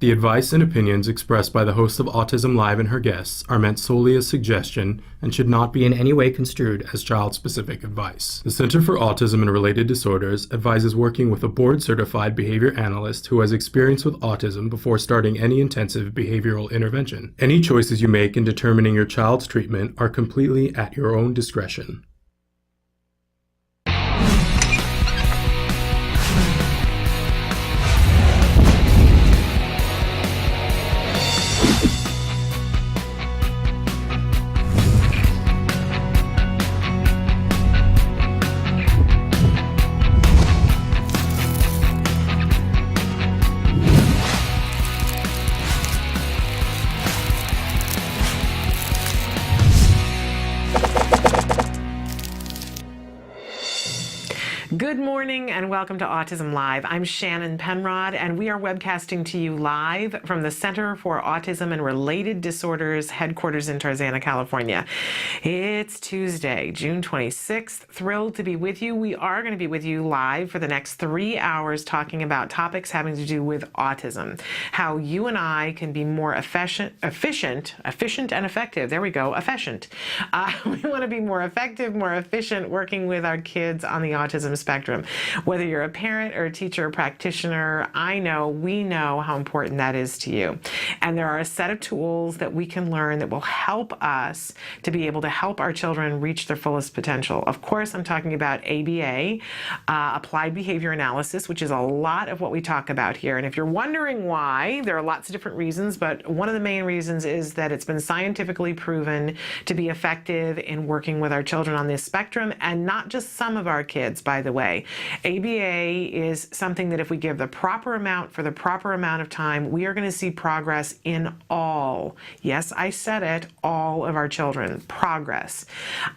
The advice and opinions expressed by the host of Autism Live and her guests are meant solely as suggestion and should not be in any way construed as child-specific advice. The Center for Autism and Related Disorders advises working with a board-certified behavior analyst who has experience with autism before starting any intensive behavioral intervention. Any choices you make in determining your child's treatment are completely at your own discretion. Good morning and welcome to Autism Live. I'm Shannon Penrod and we are webcasting to you live from the Center for Autism and Related Disorders headquarters in Tarzana, California. It's Tuesday, June 26th. Thrilled to be with you. We are going to be with you live for the next 3 hours talking about topics having to do with autism. How you and I can be more efficient and effective. There we go, efficient. We want to be more effective, more efficient working with our kids on the autism spectrum. Whether you're a parent or a teacher or practitioner, we know how important that is to you. And there are a set of tools that we can learn that will help us to be able to help our children reach their fullest potential. Of course, I'm talking about ABA, Applied Behavior Analysis, which is a lot of what we talk about here. And if you're wondering why, there are lots of different reasons, but one of the main reasons is that it's been scientifically proven to be effective in working with our children on this spectrum, and not just some of our kids, by the way. ABA is something that if we give the proper amount for the proper amount of time, we are going to see progress in all, yes, I said it, all of our children. Progress.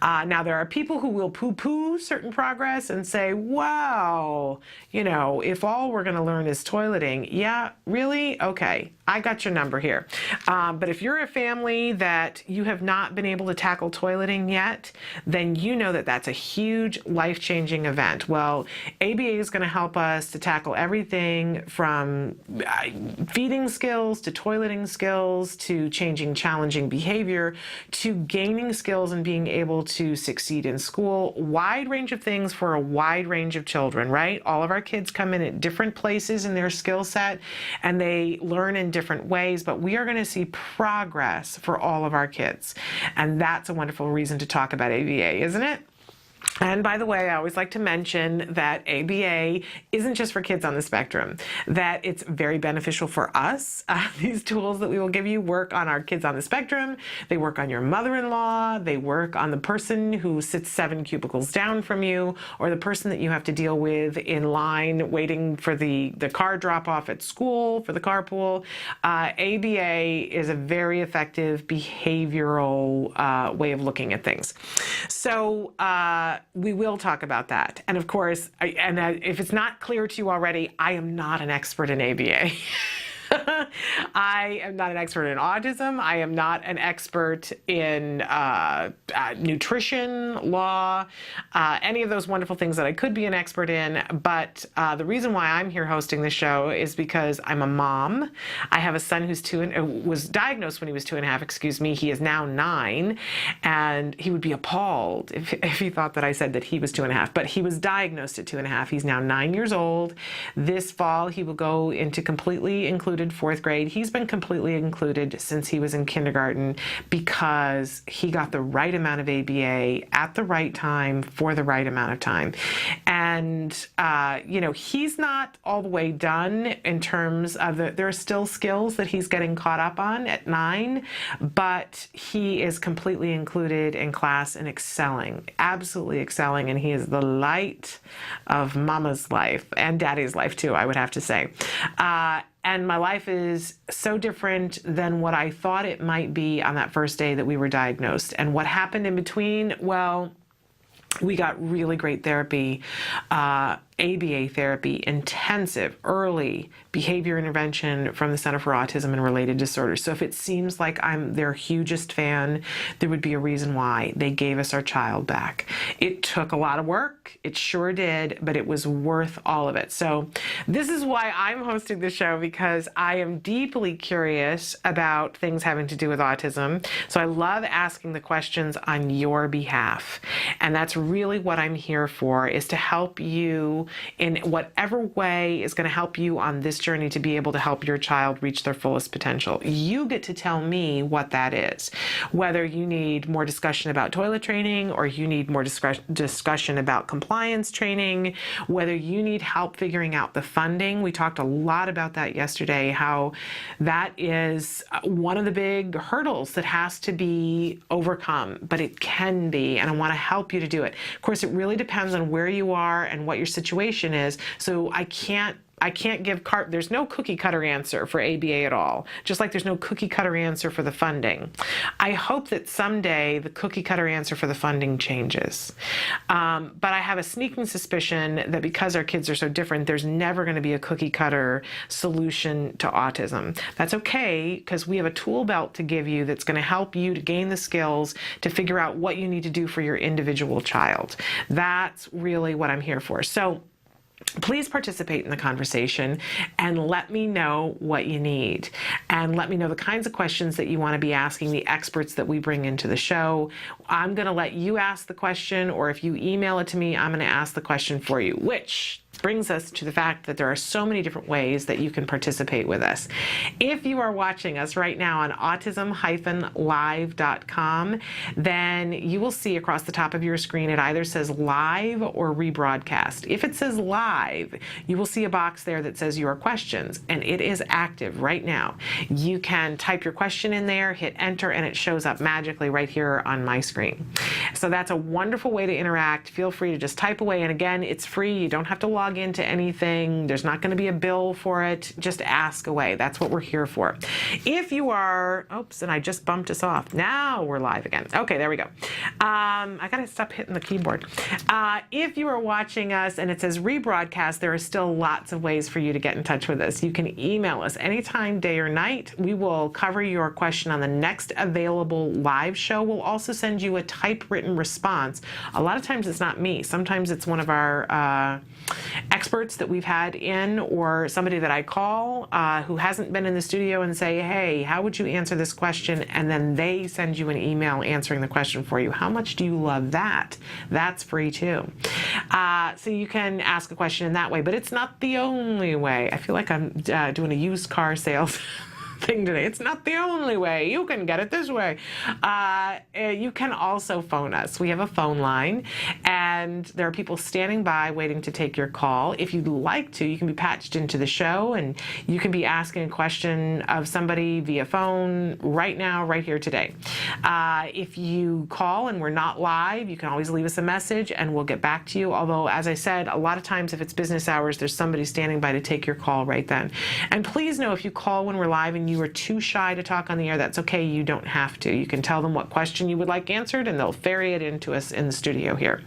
Now, there are people who will poo-poo certain progress and say, wow, if all we're going to learn is toileting, yeah, really? Okay, I got your number here. But if you're a family that you have not been able to tackle toileting yet, then you know that that's a huge life-changing event. Well, ABA is going to help us to tackle everything from feeding skills to toileting skills to changing challenging behavior to gaining skills and being able to succeed in school. Wide range of things for a wide range of children, right? All of our kids come in at different places in their skill set and they learn in different ways, but we are going to see progress for all of our kids. And that's a wonderful reason to talk about ABA, isn't it? And by the way, I always like to mention that ABA isn't just for kids on the spectrum, that it's very beneficial for us. These tools that we will give you work on our kids on the spectrum. They work on your mother-in-law. They work on the person who sits 7 cubicles down from you, or the person that you have to deal with in line waiting for the car drop-off at school, for the carpool. ABA is a very effective behavioral way of looking at things. So, we will talk about that. And of course, if it's not clear to you already, I am not an expert in ABA. I am not an expert in autism. I am not an expert in nutrition, law, any of those wonderful things that I could be an expert in. But the reason why I'm here hosting the show is because I'm a mom. I have a son who's was diagnosed when he was 2.5, excuse me. He is now 9, and he would be appalled if he thought that I said that he was 2.5. But he was diagnosed at 2.5. He's now 9 years old. This fall, he will go into completely included 4th grade. He's been completely included since he was in kindergarten because he got the right amount of ABA at the right time for the right amount of time. And, he's not all the way done in terms of there are still skills that he's getting caught up on at 9, but he is completely included in class and excelling, absolutely excelling. And he is the light of mama's life and daddy's life too, I would have to say. And my life is so different than what I thought it might be on that first day that we were diagnosed. And what happened in between, well, we got really great therapy. ABA therapy, intensive early behavior intervention from the Center for Autism and Related Disorders. So if it seems like I'm their hugest fan, there would be a reason why they gave us our child back. It took a lot of work. It sure did, but it was worth all of it. So this is why I'm hosting the show, because I am deeply curious about things having to do with autism. So I love asking the questions on your behalf. And that's really what I'm here for, is to help you in whatever way is going to help you on this journey to be able to help your child reach their fullest potential. You get to tell me what that is. Whether you need more discussion about toilet training, or you need more discussion about compliance training, whether you need help figuring out the funding. We talked a lot about that yesterday, how that is one of the big hurdles that has to be overcome, but it can be, and I want to help you to do it. Of course, it really depends on where you are and what your situation is. So I can't give there's no cookie cutter answer for ABA at all, just like there's no cookie cutter answer for the funding. I hope that someday the cookie cutter answer for the funding changes. But I have a sneaking suspicion that because our kids are so different, there's never going to be a cookie cutter solution to autism. That's okay, because we have a tool belt to give you that's going to help you to gain the skills to figure out what you need to do for your individual child. That's really what I'm here for. So please participate in the conversation and let me know what you need, and let me know the kinds of questions that you want to be asking the experts that we bring into the show. I'm going to let you ask the question, or if you email it to me, I'm going to ask the question for you, which brings us to the fact that there are so many different ways that you can participate with us. If you are watching us right now on autism-live.com, then you will see across the top of your screen it either says live or rebroadcast. If it says live, you will see a box there that says your questions, and it is active right now. You can type your question in there, hit enter, and it shows up magically right here on my screen. So that's a wonderful way to interact. Feel free to just type away, and again, it's free. You don't have to log into anything. There's not going to be a bill for it. Just ask away. That's what we're here for. If you are, oops, and I just bumped us off. Now we're live again. Okay, there we go. I got to stop hitting the keyboard. If you are watching us and it says rebroadcast, there are still lots of ways for you to get in touch with us. You can email us anytime, day or night. We will cover your question on the next available live show. We'll also send you a typewritten response. A lot of times it's not me. Sometimes it's one of our experts that we've had in, or somebody that I call who hasn't been in the studio, and say, hey, how would you answer this question? And then they send you an email answering the question for you. How much do you love that? That's free too. So you can ask a question in that way, but it's not the only way. I feel like I'm doing a used car sales thing today. It's not the only way. You can get it this way. You can also phone us. We have a phone line, and there are people standing by waiting to take your call. If you'd like to, you can be patched into the show, and you can be asking a question of somebody via phone right now, right here today. If you call and we're not live, you can always leave us a message and we'll get back to you. Although, as I said, a lot of times if it's business hours, there's somebody standing by to take your call right then. And please know, if you call when we're live and you are too shy to talk on the air, that's okay. You don't have to. You can tell them what question you would like answered, and they'll ferry it into us in the studio here.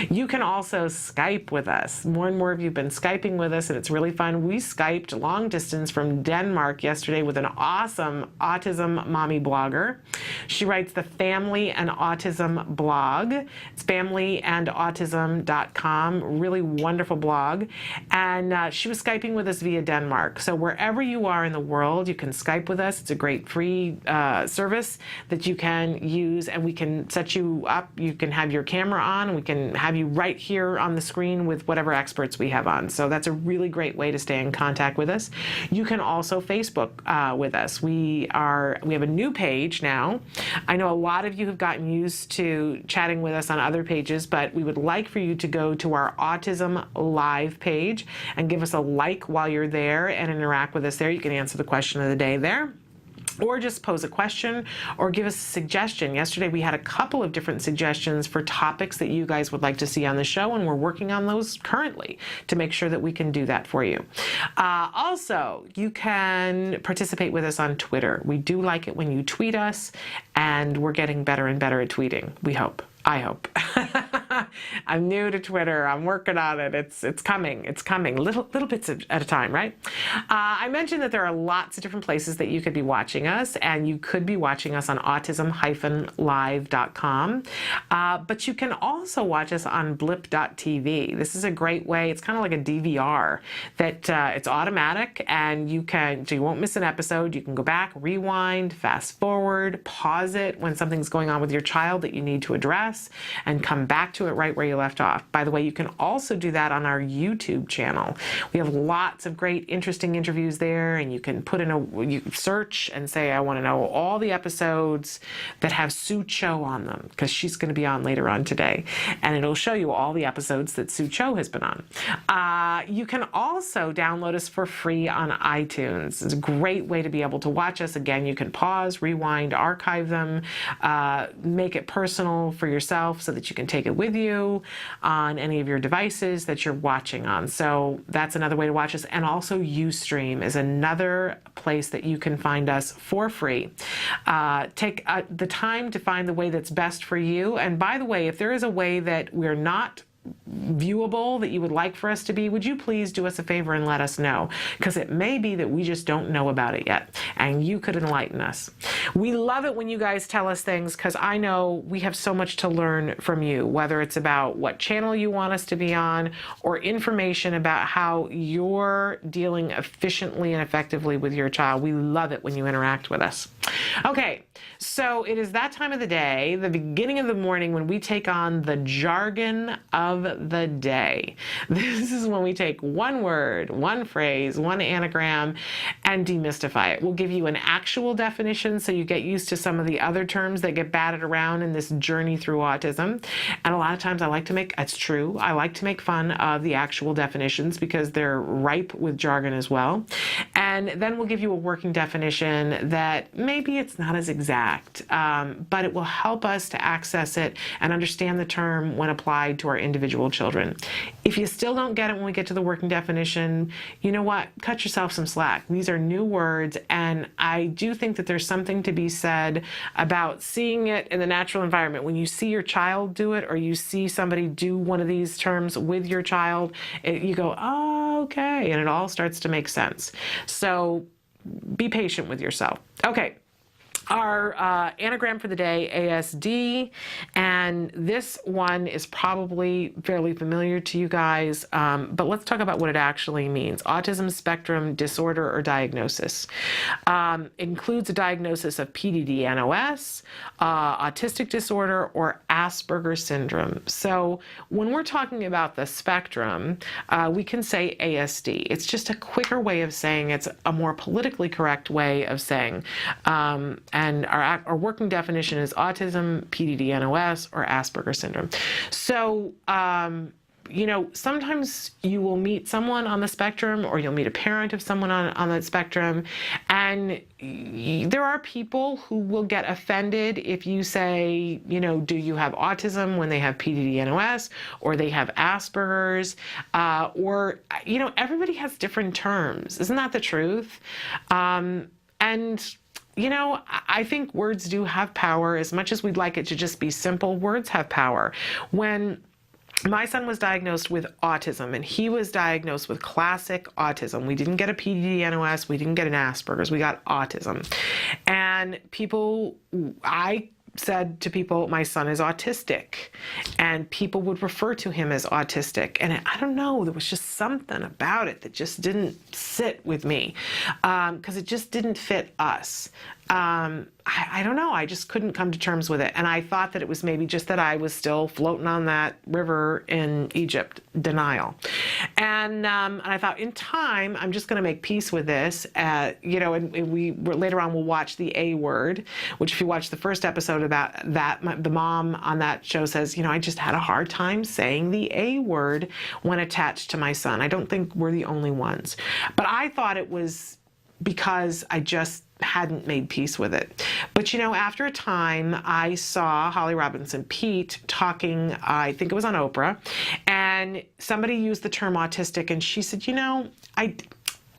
You can also Skype with us. More and more of you have been Skyping with us, and it's really fun. We Skyped long distance from Denmark yesterday with an awesome autism mommy blogger. She writes the Family and Autism blog. It's familyandautism.com. Really wonderful blog. And she was Skyping with us via Denmark. So wherever you are in the world, you can Skype with us. It's a great free service that you can use, and we can set you up. You can have your camera on, and we can have you right here on the screen with whatever experts we have on. So that's a really great way to stay in contact with us. You can also Facebook with us. We have a new page now. I know a lot of you have gotten used to chatting with us on other pages, but we would like for you to go to our Autism Live page and give us a like while you're there and interact with us there. You can answer the question of the day there, or just pose a question, or give us a suggestion. Yesterday we had a couple of different suggestions for topics that you guys would like to see on the show, and we're working on those currently to make sure that we can do that for you. Also, you can participate with us on Twitter. We do like it when you tweet us, and we're getting better and better at tweeting. We hope. I hope. I'm new to Twitter. I'm working on it. It's coming. It's coming. Little bits at a time, right? I mentioned that there are lots of different places that you could be watching us, and you could be watching us on autism-live.com. But you can also watch us on blip.tv. This is a great way. It's kind of like a DVR that it's automatic, and so you won't miss an episode. You can go back, rewind, fast forward, pause it when something's going on with your child that you need to address, and come back to it right where you left off. By the way, you can also do that on our YouTube channel. We have lots of great, interesting interviews there, and you can put in you search and say, I want to know all the episodes that have Sue Cho on them, because she's going to be on later on today, and it'll show you all the episodes that Sue Cho has been on. You can also download us for free on iTunes. It's a great way to be able to watch us. Again, you can pause, rewind, archive them, make it personal for yourself so that you can take it with you on any of your devices that you're watching on. So that's another way to watch us. And also Ustream is another place that you can find us for free. Take the time to find the way that's best for you. And by the way, if there is a way that we're not viewable that you would like for us to be, would you please do us a favor and let us know? Because it may be that we just don't know about it yet, and you could enlighten us. We love it when you guys tell us things, because I know we have so much to learn from you, whether it's about what channel you want us to be on, or information about how you're dealing efficiently and effectively with your child. We love it when you interact with us. Okay, so it is that time of the day, the beginning of the morning, when we take on the jargon of the day. This is when we take one word, one phrase, one anagram, and demystify it. We'll give you an actual definition so you get used to some of the other terms that get batted around in this journey through autism. And a lot of times it's true, I like to make fun of the actual definitions because they're ripe with jargon as well. And then we'll give you a working definition that maybe it's not as exact, but it will help us to access it and understand the term when applied to our individual children. If you still don't get it when we get to the working definition, you know what? Cut yourself some slack. These are new words, and I do think that there's something to be said about seeing it in the natural environment. When you see your child do it, or you see somebody do one of these terms with your child, you go, oh, okay, and it all starts to make sense. So be patient with yourself. Okay. Our anagram for the day, ASD, and this one is probably fairly familiar to you guys, but let's talk about what it actually means. Autism spectrum disorder or diagnosis. Includes a diagnosis of PDD-NOS, autistic disorder, or Asperger's syndrome. So when we're talking about the spectrum, we can say ASD. It's just a quicker way of saying, it's a more politically correct way of saying. And our working definition is autism, PDD-NOS, or Asperger's syndrome. So, sometimes you will meet someone on the spectrum, or you'll meet a parent of someone on that spectrum, and there are people who will get offended if you say, do you have autism, when they have PDD-NOS, or they have Asperger's, or everybody has different terms. Isn't that the truth? I think words do have power. As much as we'd like it to just be simple, words have power. When my son was diagnosed with autism, and he was diagnosed with classic autism. We didn't get a PDD-NOS, we didn't get an Asperger's, we got autism. And I said to people, my son is autistic, and people would refer to him as autistic. And I don't know, there was just something about it that just didn't sit with me, because it just didn't fit us. I don't know, I just couldn't come to terms with it. And I thought that it was maybe just that I was still floating on that river in Egypt, denial. And I thought, in time, I'm just going to make peace with this. And later on we'll watch The A Word, which if you watch the first episode about that, the mom on that show says, I just had a hard time saying the A word when attached to my son. I don't think we're the only ones. But I thought it was because I just hadn't made peace with it. But after a time, I saw Holly Robinson Peete talking, I think it was on Oprah, and somebody used the term autistic, and she said,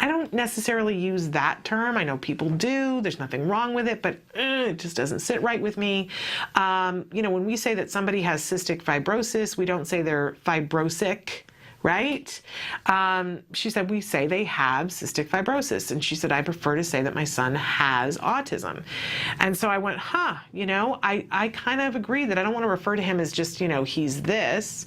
I don't necessarily use that term. I know people do. There's nothing wrong with it, but it just doesn't sit right with me. When we say that somebody has cystic fibrosis, we don't say they're fibrosic, right? She said, we say they have cystic fibrosis. And she said, I prefer to say that my son has autism. And so I went, I kind of agree that I don't want to refer to him as just, he's this,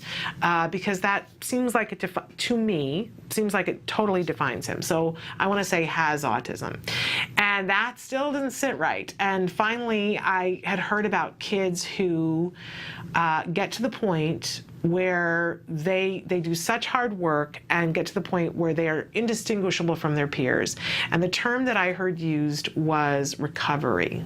because that seems like to me, seems like it totally defines him. So I want to say has autism. And that still doesn't sit right. And finally, I had heard about kids who get to the point where they do such hard work and get to the point where they are indistinguishable from their peers. And the term that I heard used was recovery.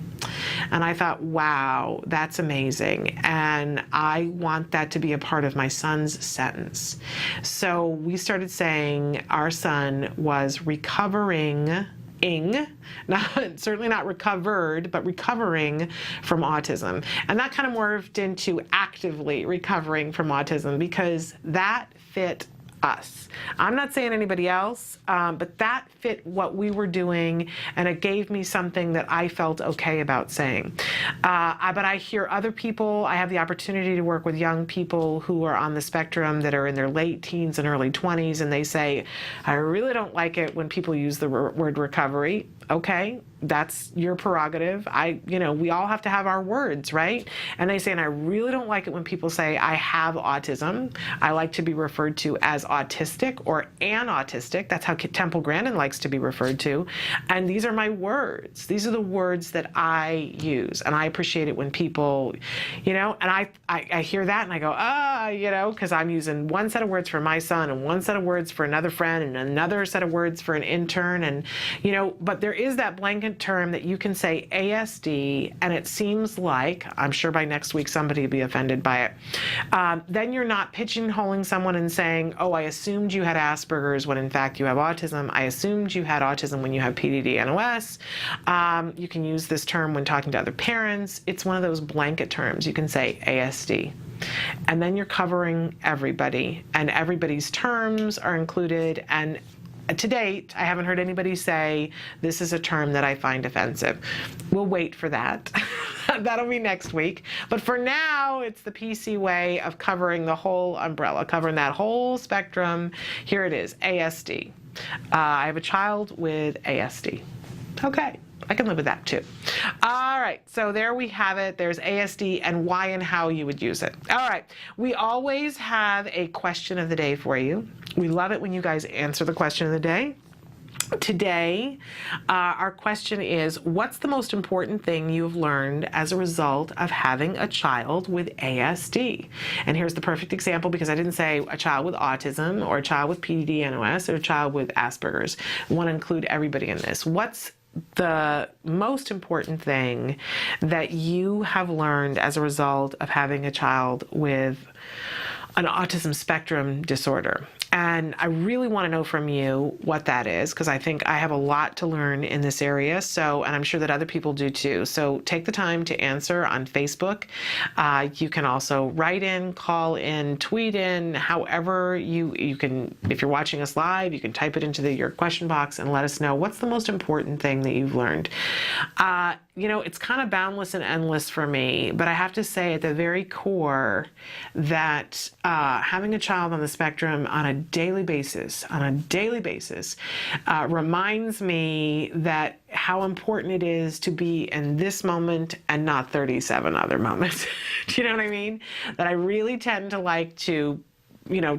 And I thought, wow, that's amazing. And I want that to be a part of my son's sentence. So we started saying our son was recovering, certainly not recovered, but recovering from autism. And that kind of morphed into actively recovering from autism because that fit us. I'm not saying anybody else, but that fit what we were doing, and it gave me something that I felt okay about saying. But I hear other people, I have the opportunity to work with young people who are on the spectrum that are in their late teens and early 20s, and they say, I really don't like it when people use the word recovery. Okay, that's your prerogative. We all have to have our words, right? And they say, and I really don't like it when people say I have autism. I like to be referred to as autistic or an autistic. That's how Temple Grandin likes to be referred to. And these are my words. These are the words that I use. And I appreciate it when people, and I hear that and I go, because I'm using one set of words for my son and one set of words for another friend and another set of words for an intern. And, but there is that blanket term that you can say ASD, and it seems like, I'm sure by next week somebody will be offended by it. Then you're not pigeonholing someone and saying, oh, I assumed you had Asperger's when in fact you have autism. I assumed you had autism when you have PDD NOS. You can use this term when talking to other parents. It's one of those blanket terms. You can say ASD. And then you're covering everybody, and everybody's terms are included. And to date, I haven't heard anybody say, this is a term that I find offensive. We'll wait for that. That'll be next week. But for now, it's the PC way of covering the whole umbrella, covering that whole spectrum. Here it is, ASD. I have a child with ASD. Okay. I can live with that too. All right, so there we have it. There's ASD and why and how you would use it. All right, we always have a question of the day for you. We love it when you guys answer the question of the day. Today, our question is, what's the most important thing you've learned as a result of having a child with ASD? And here's the perfect example, because I didn't say a child with autism or a child with PDD NOS or a child with Asperger's. I want to include everybody in this. What's the most important thing that you have learned as a result of having a child with an autism spectrum disorder? And I really want to know from you what that is, because I think I have a lot to learn in this area. And I'm sure that other people do too. So take the time to answer on Facebook. You can also write in, call in, tweet in, however you can. If you're watching us live, you can type it into your question box and let us know what's the most important thing that you've learned. It's kind of boundless and endless for me, but I have to say at the very core that having a child on the spectrum on a daily basis, reminds me that how important it is to be in this moment and not 37 other moments. Do you know what I mean? That I really tend to like to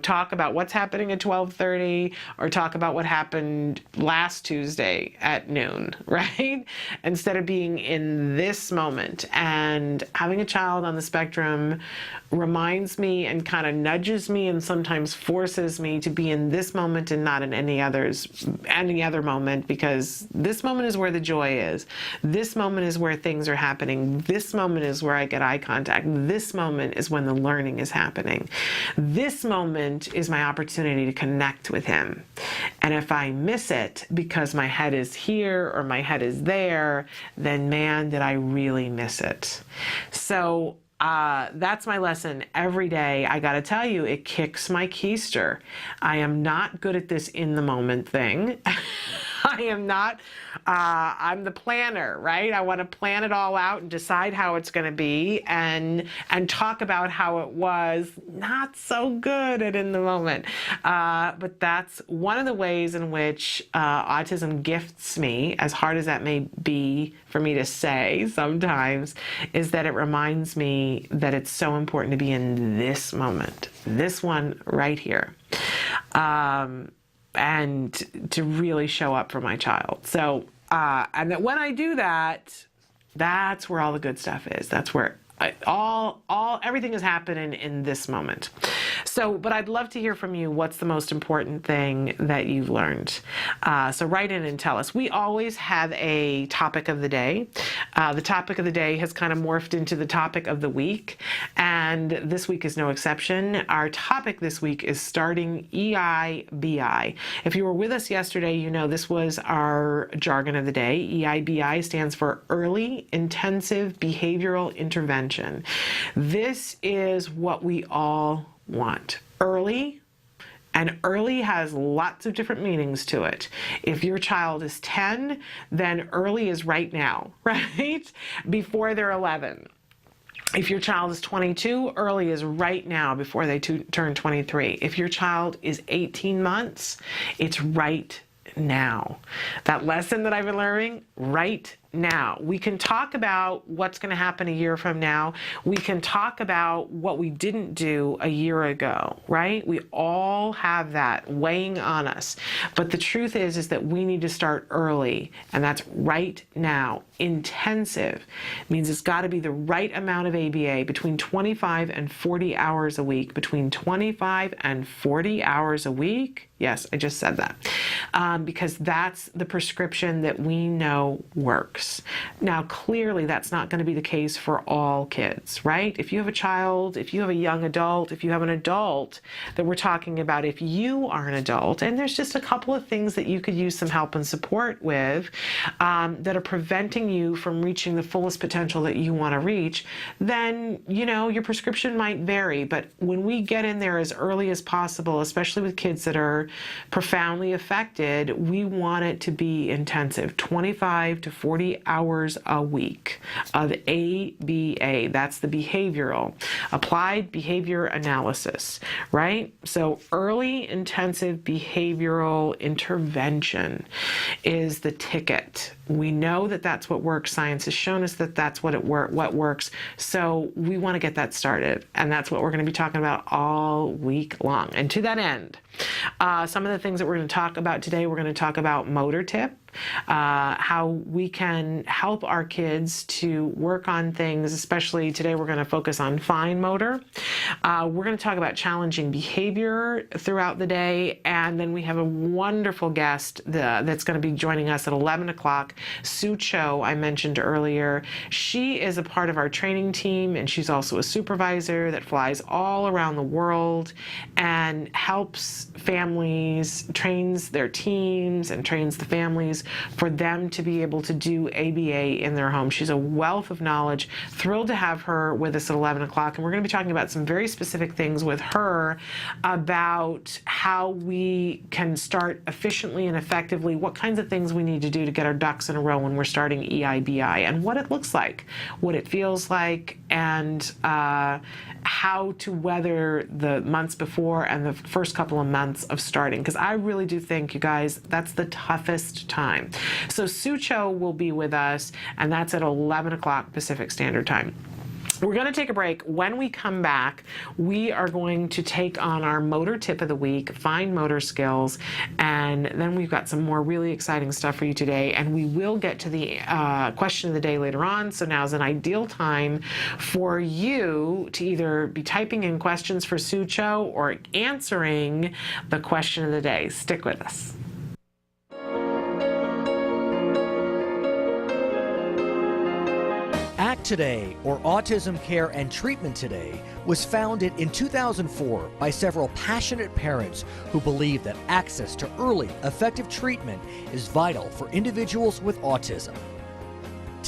talk about what's happening at 12:30 or talk about what happened last Tuesday at noon, right? Instead of being in this moment. And having a child on the spectrum reminds me and kind of nudges me and sometimes forces me to be in this moment and not in any other moment, because this moment is where the joy is. This moment is where things are happening. This moment is where I get eye contact. This moment is when the learning is happening. This moment is my opportunity to connect with him. And if I miss it because my head is here or my head is there, then man, did I really miss it. So that's my lesson every day. I got to tell you, it kicks my keister. I am not good at this in the moment thing. I am not, I'm the planner, right? I want to plan it all out and decide how it's going to be and talk about how it was not so good in the moment. But that's one of the ways in which autism gifts me, as hard as that may be for me to say sometimes, is that it reminds me that it's so important to be in this moment, this one right here, and to really show up for my child. So, and that when I do that, that's where all the good stuff is. That's where everything is happening in this moment. So, but I'd love to hear from you. What's the most important thing that you've learned? So write in and tell us. We always have a topic of the day. The topic of the day has kind of morphed into the topic of the week, and this week is no exception. Our topic this week is starting EIBI. If you were with us yesterday, you know this was our jargon of the day. EIBI stands for Early Intensive Behavioral Intervention. This is what we all want. Early, and early has lots of different meanings to it. If your child is 10, then early is right now, right? Before they're 11. If your child is 22, early is right now before they turn 23. If your child is 18 months, it's right now. That lesson that I've been learning, right now. We can talk about what's going to happen a year from now. We can talk about what we didn't do a year ago, right? We all have that weighing on us. But the truth is that we need to start early, and that's right now. Intensive means it's got to be the right amount of ABA, between 25 and 40 hours a week. Between 25 and 40 hours a week. Yes, I just said that. Because that's the prescription that we know works. Now, clearly, that's not going to be the case for all kids, right? If you have a child, if you have a young adult, if you have an adult that we're talking about, if you are an adult, and there's just a couple of things that you could use some help and support with that are preventing you from reaching the fullest potential that you want to reach, then, you know, your prescription might vary. But when we get in there as early as possible, especially with kids that are profoundly affected, we want it to be intensive, 25 to 40 hours a week of ABA. That's the behavioral, applied behavior analysis, right? So early intensive behavioral intervention is the ticket. We know that that's what works. Science has shown us that that's what works. So we want to get that started. And that's what we're going to be talking about all week long. And to that end, some of the things that we're going to talk about today, we're going to talk about motor tip, how we can help our kids to work on things, especially today we're going to focus on fine motor. We're going to talk about challenging behavior throughout the day, and then we have a wonderful guest that's going to be joining us at 11 o'clock, Sue Cho, I mentioned earlier. She is a part of our training team, and she's also a supervisor that flies all around the world and helps families, trains their teams and trains the families for them to be able to do ABA in their home. She's a wealth of knowledge. Thrilled to have her with us at 11 o'clock, and we're going to be talking about some very specific things with her about how we can start efficiently and effectively, what kinds of things we need to do to get our ducks in a row when we're starting EIBI, and what it looks like, what it feels like, and how to weather the months before and the first couple of months of starting, because I really do think, you guys, that's the toughest time. So Sue Cho will be with us, and that's at 11 o'clock Pacific Standard Time. We're going to take a break. When we come back, we are going to take on our motor tip of the week, fine motor skills, and then we've got some more really exciting stuff for you today, and we will get to the question of the day later on. So now is an ideal time for you to either be typing in questions for Sue Cho or answering the question of the day. Stick with us. ACT Today, or Autism Care and Treatment Today, was founded in 2004 by several passionate parents who believe that access to early, effective treatment is vital for individuals with autism.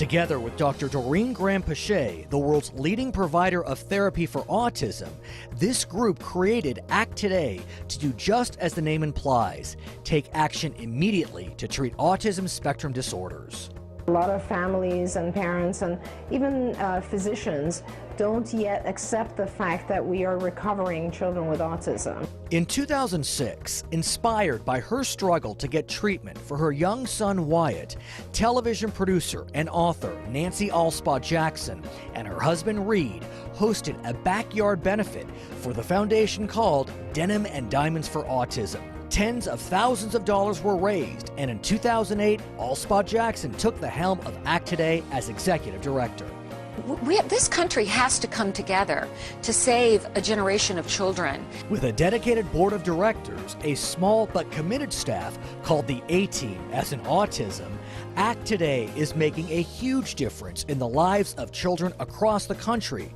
Together with Dr. Doreen Graham-Pichet, the world's leading provider of therapy for autism, this group created Act Today to do just as the name implies, take action immediately to treat autism spectrum disorders. A lot of families and parents and even physicians don't yet accept the fact that we are recovering children with autism. In 2006, inspired by her struggle to get treatment for her young son Wyatt, television producer and author Nancy Alspaugh Jackson and her husband Reed hosted a backyard benefit for the foundation called Denim and Diamonds for Autism. Tens of thousands of dollars were raised, and in 2008, Alspaugh Jackson took the helm of Act Today as executive director. This country has to come together to save a generation of children. With a dedicated board of directors, a small but committed staff called the A-Team, as in autism, Act Today is making a huge difference in the lives of children across the country.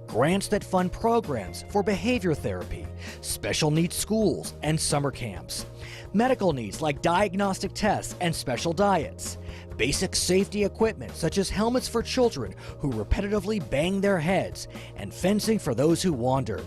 Grants that fund programs for behavior therapy, special needs schools, and summer camps. Medical needs like diagnostic tests and special diets. Basic safety equipment such as helmets for children who repetitively bang their heads, and fencing for those who wander.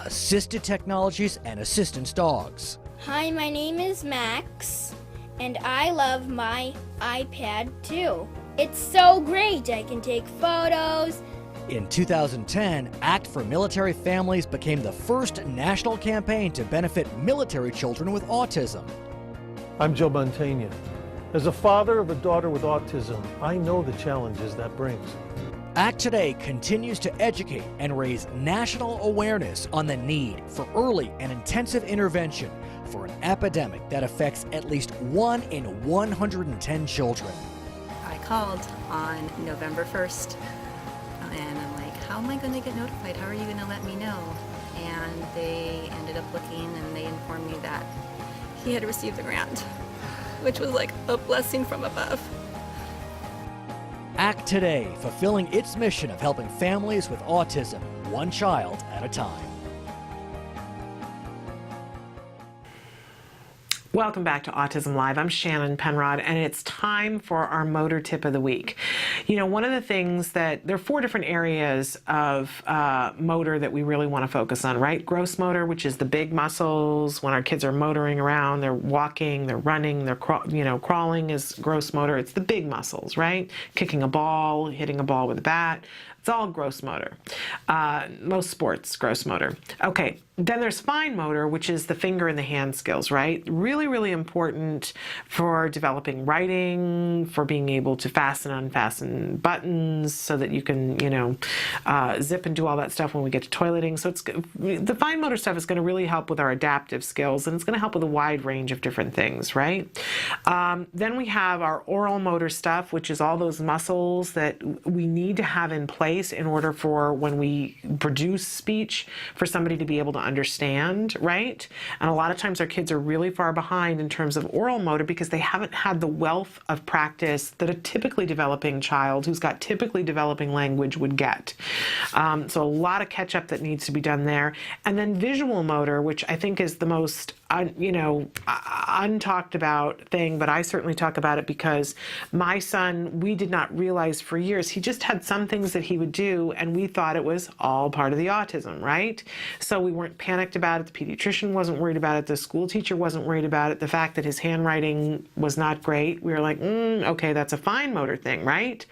Assisted technologies and assistance dogs. Hi, my name is Max, and I love my iPad too. It's so great. I can take photos. In 2010, Act for Military Families became the first national campaign to benefit military children with autism. I'm Joe Montaigne. As a father of a daughter with autism, I know the challenges that brings. Act Today continues to educate and raise national awareness on the need for early and intensive intervention for an epidemic that affects at least 1 in 110 children. I called on November 1st. And I'm like, how am I going to get notified? How are you going to let me know? And they ended up looking and they informed me that he had received the grant, which was like a blessing from above. Act Today, fulfilling its mission of helping families with autism, one child at a time. Welcome back to Autism Live. I'm Shannon Penrod, and it's time for our motor tip of the week. You know, one of the things that, there are 4 different areas of motor that we really want to focus on, right? Gross motor, which is the big muscles. When our kids are motoring around, they're walking, they're running, they're crawling is gross motor. It's the big muscles, right? Kicking a ball, hitting a ball with a bat. It's all gross motor. Most sports, gross motor. Okay, then there's fine motor, which is the finger and the hand skills, right? Really, really important for developing writing, for being able to fasten and unfasten buttons so that you can, zip and do all that stuff when we get to toileting. So the fine motor stuff is going to really help with our adaptive skills, and it's going to help with a wide range of different things, right? Then we have our oral motor stuff, which is all those muscles that we need to have in place in order for when we produce speech for somebody to be able to understand, right? And a lot of times our kids are really far behind in terms of oral motor because they haven't had the wealth of practice that a typically developing child who's got typically developing language would get. So a lot of catch up that needs to be done there. And then visual motor, which I think is the most untalked about thing, but I certainly talk about it because my son, we did not realize for years, he just had some things that he would do and we thought it was all part of the autism, right? So we weren't panicked about it. The pediatrician wasn't worried about it. The school teacher wasn't worried about it. The fact that his handwriting was not great, we were like, okay, that's a fine motor thing, right?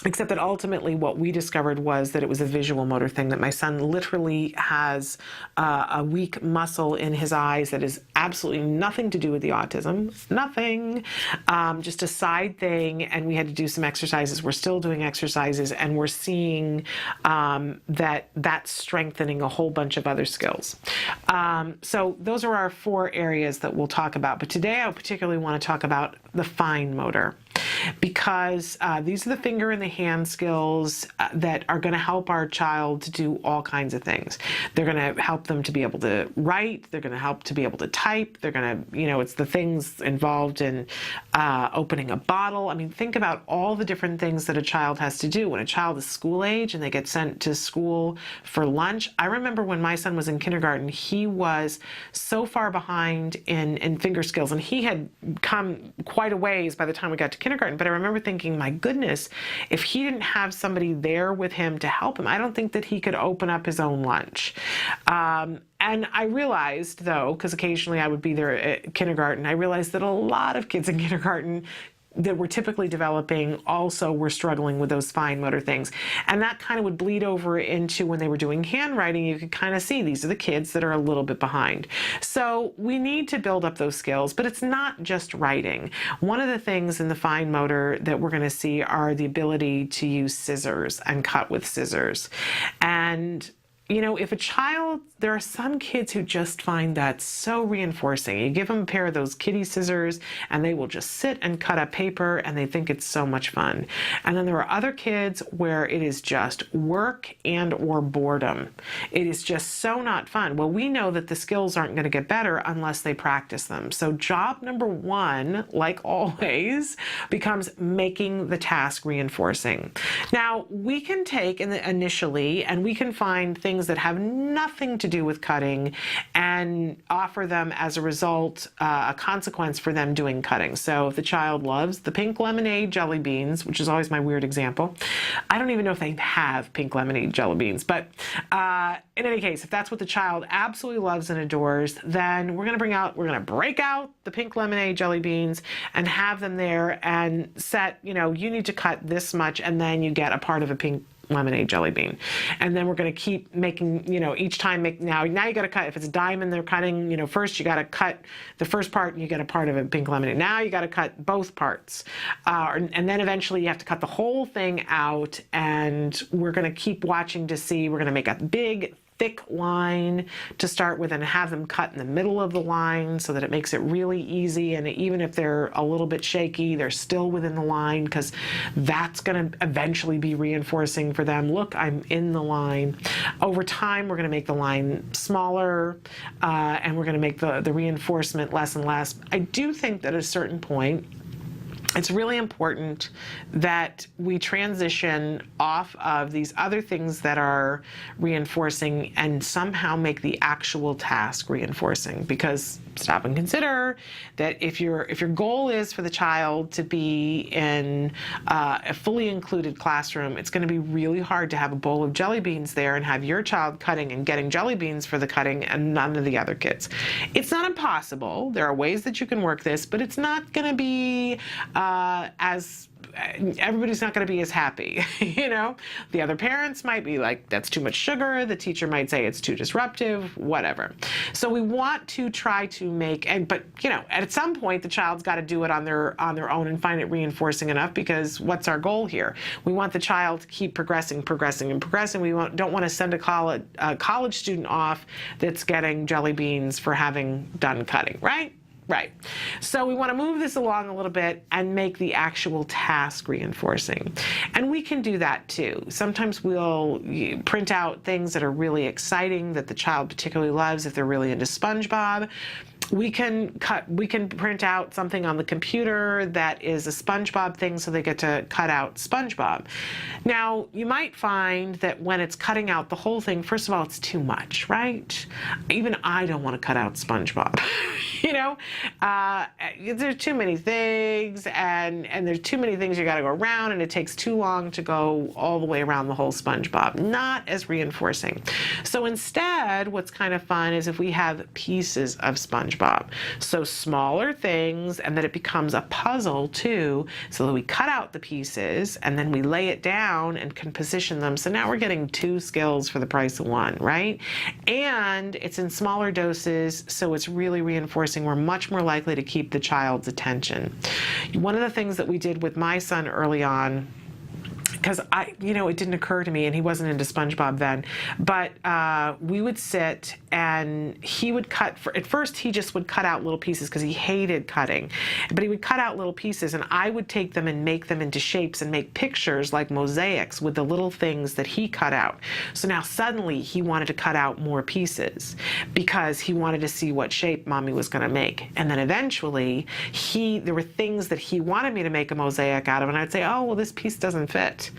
Except that ultimately what we discovered was that it was a visual motor thing, that my son literally has a weak muscle in his eyes that is absolutely nothing to do with the autism, nothing, just a side thing, and we had to do some exercises. We're still doing exercises, and we're seeing that's strengthening a whole bunch of other skills. So those are our 4 areas that we'll talk about, but today I particularly want to talk about the fine motor, because these are the finger and the hand skills that are going to help our child to do all kinds of things. They're going to help them to be able to write. They're going to help to be able to type. They're going to, it's the things involved in opening a bottle. I mean, think about all the different things that a child has to do. When a child is school age and they get sent to school for lunch, I remember when my son was in kindergarten, he was so far behind in finger skills, and he had come quite a ways by the time we got to kindergarten. kindergarten, but I remember thinking, my goodness, if he didn't have somebody there with him to help him, I don't think that he could open up his own lunch. And I realized, though, because occasionally I would be there at kindergarten, I realized that a lot of kids in kindergarten that were typically developing also were struggling with those fine motor things. And that kind of would bleed over into when they were doing handwriting. You could kind of see these are the kids that are a little bit behind. So we need to build up those skills, but it's not just writing. One of the things in the fine motor that we're going to see are the ability to use scissors and cut with scissors. And if a child, there are some kids who just find that so reinforcing. You give them a pair of those kitty scissors and they will just sit and cut up paper and they think it's so much fun. And then there are other kids where it is just work and or boredom. It is just so not fun. Well, we know that the skills aren't going to get better unless they practice them. So job number one, like always, becomes making the task reinforcing. Now, we can take initially and we can find things that have nothing to do with cutting and offer them as a result a consequence for them doing cutting. So if the child loves the pink lemonade jelly beans, which is always my weird example, I don't even know if they have pink lemonade jelly beans, but in any case, if that's what the child absolutely loves and adores, then we're going to break out the pink lemonade jelly beans and have them there and set, you need to cut this much and then you get a part of a pink lemonade jelly bean. And then we're going to keep making, each time now you got to cut, if it's a diamond they're cutting, first you got to cut the first part and you get a part of a pink lemonade. Now you got to cut both parts. And then eventually you have to cut the whole thing out, and we're going to keep watching to see, we're going to make a big thick line to start with and have them cut in the middle of the line so that it makes it really easy. And even if they're a little bit shaky, they're still within the line, because that's going to eventually be reinforcing for them. Look, I'm in the line. Over time, we're going to make the line smaller and we're going to make the reinforcement less and less. I do think that at a certain point, it's really important that we transition off of these other things that are reinforcing and somehow make the actual task reinforcing. Because stop and consider that if your goal is for the child to be in a fully included classroom, it's going to be really hard to have a bowl of jelly beans there and have your child cutting and getting jelly beans for the cutting and none of the other kids. It's not impossible. There are ways that you can work this, but it's not going to be everybody's not going to be as happy. The other parents might be like, that's too much sugar. The teacher might say it's too disruptive, whatever. So we want to try to but at some point the child's got to do it on their own and find it reinforcing enough, because what's our goal here? We want the child to keep progressing. We don't want to send a college student off that's getting jelly beans for having done cutting, right? Right. So we want to move this along a little bit and make the actual task reinforcing. And we can do that too. Sometimes we'll print out things that are really exciting that the child particularly loves. If they're really into SpongeBob, we can print out something on the computer that is a SpongeBob thing, so they get to cut out SpongeBob. Now, you might find that when it's cutting out the whole thing, first of all, it's too much, right? Even I don't want to cut out SpongeBob. There's too many things, and there's too many things you got to go around, and it takes too long to go all the way around the whole SpongeBob. Not as reinforcing. So instead, what's kind of fun is if we have pieces of SpongeBob. So smaller things, and that it becomes a puzzle too, so that we cut out the pieces and then we lay it down and can position them. So now we're getting 2 skills for the price of 1, right? And it's in smaller doses, so it's really reinforcing. We're much more likely to keep the child's attention. One of the things that we did with my son early on, because it didn't occur to me, and he wasn't into SpongeBob then, but we would sit and he would cut. At first, he just would cut out little pieces because he hated cutting, but he would cut out little pieces, and I would take them and make them into shapes and make pictures like mosaics with the little things that he cut out. So now suddenly he wanted to cut out more pieces because he wanted to see what shape Mommy was going to make. And then eventually there were things that he wanted me to make a mosaic out of, and I'd say, oh, well, this piece doesn't fit.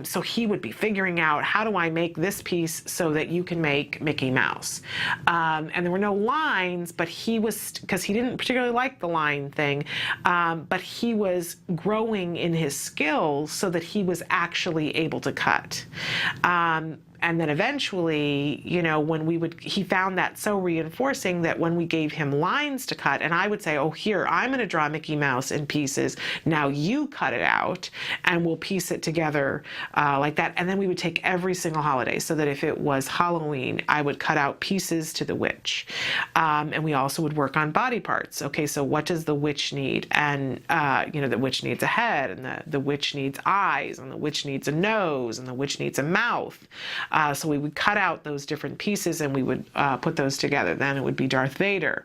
So he would be figuring out, how do I make this piece so that you can make Mickey Mouse? And there were no lines, but he was, because he didn't particularly like the line thing, but he was growing in his skills so that he was actually able to cut. And then eventually, he found that so reinforcing that when we gave him lines to cut, and I would say, oh, here, I'm going to draw Mickey Mouse in pieces. Now you cut it out, and we'll piece it together like that. And then we would take every single holiday, so that if it was Halloween, I would cut out pieces to the witch. And we also would work on body parts. Okay, so what does the witch need? And, the witch needs a head, and the witch needs eyes, and the witch needs a nose, and the witch needs a mouth. So we would cut out those different pieces and we would put those together. Then it would be Darth Vader.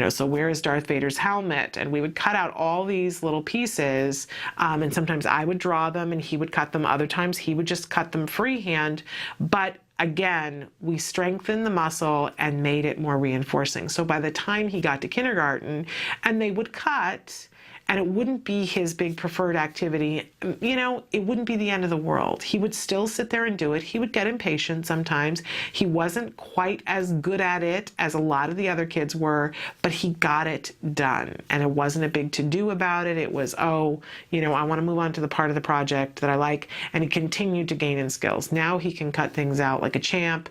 So where is Darth Vader's helmet? And we would cut out all these little pieces. And sometimes I would draw them and he would cut them. Other times he would just cut them freehand. But again, we strengthened the muscle and made it more reinforcing. So by the time he got to kindergarten and they would cut, and it wouldn't be his big preferred activity, it wouldn't be the end of the world. He would still sit there and do it. He would get impatient sometimes. He wasn't quite as good at it as a lot of the other kids were, but he got it done. And it wasn't a big to-do about it. It was, I want to move on to the part of the project that I like. And he continued to gain in skills. Now he can cut things out like a champ.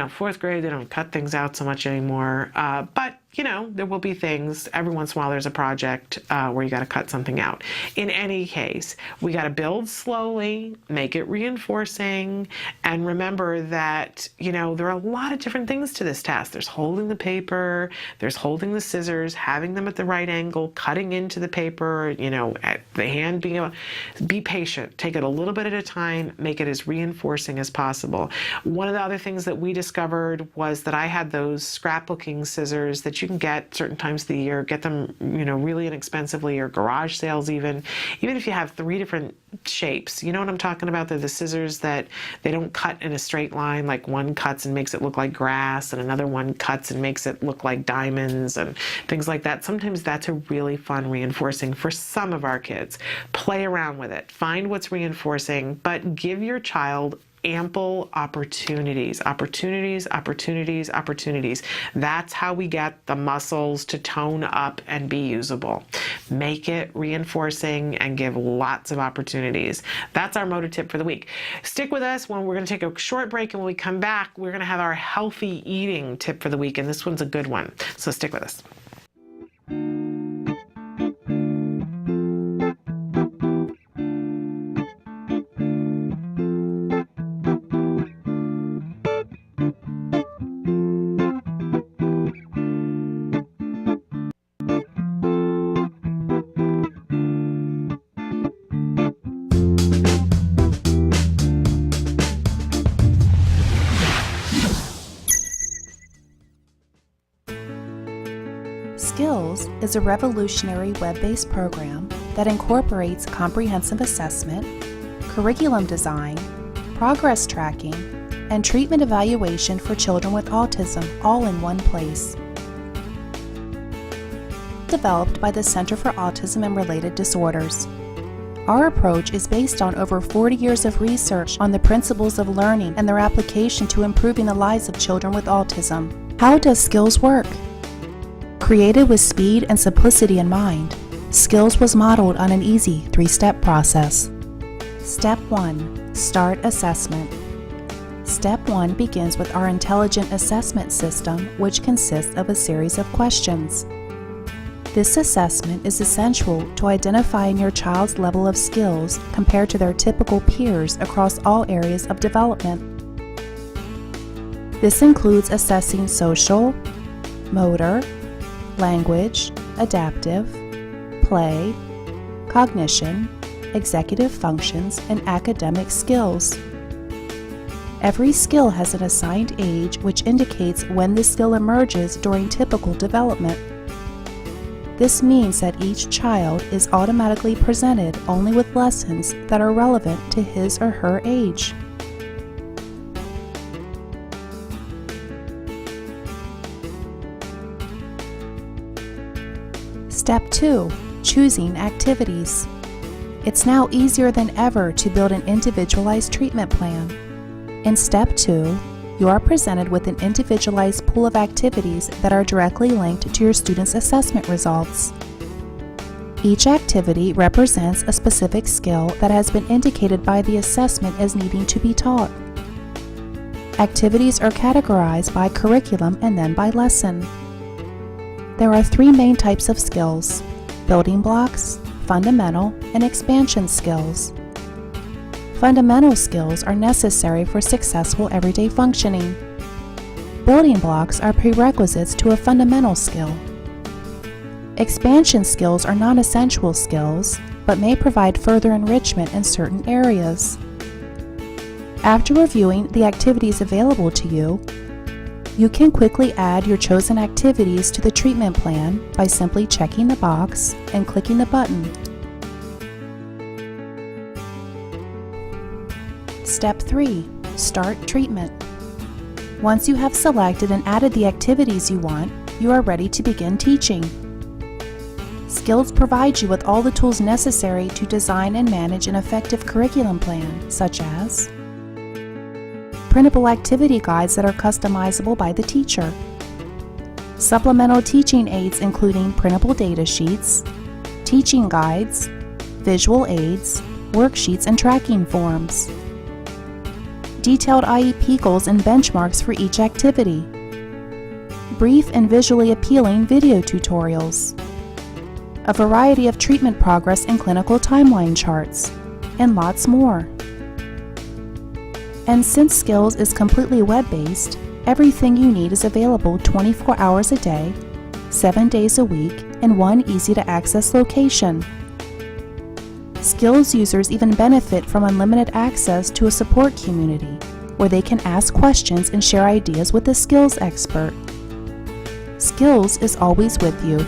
Fourth grade, they don't cut things out so much anymore. But there will be things, every once in a while there's a project where you got to cut something out. In any case, we got to build slowly, make it reinforcing, and remember that, there are a lot of different things to this task. There's holding the paper, there's holding the scissors, having them at the right angle, cutting into the paper, at the hand being able, be patient, take it a little bit at a time, make it as reinforcing as possible. One of the other things that we discovered was that I had those scrapbooking scissors that you can get certain times of the year, get them, really inexpensively, or garage sales even if you have 3 different shapes. You know what I'm talking about? They're the scissors that they don't cut in a straight line, like one cuts and makes it look like grass, and another one cuts and makes it look like diamonds and things like that. Sometimes that's a really fun reinforcing for some of our kids. Play around with it. Find what's reinforcing, but give your child ample opportunities. That's how we get the muscles to tone up and be usable. Make it reinforcing and give lots of opportunities. That's our motor tip for the week. Stick with us when we're going to take a short break, and when we come back, we're going to have our healthy eating tip for the week, and this one's a good one. So stick with us. Skills is a revolutionary web-based program that incorporates comprehensive assessment, curriculum design, progress tracking, and treatment evaluation for children with autism all in one place. Developed by the Center for Autism and Related Disorders. Our approach is based on over 40 years of research on the principles of learning and their application to improving the lives of children with autism. How does Skills work? Created with speed and simplicity in mind, Skills was modeled on an easy 3-step process. Step 1. Start assessment. Step 1 begins with our intelligent assessment system, which consists of a series of questions. This assessment is essential to identifying your child's level of skills compared to their typical peers across all areas of development. This includes assessing social, motor, language, adaptive, play, cognition, executive functions, and academic skills. Every skill has an assigned age, which indicates when the skill emerges during typical development. This means that each child is automatically presented only with lessons that are relevant to his or her age. Step 2. Choosing activities. It's now easier than ever to build an individualized treatment plan. In Step 2, you are presented with an individualized pool of activities that are directly linked to your students' assessment results. Each activity represents a specific skill that has been indicated by the assessment as needing to be taught. Activities are categorized by curriculum and then by lesson. There are 3 main types of skills: building blocks, fundamental, and expansion skills. Fundamental skills are necessary for successful everyday functioning. Building blocks are prerequisites to a fundamental skill. Expansion skills are non-essential skills, but may provide further enrichment in certain areas. After reviewing the activities available to you, you can quickly add your chosen activities to the treatment plan by simply checking the box and clicking the button. Step 3. Start treatment. Once you have selected and added the activities you want, you are ready to begin teaching. Skills provide you with all the tools necessary to design and manage an effective curriculum plan, such as printable activity guides that are customizable by the teacher, supplemental teaching aids including printable data sheets, teaching guides, visual aids, worksheets, and tracking forms, detailed IEP goals and benchmarks for each activity, brief and visually appealing video tutorials, a variety of treatment progress and clinical timeline charts, and lots more. And since Skills is completely web-based, everything you need is available 24 hours a day, 7 days a week, in one easy-to-access location. Skills users even benefit from unlimited access to a support community, where they can ask questions and share ideas with a skills expert. Skills is always with you.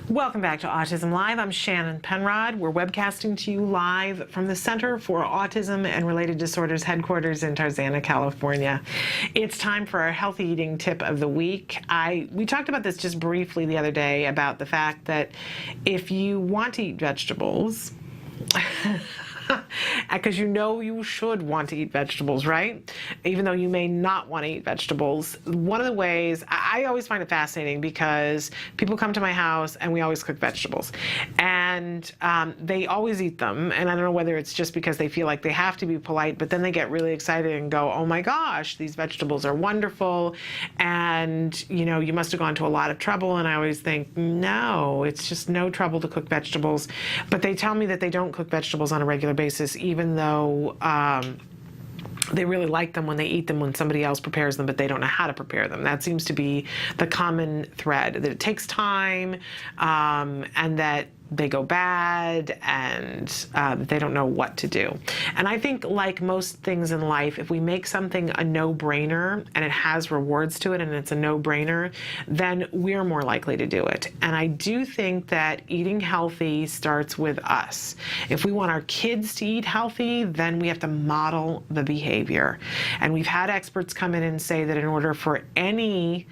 Welcome back to Autism Live. I'm Shannon Penrod. We're webcasting to you live from the Center for Autism and Related Disorders headquarters in Tarzana, California. It's time for our healthy eating tip of the week. We talked about this just briefly the other day about the fact that if you want to eat vegetables, because you know you should want to eat vegetables, right? Even though you may not want to eat vegetables. One of the ways, I always find it fascinating because people come to my house and we always cook vegetables. And they always eat them. And I don't know whether it's just because they feel like they have to be polite, but then they get really excited and go, oh my gosh, these vegetables are wonderful. And you know, you must have gone to a lot of trouble. And I always think, no, it's just no trouble to cook vegetables. But they tell me that they don't cook vegetables on a regular basis, even though they really like them when they eat them when somebody else prepares them, but they don't know how to prepare them. That seems to be the common thread, that it takes time and that they go bad and they don't know what to do. And I think, like most things in life, if we make something a no-brainer and it has rewards to it and it's a no-brainer, then we're more likely to do it. And I do think that eating healthy starts with us. If we want our kids to eat healthy, then we have to model the behavior. And we've had experts come in and say that in order for any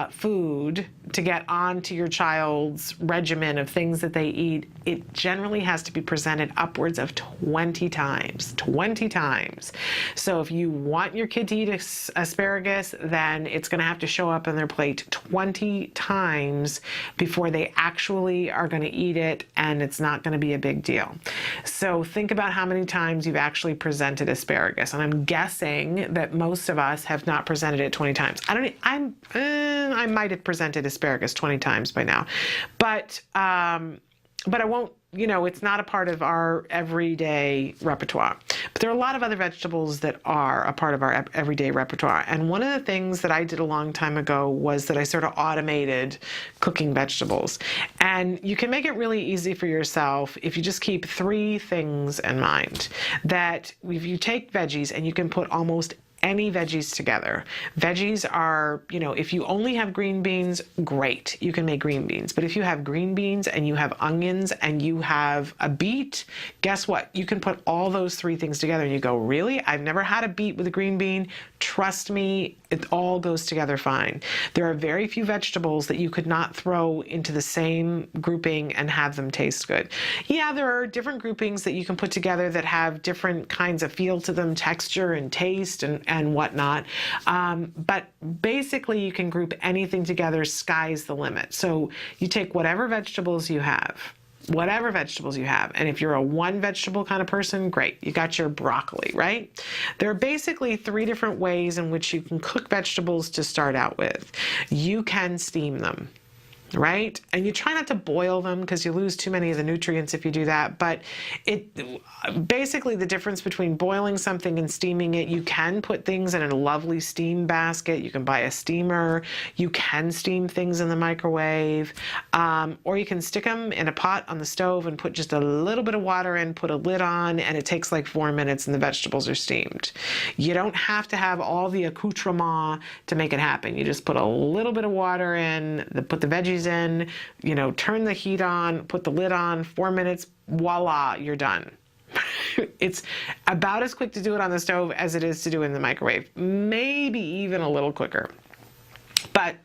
food to get onto your child's regimen of things that they eat, it generally has to be presented upwards of 20 times. 20 times. So if you want your kid to eat asparagus, then it's going to have to show up on their plate 20 times before they actually are going to eat it, and it's not going to be a big deal. So think about how many times you've actually presented asparagus. And I'm guessing that most of us have not presented it 20 times. I might have presented asparagus 20 times by now, but I won't, you know, it's not a part of our everyday repertoire. But there are a lot of other vegetables that are a part of our everyday repertoire. And one of the things that I did a long time ago was that I sort of automated cooking vegetables. And you can make it really easy for yourself if you just keep 3 things in mind. That if you take veggies and you can put almost any veggies together. Veggies are, if you only have green beans, great, you can make green beans. But if you have green beans and you have onions and you have a beet, guess what? You can put all those three things together and you go, really? I've never had a beet with a green bean. Trust me, it all goes together fine. There are very few vegetables that you could not throw into the same grouping and have them taste good. Yeah, there are different groupings that you can put together that have different kinds of feel to them, texture and taste and whatnot. But basically you can group anything together, sky's the limit. So you take whatever vegetables you have. And if you're a one vegetable kind of person, great. You got your broccoli, right? There are basically three different ways in which you can cook vegetables to start out with. You can steam them, right? And you try not to boil them because you lose too many of the nutrients if you do that. But basically the difference between boiling something and steaming it, you can put things in a lovely steam basket. You can buy a steamer. You can steam things in the microwave. Or you can stick them in a pot on the stove and put just a little bit of water in, put a lid on, and it takes like 4 minutes and the vegetables are steamed. You don't have to have all the accoutrement to make it happen. You just put a little bit of water in, put the veggies in, turn the heat on, put the lid on, 4 minutes, voila, you're done. It's about as quick to do it on the stove as it is to do it in the microwave, maybe even a little quicker. But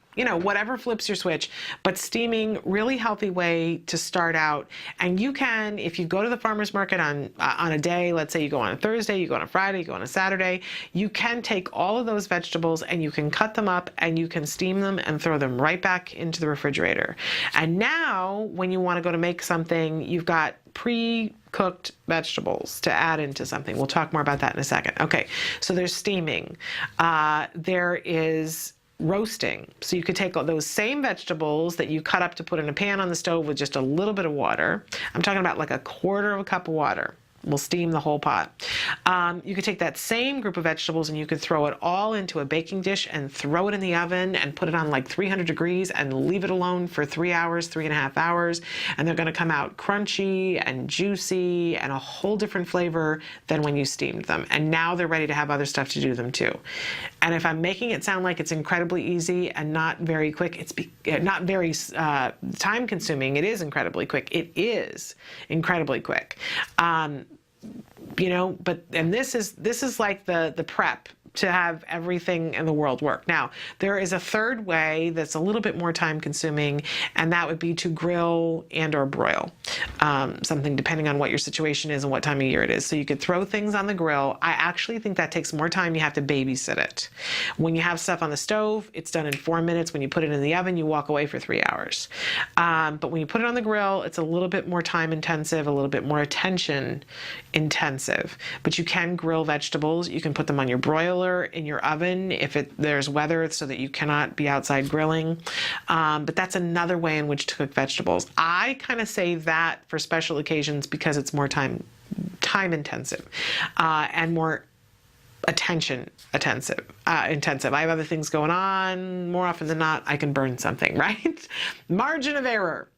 whatever flips your switch, but steaming, really healthy way to start out. And you can, if you go to the farmer's market on a day, let's say you go on a Thursday, you go on a Friday, you go on a Saturday, you can take all of those vegetables and you can cut them up and you can steam them and throw them right back into the refrigerator. And now when you want to go to make something, you've got pre-cooked vegetables to add into something. We'll talk more about that in a second. Okay, so there's steaming. There is roasting. So you could take those same vegetables that you cut up to put in a pan on the stove with just a little bit of water. I'm talking about like a quarter of a cup of water. We'll steam the whole pot. You could take that same group of vegetables and you could throw it all into a baking dish and throw it in the oven and put it on like 300 degrees and leave it alone for 3 hours, 3.5 hours. And they're going to come out crunchy and juicy and a whole different flavor than when you steamed them. And now they're ready to have other stuff to do them too. And if I'm making it sound like it's incredibly easy and not very quick, it's not very time consuming. It is incredibly quick. It is incredibly quick. And this is like the prep to have everything in the world work. Now, there is a third way that's a little bit more time consuming, and that would be to grill and or broil something depending on what your situation is and what time of year it is. So you could throw things on the grill. I actually think that takes more time. You have to babysit it. When you have stuff on the stove, it's done in 4 minutes. When you put it in the oven, you walk away for 3 hours. But when you put it on the grill, it's a little bit more time intensive, a little bit more attention intensive. But you can grill vegetables. You can put them on your broiler in your oven if there's weather so that you cannot be outside grilling. But that's another way in which to cook vegetables. I kind of save that for special occasions because it's more time intensive and more attention intensive. I have other things going on. More often than not, I can burn something, right? Margin of error.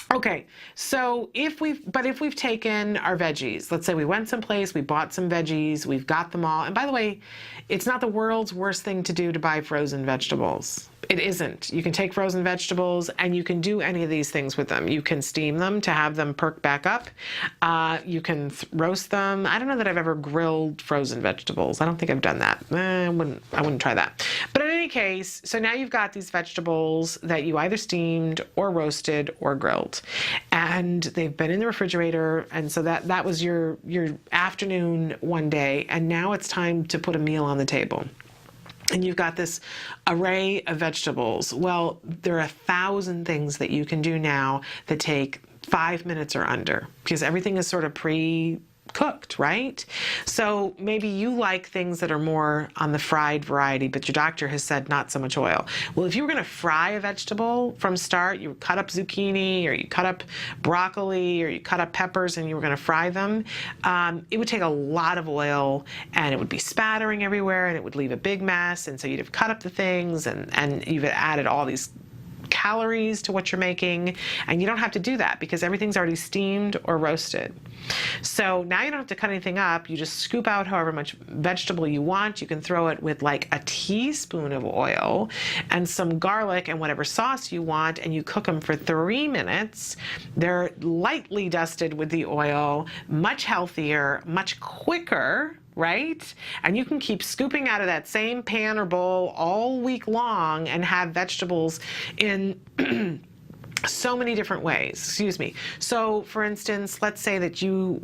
Okay, so if we've taken our veggies, let's say we went someplace, we bought some veggies, we've got them all. And by the way, it's not the world's worst thing to do to buy frozen vegetables. It isn't. You can take frozen vegetables and you can do any of these things with them. You can steam them to have them perk back up. You can roast them. I don't know that I've ever grilled frozen vegetables. I don't think I've done that. I wouldn't try that. But in any case, so now you've got these vegetables that you either steamed or roasted or grilled. And they've been in the refrigerator. And so that was your afternoon one day. And now it's time to put a meal on the table. And you've got this array of vegetables. Well, there are 1,000 things that you can do now that take 5 minutes or under because everything is sort of pre-cooked, right? So maybe you like things that are more on the fried variety, but your doctor has said not so much oil. Well, if you were going to fry a vegetable from start, you cut up zucchini or you cut up broccoli or you cut up peppers and you were going to fry them, it would take a lot of oil and it would be spattering everywhere and it would leave a big mess. And so you'd have cut up the things and you've added all these calories to what you're making, and you don't have to do that because everything's already steamed or roasted. So now you don't have to cut anything up. You just scoop out however much vegetable you want. You can throw it with like a teaspoon of oil and some garlic and whatever sauce you want, and you cook them for 3 minutes. They're lightly dusted with the oil, much healthier, much quicker, right? And you can keep scooping out of that same pan or bowl all week long and have vegetables in so many different ways. Excuse me. So for instance, let's say that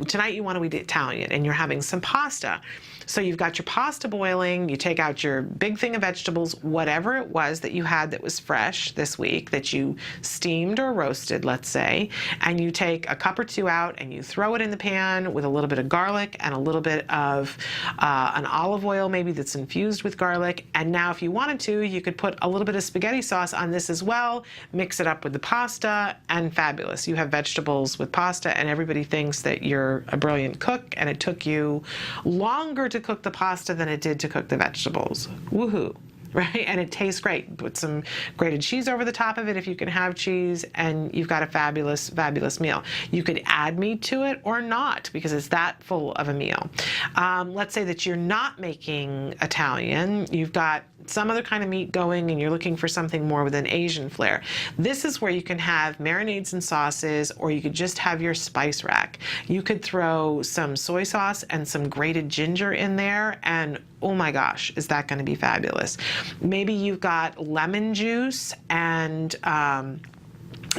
tonight you want to eat Italian and you're having some pasta. So you've got your pasta boiling, you take out your big thing of vegetables, whatever it was that you had that was fresh this week that you steamed or roasted, let's say, and you take a cup or two out and you throw it in the pan with a little bit of garlic and a little bit of an olive oil maybe that's infused with garlic. And now if you wanted to, you could put a little bit of spaghetti sauce on this as well, mix it up with the pasta, and fabulous. You have vegetables with pasta, and everybody thinks that you're a brilliant cook, and it took you longer to cook the pasta than it did to cook the vegetables. Woohoo. Right? And it tastes great. Put some grated cheese over the top of it if you can have cheese, and you've got a fabulous, fabulous meal. You could add meat to it or not, because it's that full of a meal. Let's say that you're not making Italian. You've got some other kind of meat going and you're looking for something more with an Asian flair. This is where you can have marinades and sauces, or you could just have your spice rack. You could throw some soy sauce and some grated ginger in there, and oh my gosh, is that going to be fabulous. Maybe you've got lemon juice and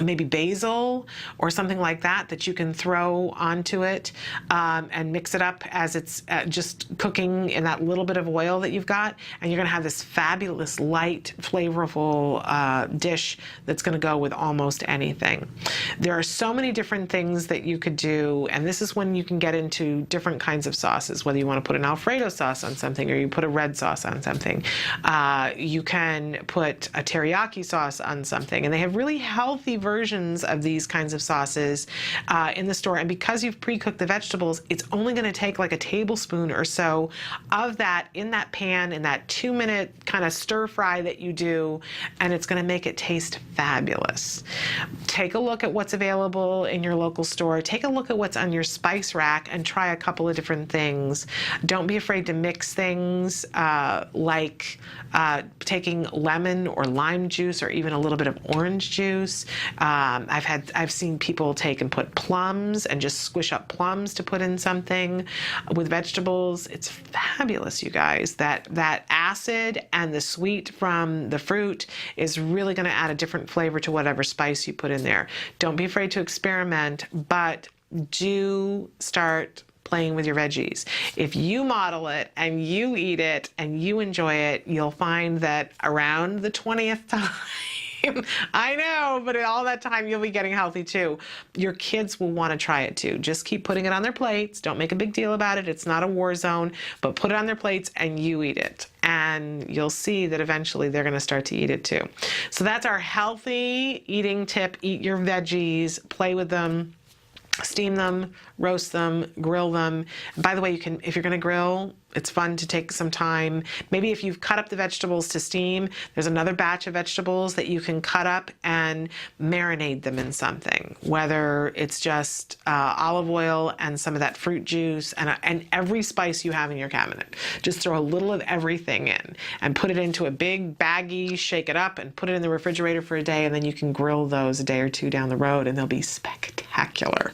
maybe basil or something like that you can throw onto it and mix it up as it's just cooking in that little bit of oil that you've got, and you're going to have this fabulous, light, flavorful dish that's going to go with almost anything. There are so many different things that you could do, and this is when you can get into different kinds of sauces, whether you want to put an Alfredo sauce on something or you put a red sauce on something. You can put a teriyaki sauce on something, and they have really healthy versions of these kinds of sauces in the store. And because you've pre-cooked the vegetables, it's only going to take like a tablespoon or so of that in that pan in that 2-minute kind of stir fry that you do, and it's going to make it taste fabulous. Take a look at what's available in your local store. Take a look at what's on your spice rack and try a couple of different things. Don't be afraid to mix things like taking lemon or lime juice or even a little bit of orange juice. I've seen people take and put plums and just squish up plums to put in something with vegetables. It's fabulous, you guys. That acid and the sweet from the fruit is really going to add a different flavor to whatever spice you put in there. Don't be afraid to experiment, but do start playing with your veggies. If you model it and you eat it and you enjoy it, you'll find that around the 20th time, I know, but all that time you'll be getting healthy too. Your kids will want to try it too. Just keep putting it on their plates. Don't make a big deal about it. It's not a war zone, but put it on their plates and you eat it. And you'll see that eventually they're going to start to eat it too. So that's our healthy eating tip. Eat your veggies, play with them. Steam them, roast them, grill them. By the way, you can, if you're going to grill, it's fun to take some time. Maybe if you've cut up the vegetables to steam, there's another batch of vegetables that you can cut up and marinate them in something, whether it's just olive oil and some of that fruit juice and every spice you have in your cabinet. Just throw a little of everything in and put it into a big baggie, shake it up and put it in the refrigerator for a day, and then you can grill those a day or two down the road and they'll be spectacular.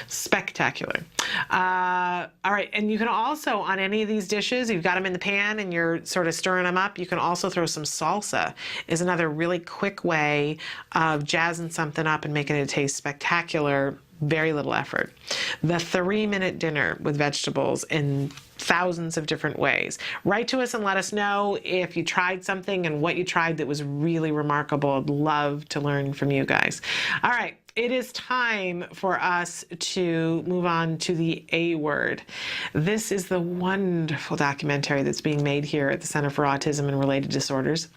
Spectacular. All right, and you can also, on any of these dishes, you've got them in the pan and you're sort of stirring them up, you can also throw some salsa. Is another really quick way of jazzing something up and making it taste spectacular. Very little effort. The 3-minute dinner with vegetables in thousands of different ways. Write to us and let us know if you tried something and what you tried that was really remarkable. I'd love to learn from you guys. All right. It is time for us to move on to the A word. This is the wonderful documentary that's being made here at the Center for Autism and Related Disorders.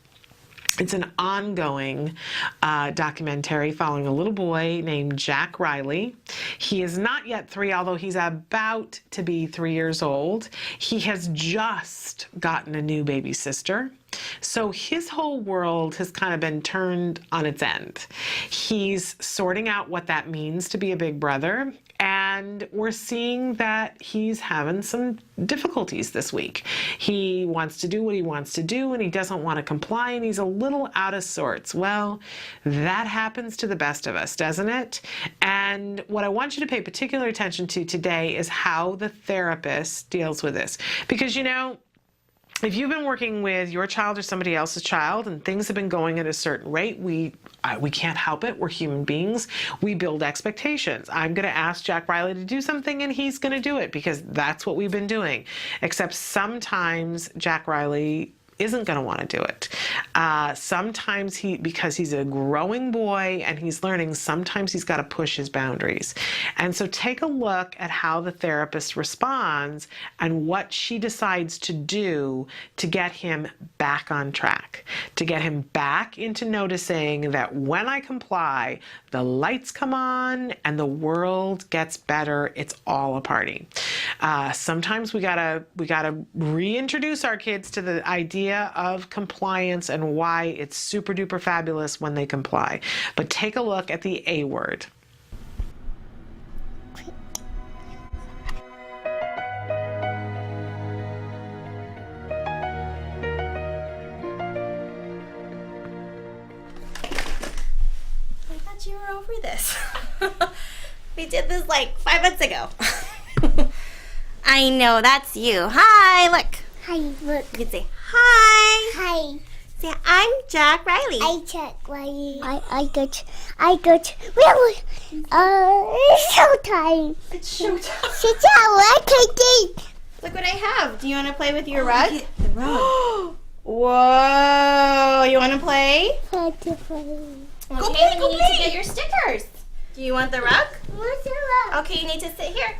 It's an ongoing documentary following a little boy named Jack Riley. He is not yet 3, although he's about to be 3 years old. He has just gotten a new baby sister. So his whole world has kind of been turned on its end. He's sorting out what that means to be a big brother, and we're seeing that he's having some difficulties this week. He wants to do what he wants to do, and he doesn't want to comply, and he's a little out of sorts. Well, that happens to the best of us, doesn't it? And what I want you to pay particular attention to today is how the therapist deals with this. Because, you know, if you've been working with your child or somebody else's child and things have been going at a certain rate, we can't help it. We're human beings. We build expectations. I'm going to ask Jack Riley to do something and he's going to do it because that's what we've been doing. Except sometimes Jack Riley isn't going to want to do it. Sometimes because he's a growing boy and he's learning, sometimes he's got to push his boundaries. And so take a look at how the therapist responds and what she decides to do to get him back on track, to get him back into noticing that when I comply, the lights come on and the world gets better. It's all a party. Sometimes we gotta reintroduce our kids to the idea of compliance and why it's super duper fabulous when they comply. But take a look at the A word. I thought you were over this. We did this like 5 months ago. I know, that's you. Hi, look. Hi, look. You can say hi. Hi. Say, I'm Jack Riley. I Jack Riley. I got really, it's showtime. It's showtime. Sit down, what can I do? Look what I have. Do you want to play with your rug? The rug. Whoa, you want to play? How to play. Okay, then you need to get your stickers. Do you want the rug? What's the rug? Okay, you need to sit here.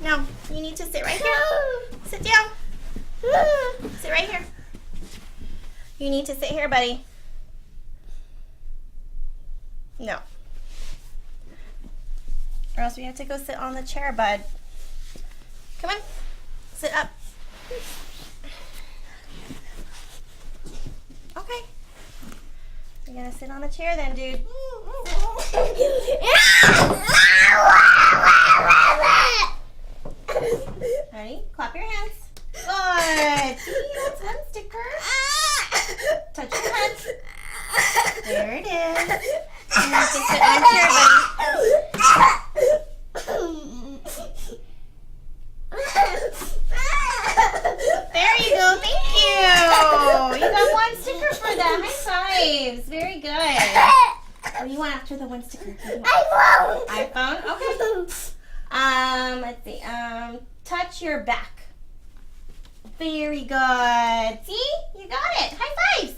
No, you need to sit right here. Sit down. Sit right here. You need to sit here, buddy. No. Or else we have to go sit on the chair, bud. Come on. Sit up. Okay. You're gonna sit on the chair then, dude. Ready? Clap your hands. Good. See, that's one sticker. Touch your head. There it is. You need to sit on chair, buddy. There you go. Thank you. You got one sticker for that. High fives. Very good. What do you want after the one sticker? iPhone. Okay. Let's see. Touch your back. Very good. See? You got it. High fives.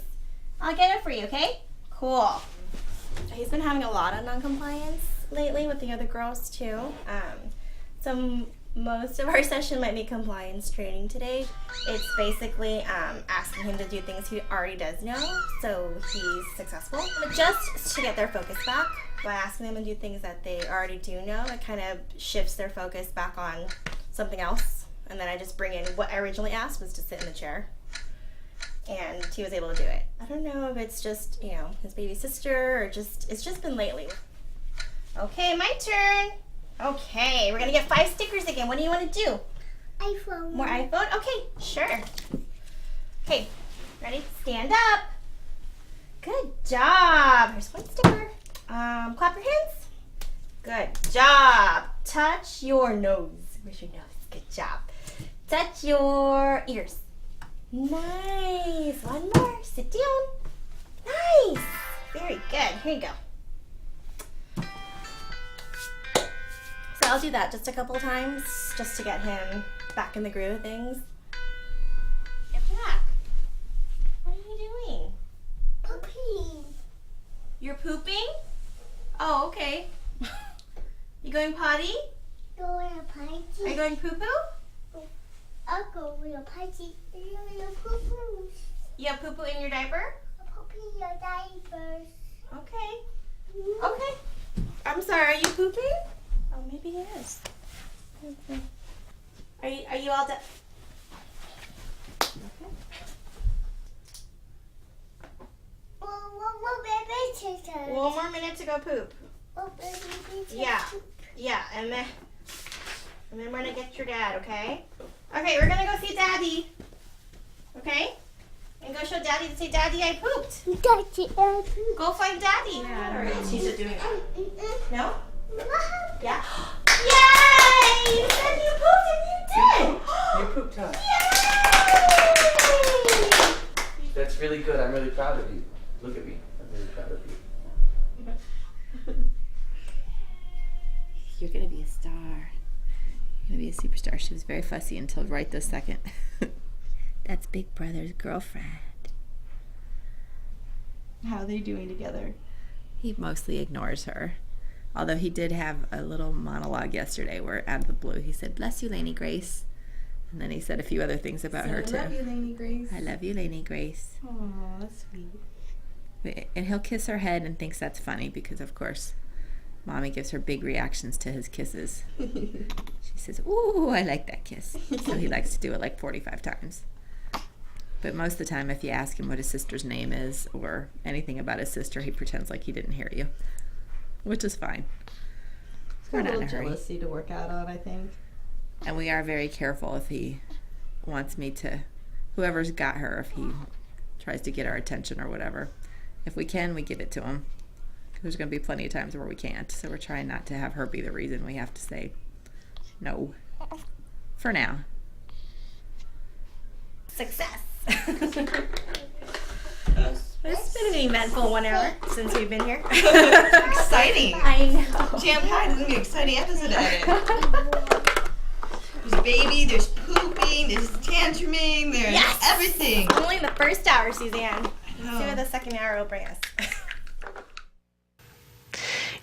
I'll get it for you, okay? Cool. He's been having a lot of non-compliance lately with the other girls too. So most of our session might be compliance training today. It's basically asking him to do things he already does know, so he's successful. But just to get their focus back, by asking them to do things that they already do know, it kind of shifts their focus back on something else. And then I just bring in what I originally asked was to sit in the chair. And he was able to do it. I don't know if it's just, you know, his baby sister or it's just been lately. Okay, my turn. Okay, we're gonna get 5 stickers again. What do you want to do? iPhone. More iPhone? Okay, sure. Okay, ready? Stand up. Good job. Here's 1 sticker. Clap your hands. Good job. Touch your nose. Where's your nose? Good job. Touch your ears. Nice. 1 more. Sit down. Nice. Very good. Here you go. So I'll do that just a couple times just to get him back in the groove of things. Get back. What are you doing? Pooping. You're pooping? Oh, okay. You going potty? Going to party. Are you going poo-poo? I'll go to a party. You're going to poo-poo. You have poo-poo in your diaper? I'll poopy your diapers. Okay. Okay. I'm sorry, are you pooping? Oh, maybe it is. Are you all done? Okay. one more minute to go poop. Yeah, yeah, and then we're gonna get your dad, okay? Okay, we're gonna go see Daddy. Okay? And go show Daddy to say, Daddy, I pooped. Go find Daddy. Yeah, all right. She's doing it. No? Yeah? Yay! You said you pooped and you did! You pooped, huh? Yay! That's really good. I'm really proud of you. Look at me. I'm really proud of you. You're going to be a star. You're going to be a superstar. She was very fussy until right this second. That's Big Brother's girlfriend. How are they doing together? He mostly ignores her. Although he did have a little monologue yesterday where out of the blue he said, "Bless you, Lainey Grace." And then he said a few other things about her too. I love you, Lainey Grace. I love you, Lainey Grace. Oh, that's sweet. And he'll kiss her head and thinks that's funny because, of course, Mommy gives her big reactions to his kisses. She says, "Ooh, I like that kiss." So he likes to do it like 45 times. But most of the time, if you ask him what his sister's name is or anything about his sister, he pretends like he didn't hear you, which is fine. We're not in a hurry. Jealousy to work out on, I think. And we are very careful if he wants me to, whoever's got her, if he tries to get our attention or whatever. If we can, we give it to him. There's going to be plenty of times where we can't. So we're trying not to have her be the reason we have to say no. For now. Success. It's been an eventful 1 hour since we've been here. Exciting. I know. Jam-packed. This is going to be an exciting episode ahead. There's baby, there's pooping, there's tantruming, there's everything. Only the first hour, Suzanne. I know. See what the second hour will bring us.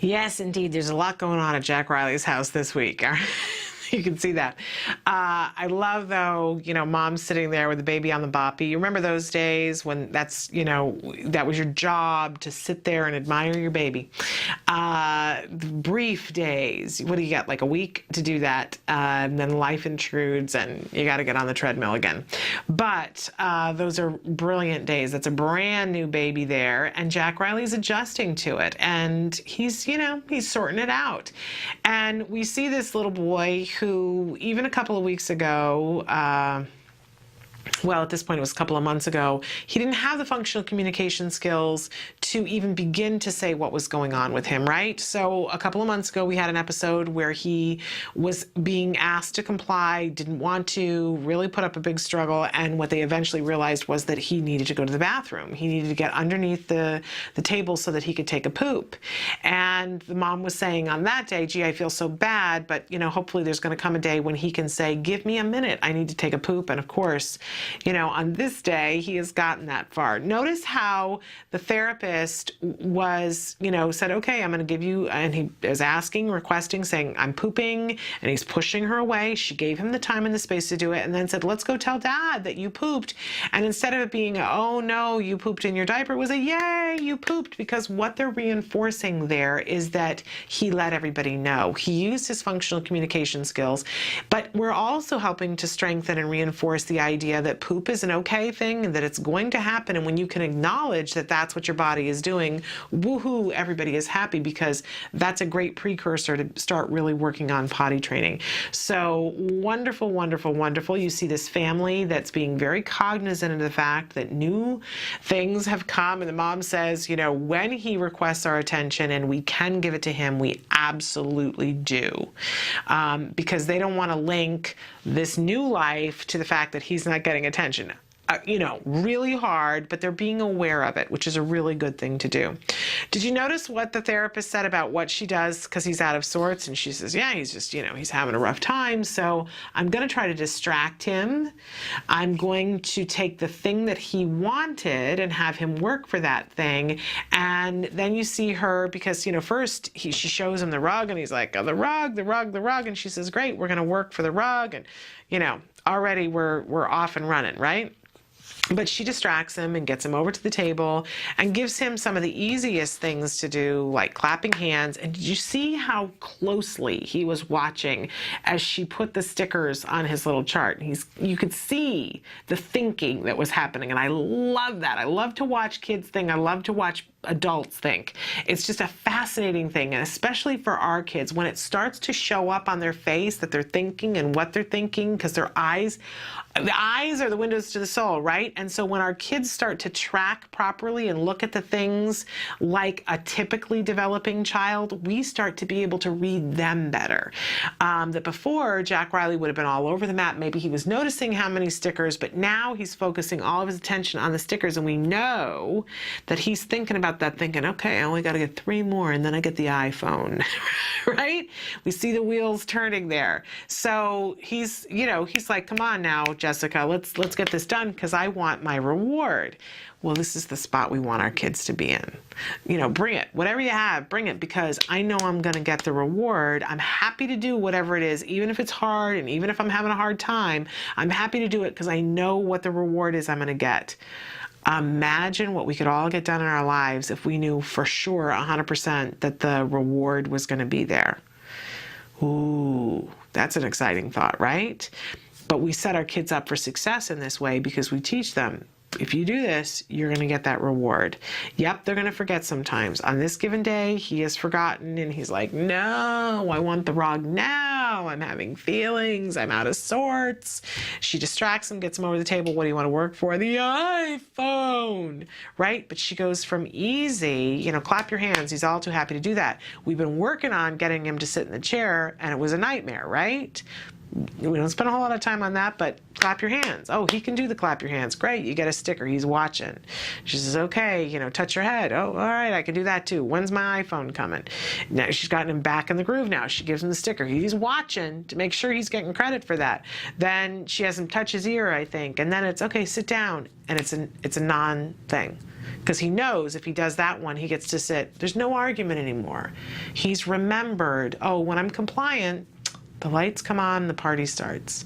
Yes, indeed. There's a lot going on at Jack Riley's house this week. You can see that. I love, though, Mom's sitting there with the baby on the boppy. You remember those days when that's, that was your job, to sit there and admire your baby. Brief days. What do you got, like a week to do that? And then life intrudes and you got to get on the treadmill again. But those are brilliant days. That's a brand new baby there. And Jack Riley's adjusting to it. And he's, he's sorting it out. And we see this little boy who, even a couple of weeks ago, well, at this point it was a couple of months ago, he didn't have the functional communication skills to even begin to say what was going on with him, right? So a couple of months ago we had an episode where he was being asked to comply, didn't want to, really put up a big struggle, and what they eventually realized was that he needed to go to the bathroom. He needed to get underneath the table so that he could take a poop. And the mom was saying on that day, "Gee, I feel so bad, but hopefully there's going to come a day when he can say, 'Give me a minute, I need to take a poop.'" And of course, on this day, he has gotten that far. Notice how the therapist was, said, "Okay, I'm going to give you," and he is asking, requesting, saying, "I'm pooping," and he's pushing her away. She gave him the time and the space to do it, and then said, "Let's go tell Dad that you pooped." And instead of it being, "Oh no, you pooped in your diaper," it was a, "Yay, you pooped," because what they're reinforcing there is that he let everybody know. He used his functional communication skills, but we're also helping to strengthen and reinforce the idea that poop is an okay thing and that it's going to happen. And when you can acknowledge that that's what your body is doing, woohoo, everybody is happy, because that's a great precursor to start really working on potty training. So wonderful, wonderful, wonderful. You see this family that's being very cognizant of the fact that new things have come, and the mom says, when he requests our attention and we can give it to him, we absolutely do. Because they don't want to link this new life to the fact that he's not getting attention. Really hard, but they're being aware of it, which is a really good thing to do. Did you notice what the therapist said about what she does because he's out of sorts? And she says, yeah, he's just, he's having a rough time. So I'm going to try to distract him. I'm going to take the thing that he wanted and have him work for that thing. And then you see her, because, first she shows him the rug and he's like, "Oh, the rug, the rug, the rug." And she says, "Great, we're going to work for the rug." And, already we're off and running, right? But she distracts him and gets him over to the table and gives him some of the easiest things to do, like clapping hands. And did you see how closely he was watching as she put the stickers on his little chart? You could see the thinking that was happening. And I love that. I love to watch kids think. I love to watch adults think. It's just a fascinating thing, and especially for our kids, when it starts to show up on their face that they're thinking and what they're thinking, because the eyes are the windows to the soul, right? And so when our kids start to track properly and look at the things like a typically developing child, we start to be able to read them better. That before, Jack Riley would have been all over the map. Maybe he was noticing how many stickers, but now he's focusing all of his attention on the stickers, and we know that he's thinking about that, thinking, okay, I only got to get 3 more and then I get the iPhone, right? We see the wheels turning there. So he's like, come on now, Jessica, let's get this done because I want my reward. Well, this is the spot we want our kids to be in. Bring it. Whatever you have, bring it, because I know I'm going to get the reward. I'm happy to do whatever it is, even if it's hard and even if I'm having a hard time. I'm happy to do it because I know what the reward is I'm going to get. Imagine what we could all get done in our lives if we knew for sure 100% that the reward was going to be there. Ooh, that's an exciting thought, right? But we set our kids up for success in this way because we teach them, if you do this, you're going to get that reward. Yep, they're going to forget sometimes. On this given day, he has forgotten and he's like, no, I want the rug now. I'm having feelings. I'm out of sorts. She distracts him, gets him over the table. What do you want to work for? The iPhone, right? But she goes from easy, clap your hands. He's all too happy to do that. We've been working on getting him to sit in the chair and it was a nightmare, right? We don't spend a whole lot of time on that, but clap your hands. Oh, he can do the clap your hands. Great, you get a sticker. He's watching. She says, okay, touch your head. Oh, all right, I can do that too. When's my iPhone coming? Now she's gotten him back in the groove now. She gives him the sticker. He's watching to make sure he's getting credit for that. Then she has him touch his ear, I think, and then it's, okay, sit down. And it's a non-thing. Because he knows if he does that one, he gets to sit. There's no argument anymore. He's remembered, oh, when I'm compliant, the lights come on, the party starts.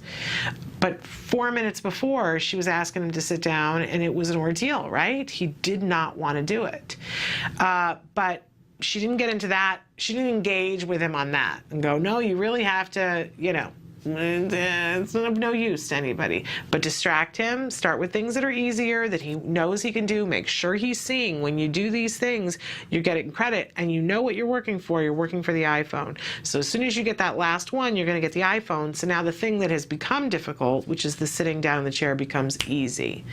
But 4 minutes before, she was asking him to sit down, and it was an ordeal, right? He did not want to do it. But she didn't get into that. She didn't engage with him on that and go, no, you really have to, it's of no use to anybody. But distract him, start with things that are easier, that he knows he can do. Make sure he's seeing when you do these things, you're getting credit and you know what you're working for. You're working for the iPhone. So as soon as you get that last one, you're going to get the iPhone. So now the thing that has become difficult, which is the sitting down in the chair, becomes easy.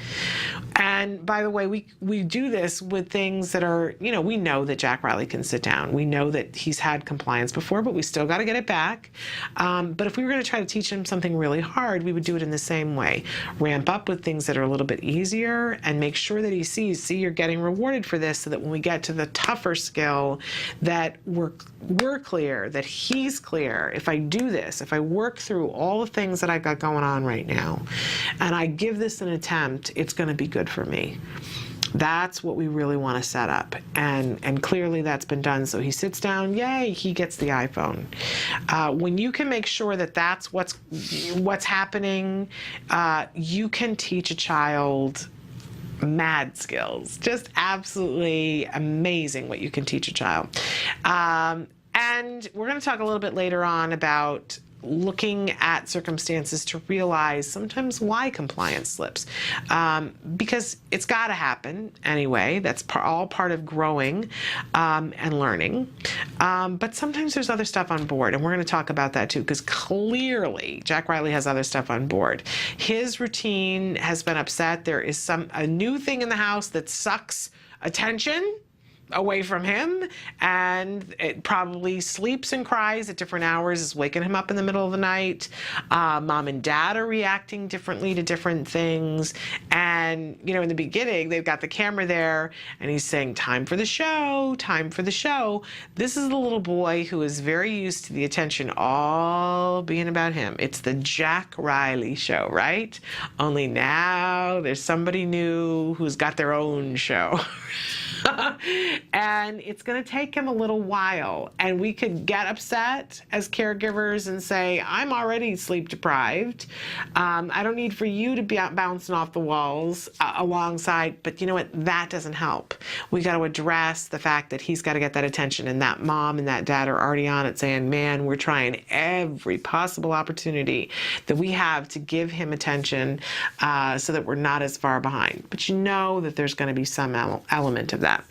And by the way, we do this with things that are, we know that Jack Riley can sit down. We know that he's had compliance before, but we still got to get it back. But if we were going to try to teach him something really hard, we would do it in the same way. Ramp up with things that are a little bit easier and make sure that he sees, see, you're getting rewarded for this, so that when we get to the tougher skill, that we're clear, that he's clear. If I do this, if I work through all the things that I've got going on right now, and I give this an attempt, it's going to be good for me. That's what we really want to set up, and clearly that's been done. So he sits down, yay, he gets the iPhone. When you can make sure that that's what's happening, you can teach a child mad skills. Just absolutely amazing what you can teach a child. And we're going to talk a little bit later on about looking at circumstances to realize sometimes why compliance slips, because it's got to happen anyway. That's all part of growing and learning. But sometimes there's other stuff on board, and we're going to talk about that too, because clearly Jack Riley has other stuff on board. His routine has been upset. There is a new thing in the house that sucks attention away from him, and it probably sleeps and cries at different hours, is waking him up in the middle of the night. Mom and dad are reacting differently to different things. And, in the beginning, they've got the camera there and he's saying, time for the show, time for the show. This is the little boy who is very used to the attention all being about him. It's the Jack Riley show, right? Only now there's somebody new who's got their own show. And it's going to take him a little while. And we could get upset as caregivers and say, I'm already sleep deprived. I don't need for you to be out bouncing off the walls alongside. But you know what? That doesn't help. We got to address the fact that he's got to get that attention. And that mom and that dad are already on it saying, man, we're trying every possible opportunity that we have to give him attention so that we're not as far behind. But you know that there's going to be some element of that.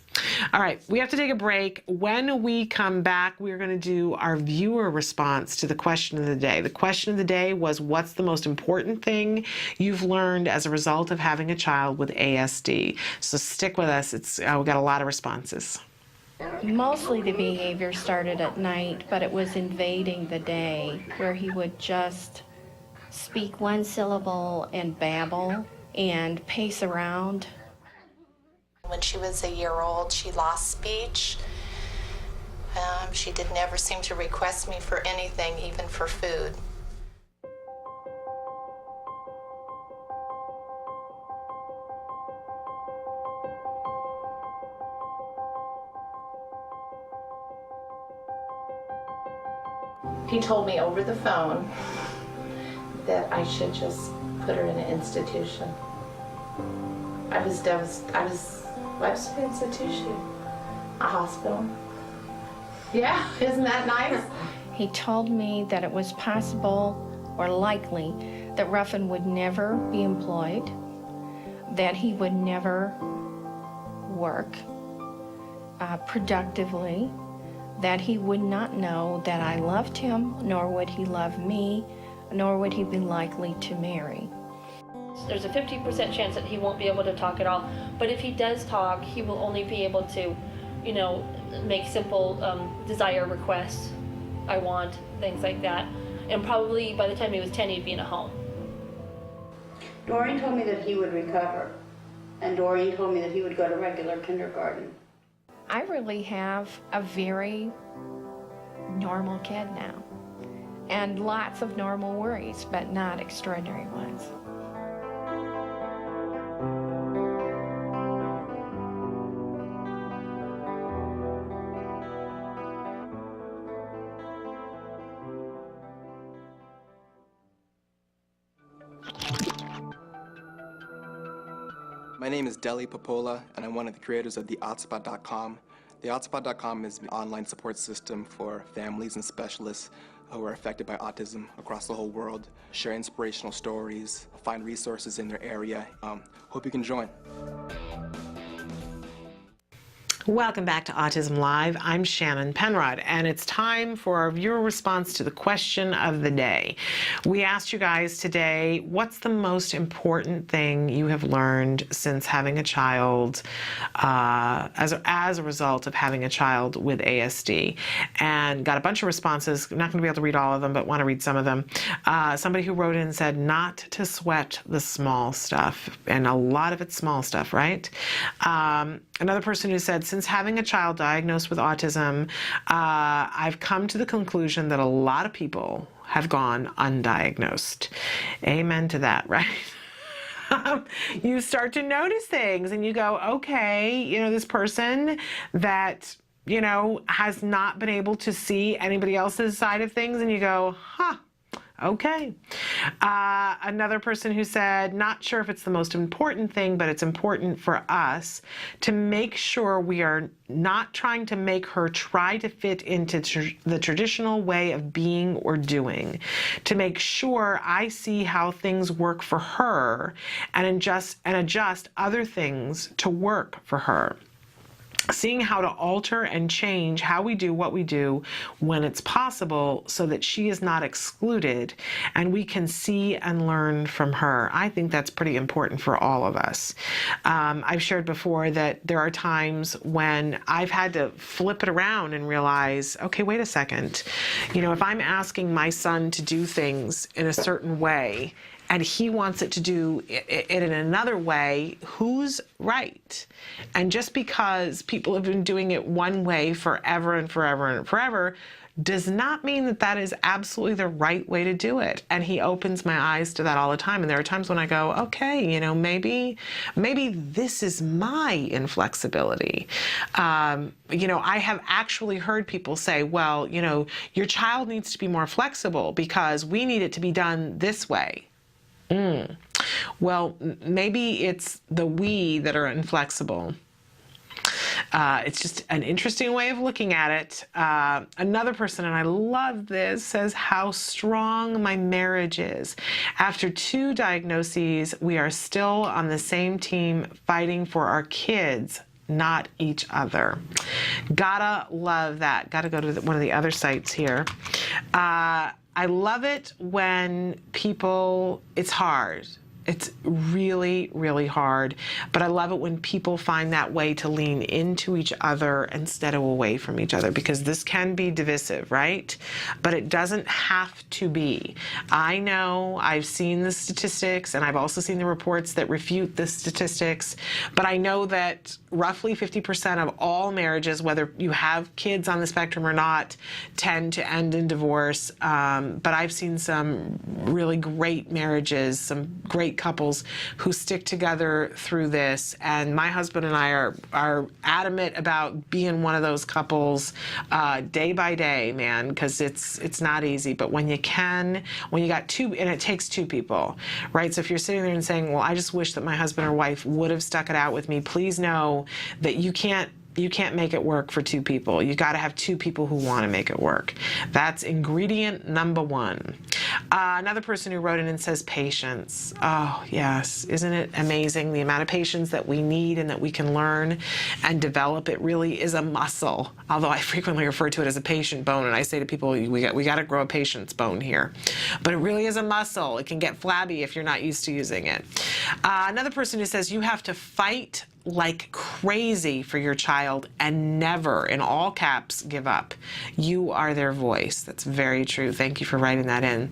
All right, we have to take a break. When we come back, we're going to do our viewer response to the question of the day. The question of the day was, what's the most important thing you've learned as a result of having a child with ASD? So stick with us. We got a lot of responses. Mostly the behavior started at night, but it was invading the day, where he would just speak one syllable and babble and pace around. When she was a year old, she lost speech. She did never seem to request me for anything, even for food. He told me over the phone that I should just put her in an institution. I was devastated. Webster Institution, a hospital. Yeah, isn't that nice? He told me that it was possible or likely that Ruffin would never be employed, that he would never work productively, that he would not know that I loved him, nor would he love me, nor would he be likely to marry. There's a 50% chance that he won't be able to talk at all, but if he does talk, he will only be able to, make simple desire requests. I want, things like that. And probably by the time he was 10, he'd be in a home. Doreen told me that he would recover, and Doreen told me that he would go to regular kindergarten. I really have a very normal kid now, and lots of normal worries, but not extraordinary ones. My name is Deli Popola, and I'm one of the creators of theAutspot.com. TheAutspot.com is an online support system for families and specialists who are affected by autism across the whole world. Share inspirational stories, find resources in their area. Hope you can join. Welcome back to Autism Live. I'm Shannon Penrod, and it's time for our viewer response to the question of the day. We asked you guys today, what's the most important thing you have learned since having a child, as a result of having a child with ASD? And got a bunch of responses. I'm not going to be able to read all of them, but want to read some of them. Somebody who wrote in and said not to sweat the small stuff, and a lot of it's small stuff, right? Another person who said, since having a child diagnosed with autism, I've come to the conclusion that a lot of people have gone undiagnosed. Amen to that, right? You start to notice things and you go, okay, this person that, has not been able to see anybody else's side of things, and you go, okay. Another person who said, not sure if it's the most important thing, but it's important for us to make sure we are not trying to make her try to fit into the traditional way of being or doing, to make sure I see how things work for her and adjust other things to work for her. Seeing how to alter and change how we do what we do when it's possible so that she is not excluded and we can see and learn from her. I think that's pretty important for all of us. I've shared before that there are times when I've had to flip it around and realize, okay, wait a second. If I'm asking my son to do things in a certain way and he wants it to do it in another way, who's right? And just because people have been doing it one way forever and forever and forever does not mean that that is absolutely the right way to do it. And he opens my eyes to that all the time. And there are times when I go, okay, you know, maybe this is my inflexibility. You know, I have actually heard people say, well, you know, your child needs to be more flexible because we need it to be done this way. Well, maybe it's the we that are inflexible. It's just an interesting way of looking at it. Another person, and I love this, says how strong my marriage is. After 2 diagnoses, we are still on the same team fighting for our kids, not each other. Gotta love that. Gotta go to one of the other sites here. I love it when people, it's hard. It's really, really hard. But I love it when people find that way to lean into each other instead of away from each other, because this can be divisive, right? But it doesn't have to be. I know I've seen the statistics, and I've also seen the reports that refute the statistics, but I know that roughly 50% of all marriages, whether you have kids on the spectrum or not, tend to end in divorce. But I've seen some really great marriages, some great couples who stick together through this, and my husband and I are adamant about being one of those couples day by day, man, because it's not easy. But when you got 2, and it takes 2 people, right? So if you're sitting there and saying, well, I just wish that my husband or wife would have stuck it out with me, please know that you can't make it work for 2 people. You got to have 2 people who want to make it work. That's ingredient number 1. Another person who wrote in and says patience. Oh, yes. Isn't it amazing the amount of patience that we need and that we can learn and develop? It really is a muscle, although I frequently refer to it as a patient bone, and I say to people, we got to grow a patience bone here. But it really is a muscle. It can get flabby if you're not used to using it. Another person who says you have to fight like crazy for your child and never, in all caps, give up. You are their voice. That's very true. Thank you for writing that in.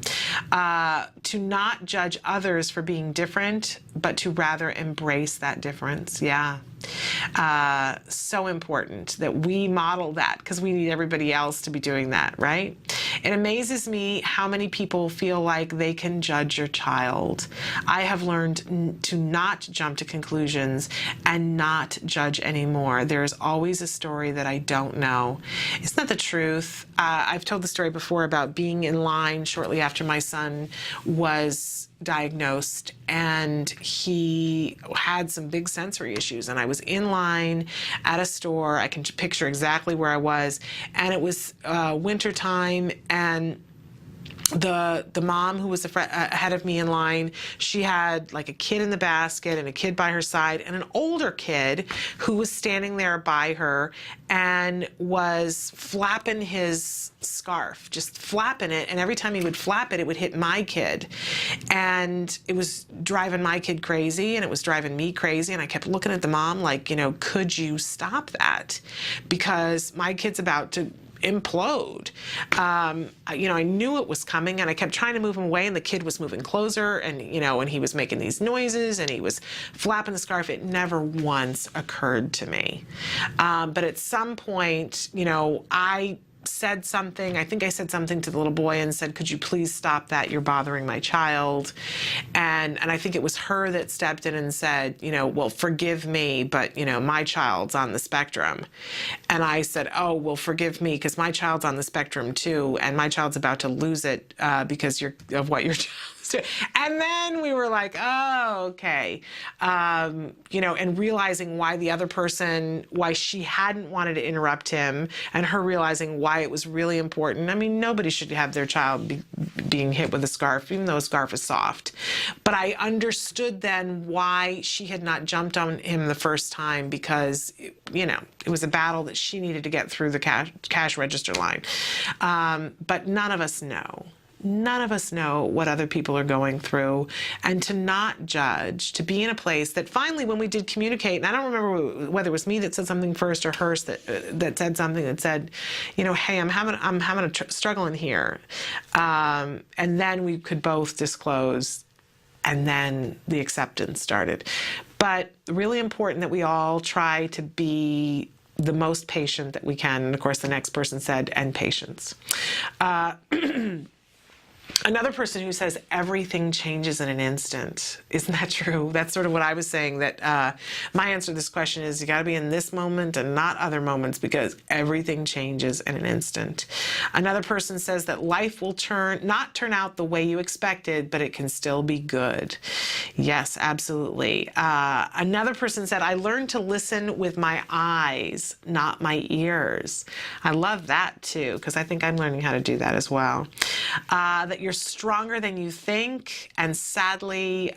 To not judge others for being different, but to rather embrace that difference. Yeah. So important that we model that, because we need everybody else to be doing that, right? It amazes me how many people feel like they can judge your child. I have learned to not jump to conclusions and not judge anymore. There's always a story that I don't know. Isn't that the truth? I've told the story before about being in line shortly after my son was diagnosed, and he had some big sensory issues, and I was in line at a store. I can picture exactly where I was, and it was winter time, and the mom who was ahead of me in line, she had like a kid in the basket and a kid by her side and an older kid who was standing there by her and was flapping his scarf, just flapping it, and every time he would flap it, it would hit my kid, and it was driving my kid crazy, and it was driving me crazy, and I kept looking at the mom like, you know, could you stop that? Because my kid's about to implode. You know, I knew it was coming, and I kept trying to move him away, and the kid was moving closer, and, you know, and he was making these noises, and he was flapping the scarf. It never once occurred to me. But at some point, you know, I said something, I think I said something to the little boy and said, could you please stop that? You're bothering my child. And I think it was her that stepped in and said, you know, well, forgive me, but, you know, my child's on the spectrum. And I said, oh, well, forgive me, because my child's on the spectrum too, and my child's about to lose it because of what your child's doing. And then we were like, oh, okay. You know, and realizing why the other person, why she hadn't wanted to interrupt him, and her realizing why it was really important. I mean, nobody should have their child being hit with a scarf, even though a scarf is soft. But I understood then why she had not jumped on him the first time, because, you know, it was a battle that she needed to get through the cash register line. But none of us know. None of us know what other people are going through, and to not judge, to be in a place that finally, when we did communicate, and I don't remember whether it was me that said something first or hers that said something that said, you know, hey, I'm having a struggle in here, and then we could both disclose and then the acceptance started. But really important that we all try to be the most patient that we can. And of course, the next person said, and patience. Another person who says everything changes in an instant. Isn't that true? That's sort of what I was saying, that my answer to this question is you got to be in this moment and not other moments, because everything changes in an instant. Another person says that life will not turn out the way you expected, but it can still be good. Yes, absolutely. Another person said, I learned to listen with my eyes, not my ears. I love that too, because I think I'm learning how to do that as well. That you're stronger than you think, and sadly,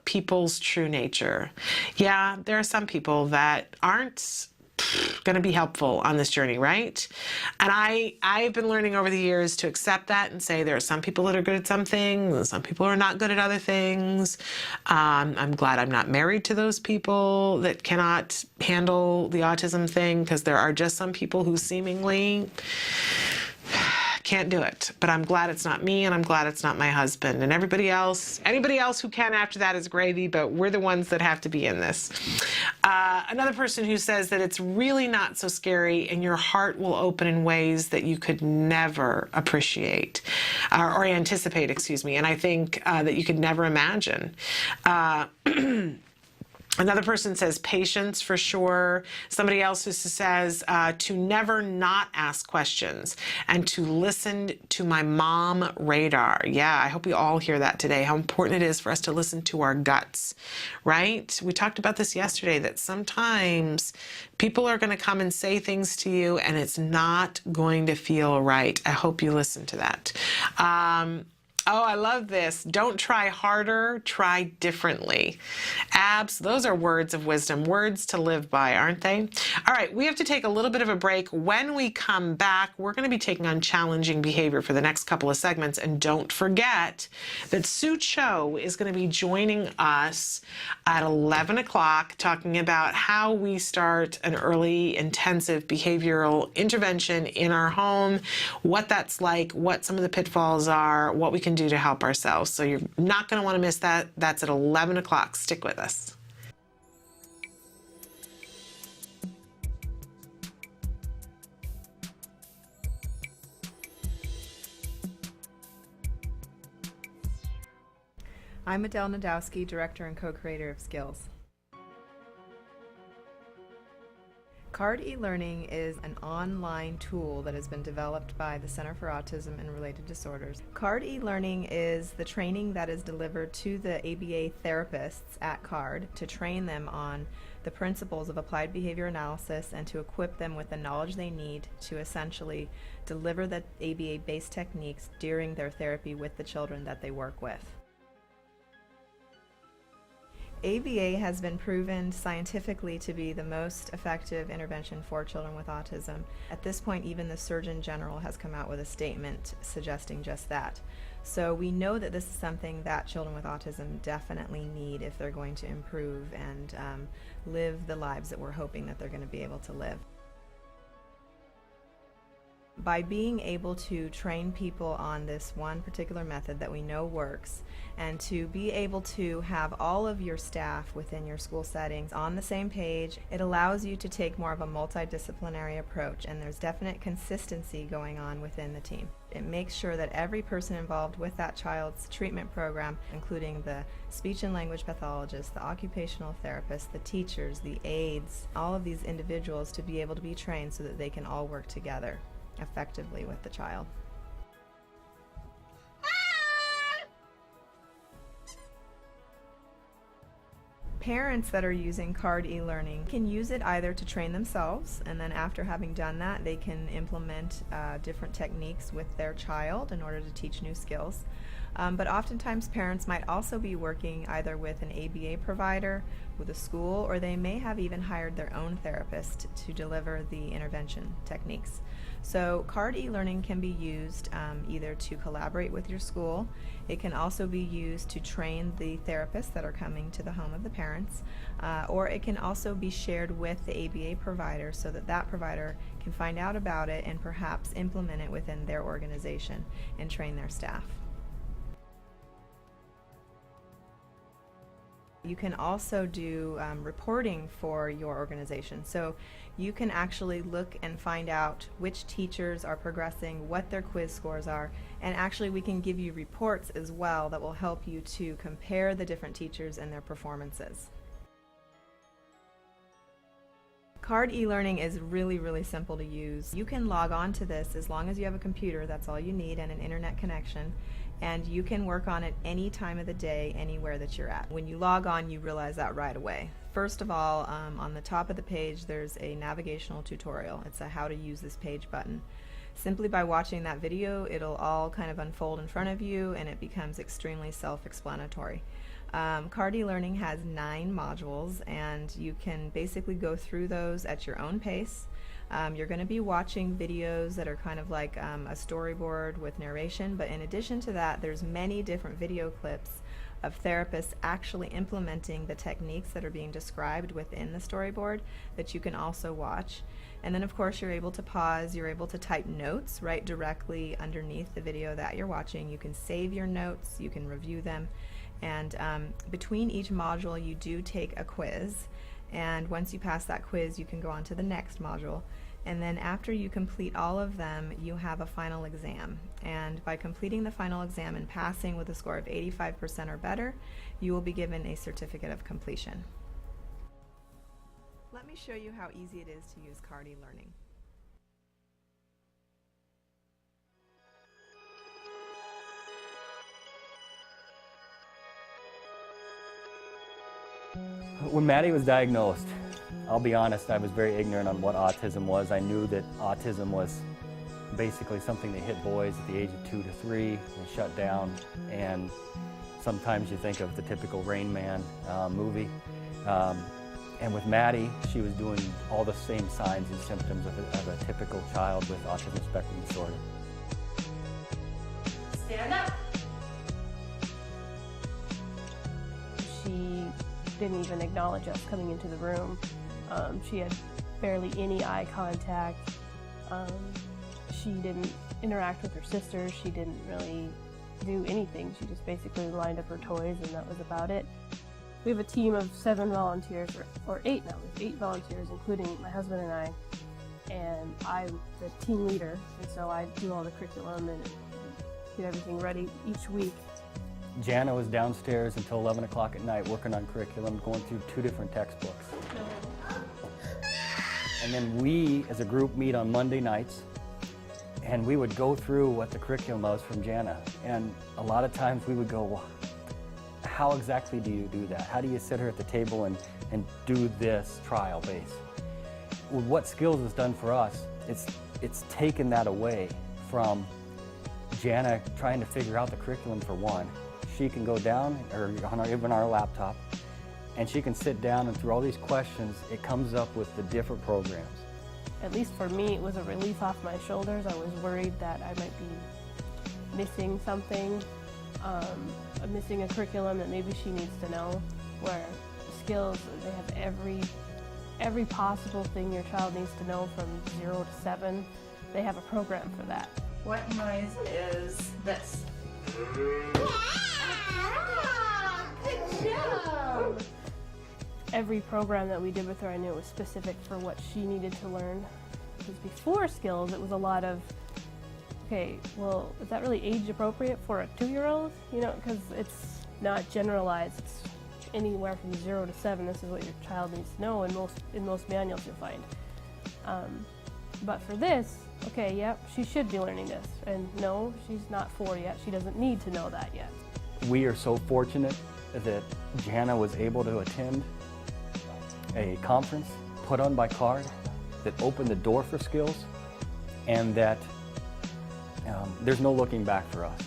people's true nature. Yeah, there are some people that aren't going to be helpful on this journey, right? And I've been learning over the years to accept that and say there are some people that are good at some things, and some people are not good at other things. I'm glad I'm not married to those people that cannot handle the autism thing, because there are just some people who seemingly can't do it. But I'm glad it's not me, and I'm glad it's not my husband. And anybody else who can after that is gravy, but we're the ones that have to be in this. Another person who says that it's really not so scary, and your heart will open in ways that you could never appreciate or anticipate, excuse me. And I think that you could never imagine. Another person says patience for sure. Somebody else who says to never not ask questions and to listen to my mom radar. Yeah, I hope we all hear that today, how important it is for us to listen to our guts, right? We talked about this yesterday, that sometimes people are going to come and say things to you and it's not going to feel right. I hope you listen to that. Oh, I love this. Don't try harder, try differently. Those are words of wisdom, words to live by, aren't they? All right, we have to take a little bit of a break. When we come back, we're going to be taking on challenging behavior for the next couple of segments. And don't forget that Sue Cho is going to be joining us at 11 o'clock talking about how we start an early intensive behavioral intervention in our home, what that's like, what some of the pitfalls are, what we can do to help ourselves. So you're not going to want to miss that. That's at 11 o'clock. Stick with us. I'm Adele Nadowski, Director and Co-Creator of Skills. CARD e-learning is an online tool that has been developed by the Center for Autism and Related Disorders. CARD e-learning is the training that is delivered to the ABA therapists at CARD to train them on the principles of applied behavior analysis and to equip them with the knowledge they need to essentially deliver the ABA-based techniques during their therapy with the children that they work with. ABA has been proven scientifically to be the most effective intervention for children with autism. At this point, even the Surgeon General has come out with a statement suggesting just that. So we know that this is something that children with autism definitely need if they're going to improve and live the lives that we're hoping that they're going to be able to live. By being able to train people on this one particular method that we know works, and to be able to have all of your staff within your school settings on the same page, it allows you to take more of a multidisciplinary approach, and there's definite consistency going on within the team. It makes sure that every person involved with that child's treatment program, including the speech and language pathologist, the occupational therapist, the teachers, the aides, all of these individuals to be able to be trained so that they can all work together effectively with the child. Parents that are using CARD e-learning can use it either to train themselves, and then after having done that they can implement different techniques with their child in order to teach new skills. But oftentimes parents might also be working either with an ABA provider, with a school, or they may have even hired their own therapist to deliver the intervention techniques. So CARD e-learning can be used either to collaborate with your school. It can also be used to train the therapists that are coming to the home of the parents, or it can also be shared with the ABA provider so that that provider can find out about it and perhaps implement it within their organization and train their staff. You can also do reporting for your organization. So you can actually look and find out which teachers are progressing, what their quiz scores are, and actually we can give you reports as well that will help you to compare the different teachers and their performances. Card e-learning is really, really simple to use. You can log on to this as long as you have a computer, that's all you need, and an internet connection. And you can work on it any time of the day, anywhere that you're at. When you log on, you realize that right away. First of all, on the top of the page, there's a navigational tutorial. It's a how to use this page button. Simply by watching that video, it'll all kind of unfold in front of you, and it becomes extremely self-explanatory. Card e-learning has 9 modules, and you can basically go through those at your own pace. You're going to be watching videos that are kind of like a storyboard with narration, but in addition to that, there's many different video clips of therapists actually implementing the techniques that are being described within the storyboard that you can also watch. And then of course you're able to pause, you're able to type notes right directly underneath the video that you're watching. You can save your notes, you can review them, and between each module you do take a quiz, and once you pass that quiz you can go on to the next module. And then after you complete all of them, you have a final exam. And by completing the final exam and passing with a score of 85% or better, you will be given a certificate of completion. Let me show you how easy it is to use Card e-learning. When Maddie was diagnosed, I'll be honest, I was very ignorant on what autism was. I knew that autism was basically something that hit boys at the age of 2 to 3 and shut down. And sometimes you think of the typical Rain Man movie. And with Maddie, she was doing all the same signs and symptoms of a typical child with autism spectrum disorder. Stand up. She didn't even acknowledge us coming into the room. She had barely any eye contact. She didn't interact with her sisters. She didn't really do anything. She just basically lined up her toys and that was about it. We have a team of 7 volunteers, or 8 now. We have 8 volunteers, including my husband and I. And I'm the team leader, and so I do all the curriculum and get everything ready each week. Jana was downstairs until 11 o'clock at night working on curriculum, going through 2 different textbooks. And then we, as a group, meet on Monday nights, and we would go through what the curriculum was from Jana. And a lot of times we would go, well, how exactly do you do that? How do you sit her at the table and do this trial base? Well, what Skills has done for us, it's taken that away from Jana trying to figure out the curriculum for one. She can go down, or even our laptop, and she can sit down and through all these questions, it comes up with the different programs. At least for me, it was a relief off my shoulders. I was worried that I might be missing something, missing a curriculum that maybe she needs to know, where Skills, they have every possible thing your child needs to know from 0 to 7. They have a program for that. What noise is this? Good job! Every program that we did with her, I knew it was specific for what she needed to learn. Because before Skills, it was a lot of, okay, well, is that really age appropriate for a 2-year-old? You know, because it's not generalized. It's anywhere from 0 to 7. This is what your child needs to know, and in most manuals you'll find. But for this, okay, yep, she should be learning this. And no, she's not 4 yet. She doesn't need to know that yet. We are so fortunate that Jana was able to attend a conference put on by CARD that opened the door for Skills, and that there's no looking back for us.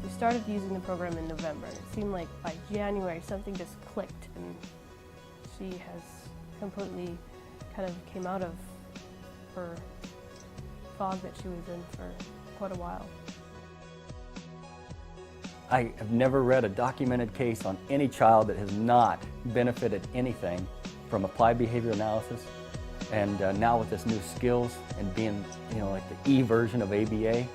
We started using the program in November. It seemed like by January something just clicked, and she has completely kind of came out of her fog that she was in for quite a while. I have never read a documented case on any child that has not benefited anything from applied behavior analysis, and now with this new Skills and being, you know, like the E version of ABA,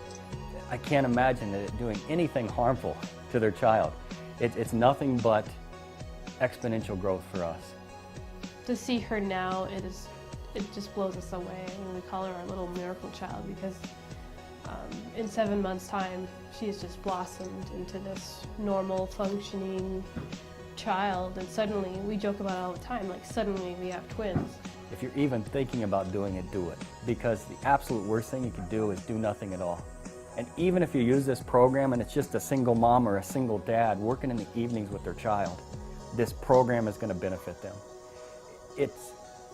I can't imagine it doing anything harmful to their child. It's nothing but exponential growth for us. To see her now, it just blows us away. And we call her our little miracle child because in 7 months' time, she's just blossomed into this normal, functioning child. And suddenly, we joke about it all the time, like suddenly we have twins. If you're even thinking about doing it, do it. Because the absolute worst thing you can do is do nothing at all. And even if you use this program and it's just a single mom or a single dad working in the evenings with their child, this program is going to benefit them.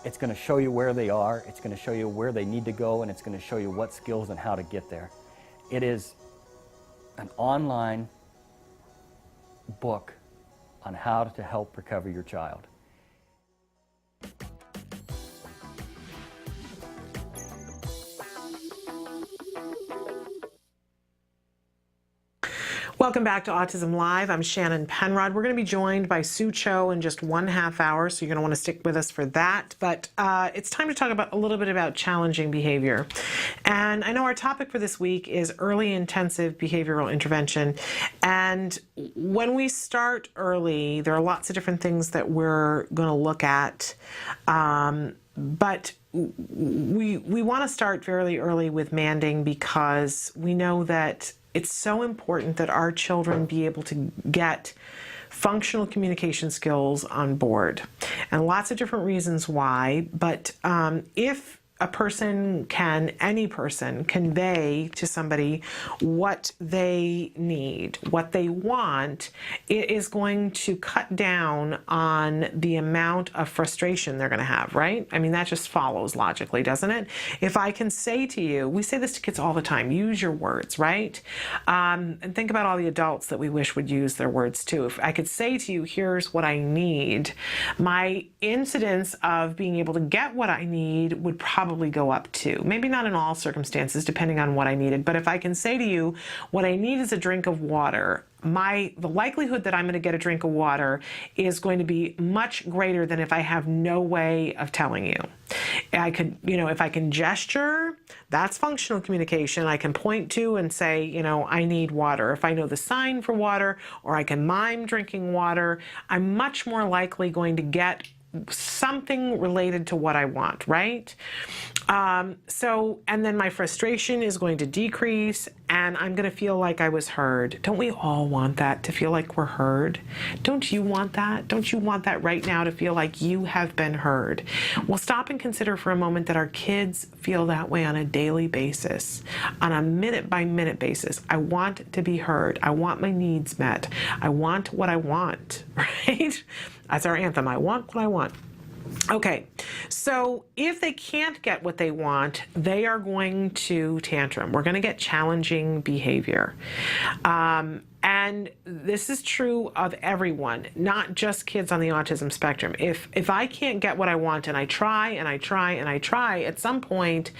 It's going to show you where they are, it's going to show you where they need to go, and it's going to show you what skills and how to get there. It is an online book on how to help recover your child. Welcome back to Autism Live. I'm Shannon Penrod. We're going to be joined by Sue Cho in just 1.5 hours, so you're going to want to stick with us for that. But it's time to talk about a little bit about challenging behavior. And I know our topic for this week is early intensive behavioral intervention. And when we start early, there are lots of different things that we're going to look at. But we want to start fairly early with manding because we know that it's so important that our children be able to get functional communication skills on board. And lots of different reasons why, but if a person can, any person, convey to somebody what they need, what they want, it is going to cut down on the amount of frustration they're going to have, right? I mean, that just follows logically, doesn't it? If I can say to you, we say this to kids all the time, use your words, right? And think about all the adults that we wish would use their words too. If I could say to you, here's what I need, my incidence of being able to get what I need would probably go up too. Maybe not in all circumstances, depending on what I needed, but if I can say to you, what I need is a drink of water, the likelihood that I'm going to get a drink of water is going to be much greater than if I have no way of telling you. I could, if I can gesture, that's functional communication. I can point to and say, I need water. If I know the sign for water, or I can mime drinking water, I'm much more likely going to get something related to what I want, right? And then my frustration is going to decrease and I'm going to feel like I was heard. Don't we all want that, to feel like we're heard? Don't you want that? Don't you want that right now, to feel like you have been heard? Well, stop and consider for a moment that our kids feel that way on a daily basis, on a minute-by-minute basis. I want to be heard. I want my needs met. I want what I want, right? That's our anthem. I want what I want. Okay, so if they can't get what they want, they are going to tantrum. We're going to get challenging behavior. And this is true of everyone, not just kids on the autism spectrum. If I can't get what I want and I try and I try and I try, at some point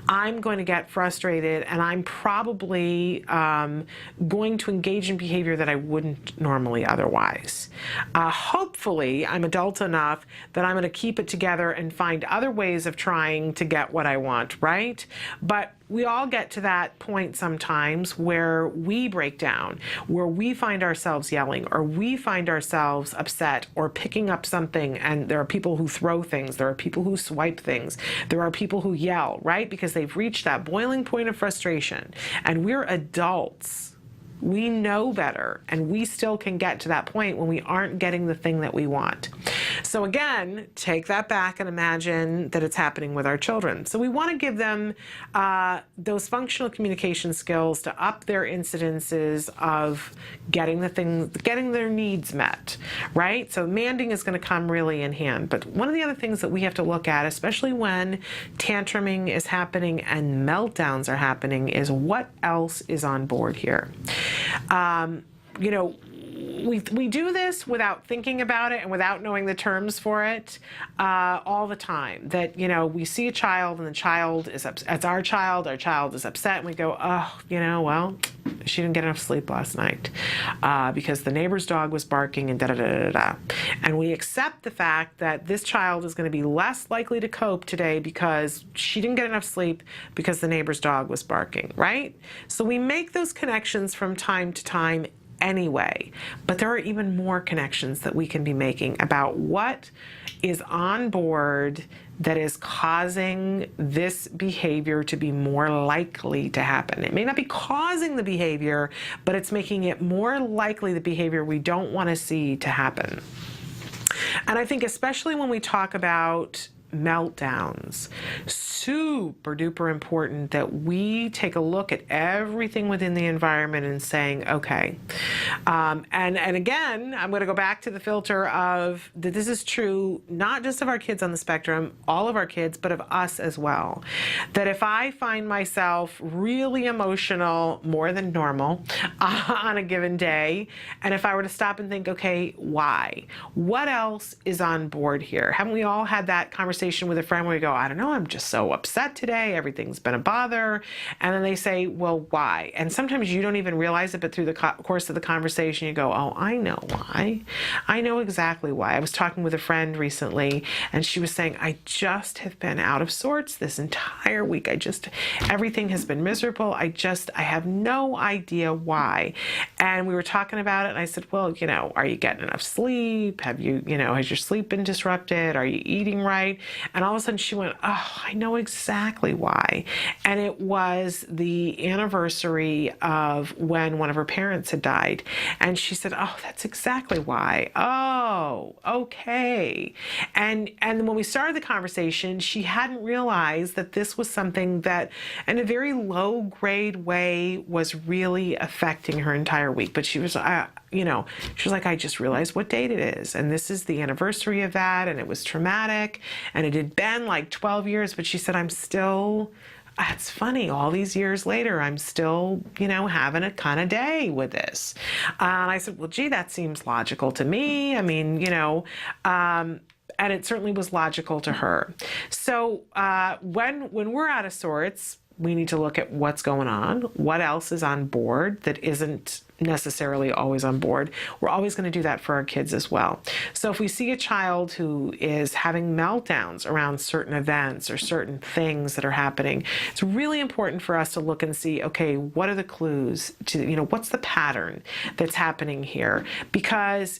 I'm going to get frustrated and I'm probably going to engage in behavior that I wouldn't normally otherwise. Hopefully I'm adult enough that I'm going to keep it together and find other ways of trying to get what I want, right? But we all get to that point sometimes where we break down, where we find ourselves yelling, or we find ourselves upset or picking up something, and there are people who throw things, there are people who swipe things, there are people who yell, right? Because they've reached that boiling point of frustration. And we're adults. We know better, and we still can get to that point when we aren't getting the thing that we want. So again, take that back and imagine that it's happening with our children. So we want to give them those functional communication skills to up their incidences of getting their needs met, right? So manding is going to come really in hand. But one of the other things that we have to look at, especially when tantruming is happening and meltdowns are happening, is what else is on board here. We do this without thinking about it and without knowing the terms for it all the time. That, we see a child and the child is upset. It's our child is upset, and we go, oh, well, she didn't get enough sleep last night because the neighbor's dog was barking and da-da-da-da-da. And we accept the fact that this child is going to be less likely to cope today because she didn't get enough sleep because the neighbor's dog was barking, right? So we make those connections from time to time, anyway. But there are even more connections that we can be making about what is on board that is causing this behavior to be more likely to happen. It may not be causing the behavior, but it's making it more likely the behavior we don't want to see to happen. And I think especially when we talk about meltdowns, super duper important that we take a look at everything within the environment and saying, okay, and again, I'm going to go back to the filter of that this is true not just of our kids on the spectrum, all of our kids, but of us as well. That if I find myself really emotional more than normal on a given day, and if I were to stop and think, okay, why? What else is on board here? Haven't we all had that conversation with a friend where you go, I don't know, I'm just so upset today, everything's been a bother, and then they say, well, why? And sometimes you don't even realize it, but through the course of the conversation you go, oh, I know why. I know exactly why. I was talking with a friend recently and she was saying, I just have been out of sorts this entire week. Everything has been miserable. I have no idea why. And we were talking about it and I said, well, are you getting enough sleep? Has your sleep been disrupted? Are you eating right? And all of a sudden she went, oh, I know exactly why. And it was the anniversary of when one of her parents had died. And she said, oh, that's exactly why. Oh, okay. And when we started the conversation, she hadn't realized that this was something that in a very low grade way was really affecting her entire week. But she was, she was like, I just realized what date it is. And this is the anniversary of that. And it was traumatic. And it had been like 12 years, but she said, it's funny, all these years later, I'm still, having a kind of day with this. And I said, well, gee, that seems logical to me. I mean, and it certainly was logical to her. So when we're out of sorts, we need to look at what's going on, what else is on board that isn't necessarily always on board. We're always going to do that for our kids as well. So if we see a child who is having meltdowns around certain events or certain things that are happening, it's really important for us to look and see, okay, what are the clues to, what's the pattern that's happening here? Because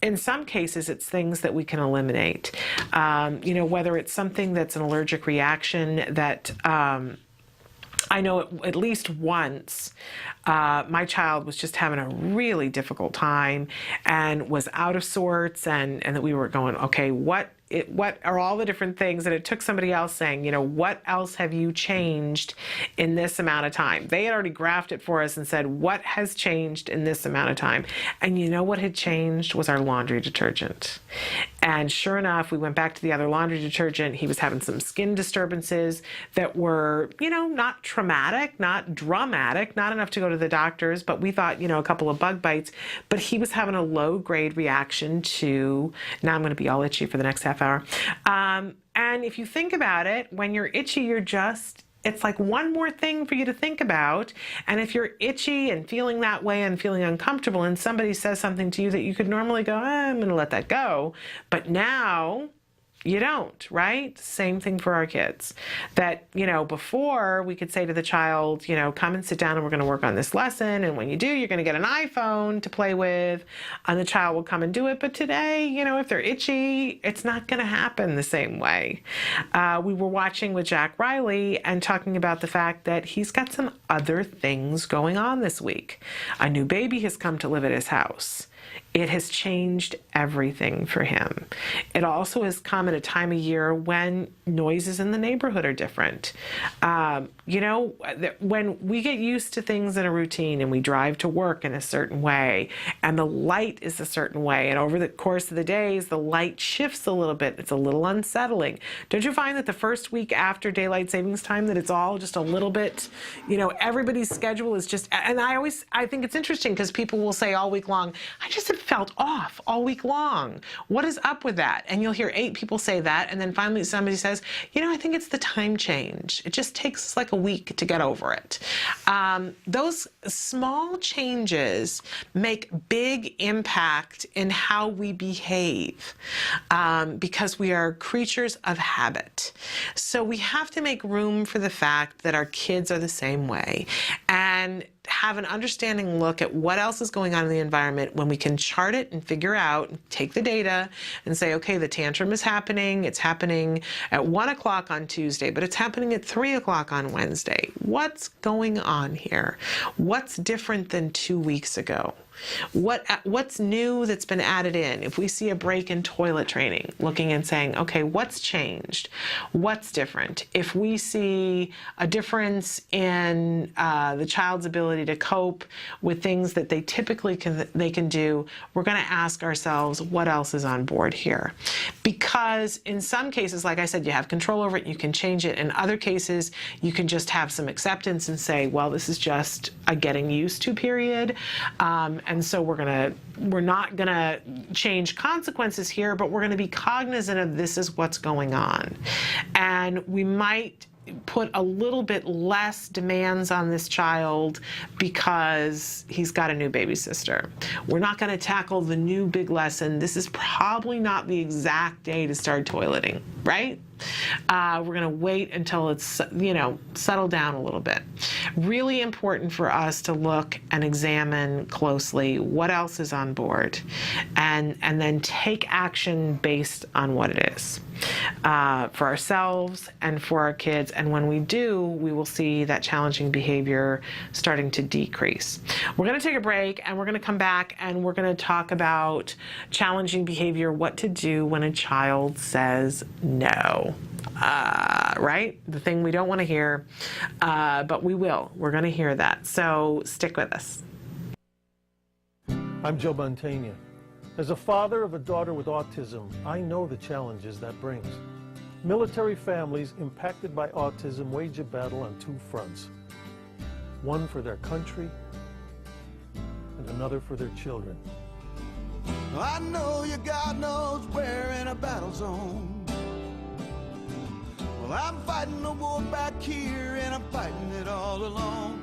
in some cases, it's things that we can eliminate. Whether it's something that's an allergic reaction that I know at least once my child was just having a really difficult time and was out of sorts, and that we were going, okay, what are all the different things? And it took somebody else saying, what else have you changed in this amount of time? They had already graphed it for us and said, what has changed in this amount of time? And what had changed was our laundry detergent. And sure enough, we went back to the other laundry detergent. He was having some skin disturbances that were, not traumatic, not dramatic, not enough to go to the doctors, but we thought, a couple of bug bites. But he was having a low grade reaction to, now I'm going to be all itchy for the next half hour. And if you think about it, when you're itchy, it's like one more thing for you to think about. And if you're itchy and feeling that way and feeling uncomfortable and somebody says something to you that you could normally go, I'm going to let that go. But now you don't, right? Same thing for our kids. That, before we could say to the child, come and sit down and we're going to work on this lesson. And when you do, you're going to get an iPhone to play with, and the child will come and do it. But today, if they're itchy, it's not going to happen the same way. We were watching with Jack Riley and talking about the fact that he's got some other things going on this week. A new baby has come to live at his house. It has changed everything for him. It also has come at a time of year when noises in the neighborhood are different. When we get used to things in a routine and we drive to work in a certain way and the light is a certain way, and over the course of the days, the light shifts a little bit. It's a little unsettling. Don't you find that the first week after daylight savings time that it's all just a little bit, everybody's schedule is just, and I think it's interesting because people will say all week long, I just have felt off all week long. What is up with that? And you'll hear 8 people say that, and then finally somebody says, I think it's the time change. It just takes like a week to get over it. Those small changes make big impact in how we behave because we are creatures of habit. So we have to make room for the fact that our kids are the same way. And have an understanding look at what else is going on in the environment, when we can chart it and figure out, take the data and say, okay, the tantrum is happening. It's happening at 1 o'clock on Tuesday, but it's happening at 3 o'clock on Wednesday. What's going on here? What's different than 2 weeks ago? What's new that's been added in? If we see a break in toilet training, looking and saying, okay, what's changed? What's different? If we see a difference in the child's ability to cope with things that they typically can do, we're going to ask ourselves, what else is on board here? Because in some cases, like I said, you have control over it, you can change it. In other cases, you can just have some acceptance and say, well, this is just a getting used to period. And so we're not gonna change consequences here, but we're gonna be cognizant of this is what's going on. And we might put a little bit less demands on this child because he's got a new baby sister. We're not going to tackle the new big lesson. This is probably not the exact day to start toileting, right? We're going to wait until it's, settled down a little bit. Really important for us to look and examine closely what else is on board and then take action based on what it is for ourselves and for our kids. And when we do, we will see that challenging behavior starting to decrease. We're going to take a break and we're going to come back and we're going to talk about challenging behavior, what to do when a child says no. Right? The thing we don't want to hear, but we will. We're going to hear that. So stick with us. I'm Joe Montaigne. As a father of a daughter with autism, I know the challenges that brings. Military families impacted by autism wage a battle on two fronts. One for their country and another for their children. I know your God knows we're in a battle zone. Well, I'm fighting a war back here and I'm fighting it all alone.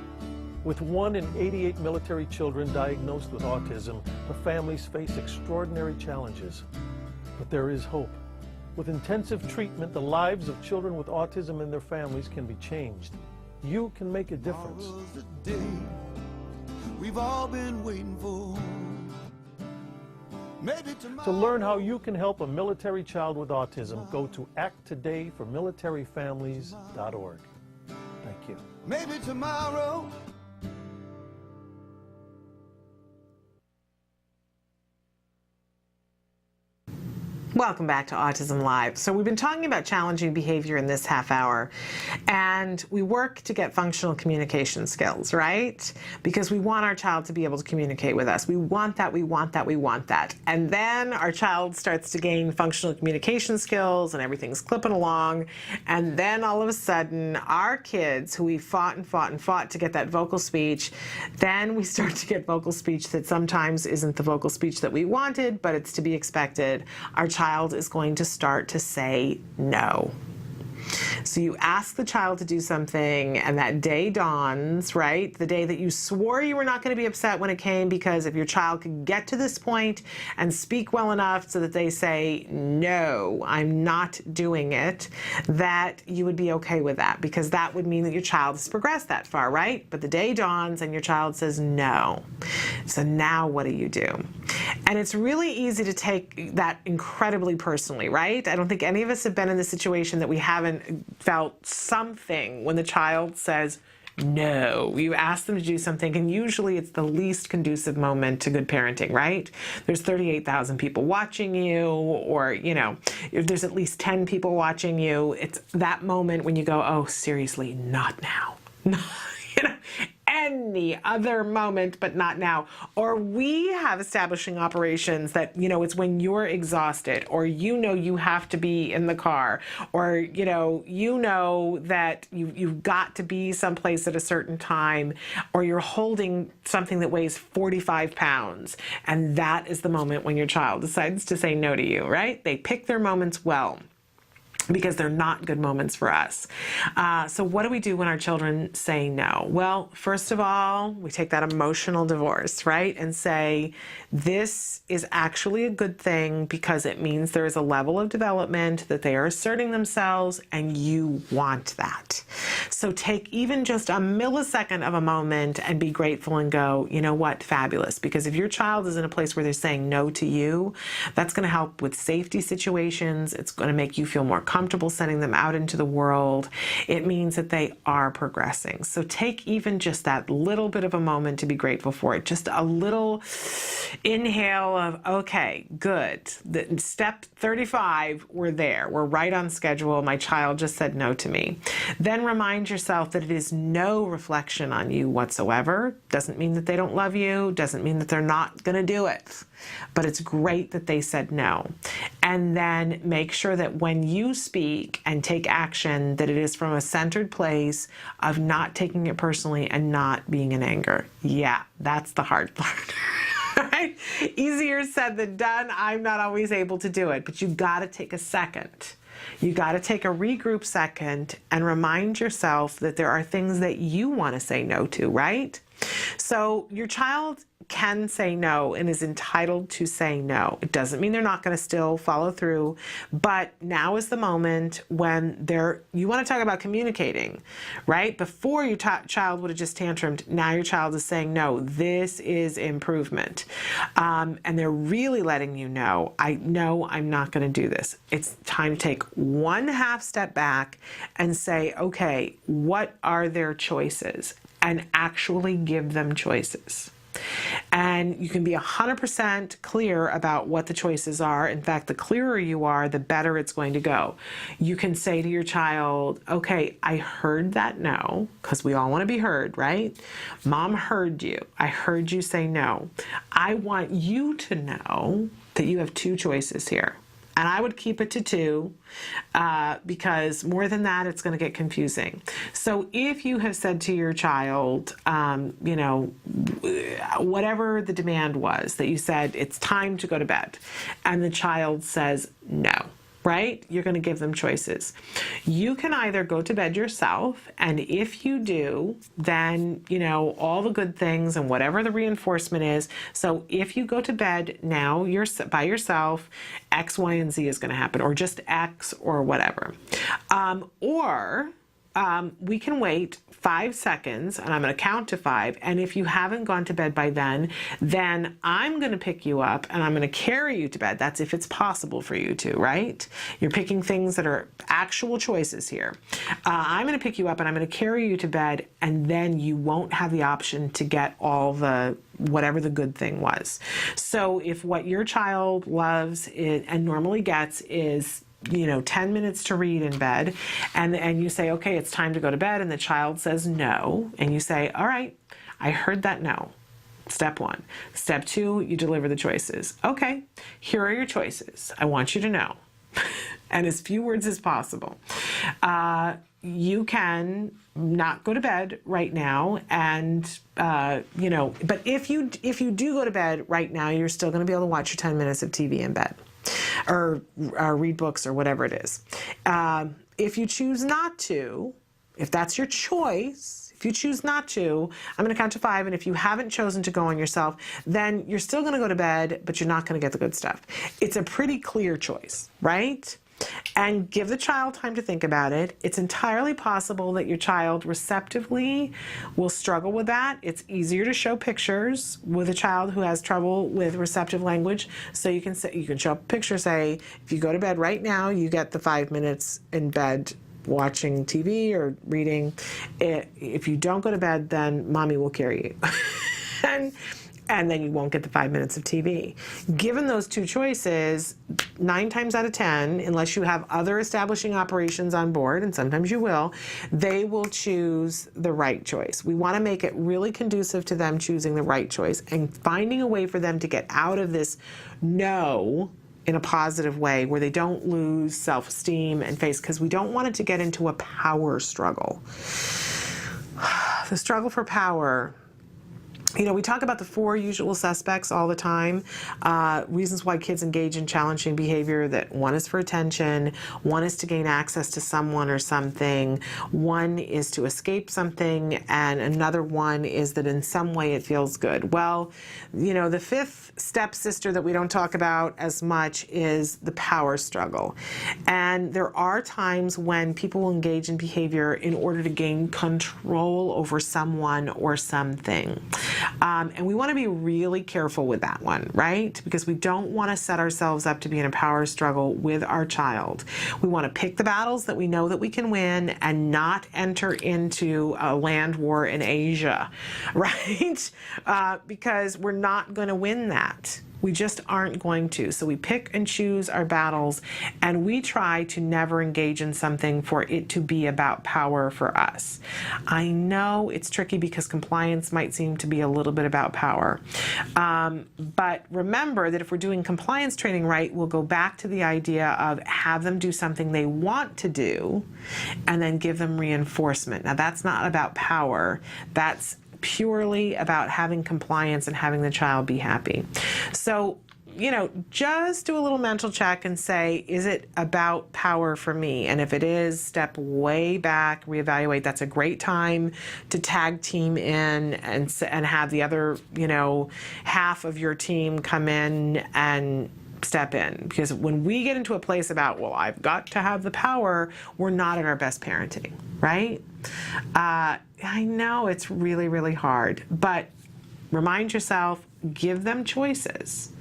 With 1 in 88 military children diagnosed with autism, the families face extraordinary challenges. But there is hope. With intensive treatment, the lives of children with autism and their families can be changed. You can make a difference. The day we've all been waiting for. Maybe tomorrow. To learn how you can help a military child with autism, go to acttodayformilitaryfamilies.org. Thank you. Maybe tomorrow. Welcome back to Autism Live. So we've been talking about challenging behavior in this half hour, and we work to get functional communication skills, right? Because we want our child to be able to communicate with us. We want that, we want that, we want that. And then our child starts to gain functional communication skills and everything's clipping along. And then all of a sudden, our kids who we fought and fought and fought to get that vocal speech, then we start to get vocal speech that sometimes isn't the vocal speech that we wanted, but it's to be expected. Our child is going to start to say no. So you ask the child to do something and that day dawns, right? The day that you swore you were not going to be upset when it came, because if your child could get to this point and speak well enough so that they say, no, I'm not doing it, that you would be okay with that, because that would mean that your child has progressed that far, right? But the day dawns and your child says no. So now what do you do? And it's really easy to take that incredibly personally, right? I don't think any of us have been in the situation that we haven't felt something when the child says no. You ask them to do something, and usually it's the least conducive moment to good parenting, right? There's 38,000 people watching you, or, if there's at least 10 people watching you, it's that moment when you go, oh, seriously, not now. Any other moment, but not now. Or we have establishing operations that, it's when you're exhausted, or you have to be in the car, or that you've got to be someplace at a certain time, or you're holding something that weighs 45 pounds. And that is the moment when your child decides to say no to you, right? They pick their moments well. because they're not good moments for us. So what do we do when our children say no? Well, first of all, we take that emotional divorce, right? And say, this is actually a good thing because it means there is a level of development that they are asserting themselves and you want that. So take even just a millisecond of a moment and be grateful and go, you know what, fabulous. Because if your child is in a place where they're saying no to you, that's going to help with safety situations. It's going to make you feel more comfortable sending them out into the world. It means that they are progressing. So take even just that little bit of a moment to be grateful for it. Just a little inhale of, okay, good. Step 35, we're there. We're right on schedule. My child just said no to me. Then remind yourself that it is no reflection on you whatsoever. Doesn't mean that they don't love you. Doesn't mean that they're not going to do it. But it's great that they said no. And then make sure that when you speak and take action, that it is from a centered place of not taking it personally and not being in anger. Yeah, that's the hard part. Right? Easier said than done. I'm not always able to do it, but you got to take a second. You got to take a regroup second and remind yourself that there are things that you want to say no to, right? So your child can say no and is entitled to say no. It doesn't mean they're not going to still follow through, but now is the moment when you want to talk about communicating, right? Before your child would have just tantrumed, now your child is saying no. This is improvement. And they're really letting you know, I know I'm not going to do this. It's time to take 1/2 step back and say, okay, what are their choices? And actually give them choices. And you can be 100% clear about what the choices are. In fact, the clearer you are, the better it's going to go. You can say to your child, okay, I heard that no, because we all want to be heard, right? Mom heard you. I heard you say no. I want you to know that you have 2 choices here. And I would keep it to 2 because more than that, it's going to get confusing. So if you have said to your child, whatever the demand was, that you said, it's time to go to bed, and the child says no, right? You're going to give them choices. You can either go to bed yourself, and if you do, then, all the good things and whatever the reinforcement is. So if you go to bed now, you're by yourself, X, Y, and Z is going to happen, or just X or whatever. We can wait 5 seconds, and I'm going to count to 5. And if you haven't gone to bed by then I'm going to pick you up and I'm going to carry you to bed. That's if it's possible for you to, right? You're picking things that are actual choices here. I'm going to pick you up and I'm going to carry you to bed, and then you won't have the option to get all the whatever the good thing was. So if what your child loves and normally gets is 10 minutes to read in bed, and you say, okay, it's time to go to bed, and the child says no, and you say, all right, I heard that no. Step 1. Step 2, you deliver the choices. Okay, here are your choices. I want you to know. And as few words as possible. You can not go to bed right now, and but if you do go to bed right now, you're still going to be able to watch your 10 minutes of TV in bed. Or read books or whatever it is. If you choose not to, if that's your choice, if you choose not to, I'm going to count to 5, and if you haven't chosen to go on yourself, then you're still going to go to bed, but you're not going to get the good stuff. It's a pretty clear choice, right? And give the child time to think about it. It's entirely possible that your child receptively will struggle with that. It's easier to show pictures with a child who has trouble with receptive language. So you can show a picture, say, if you go to bed right now, you get the 5 minutes in bed watching TV or reading. If you don't go to bed, then mommy will carry you. And then you won't get the 5 minutes of TV. Given those 2 choices, 9 times out of 10, unless you have other establishing operations on board, and sometimes you will, they will choose the right choice. We want to make it really conducive to them choosing the right choice and finding a way for them to get out of this no in a positive way where they don't lose self-esteem and face, because we don't want it to get into a power struggle. The struggle for power You know, we talk about the 4 usual suspects all the time. Reasons why kids engage in challenging behavior, that one is for attention, one is to gain access to someone or something, one is to escape something, and another one is that in some way it feels good. Well, you know, the 5th stepsister that we don't talk about as much is the power struggle. And there are times when people will engage in behavior in order to gain control over someone or something. And we want to be really careful with that one, right? Because we don't want to set ourselves up to be in a power struggle with our child. We want to pick the battles that we know that we can win and not enter into a land war in Asia, right? Because we're not going to win that. We just aren't going to. So we pick and choose our battles, and we try to never engage in something for it to be about power for us. I know it's tricky because compliance might seem to be a little bit about power. But remember that if we're doing compliance training right, we'll go back to the idea of have them do something they want to do and then give them reinforcement. Now, that's not about power. That's purely about having compliance and having the child be happy. So, you know, just do a little mental check and say, is it about power for me? And if it is, step way back, reevaluate. That's a great time to tag team in and have the other, you know, half of your team come in and step in. Because when we get into a place about, well, I've got to have the power, we're not at our best parenting, right? I know it's really, really hard, but remind yourself, give them choices.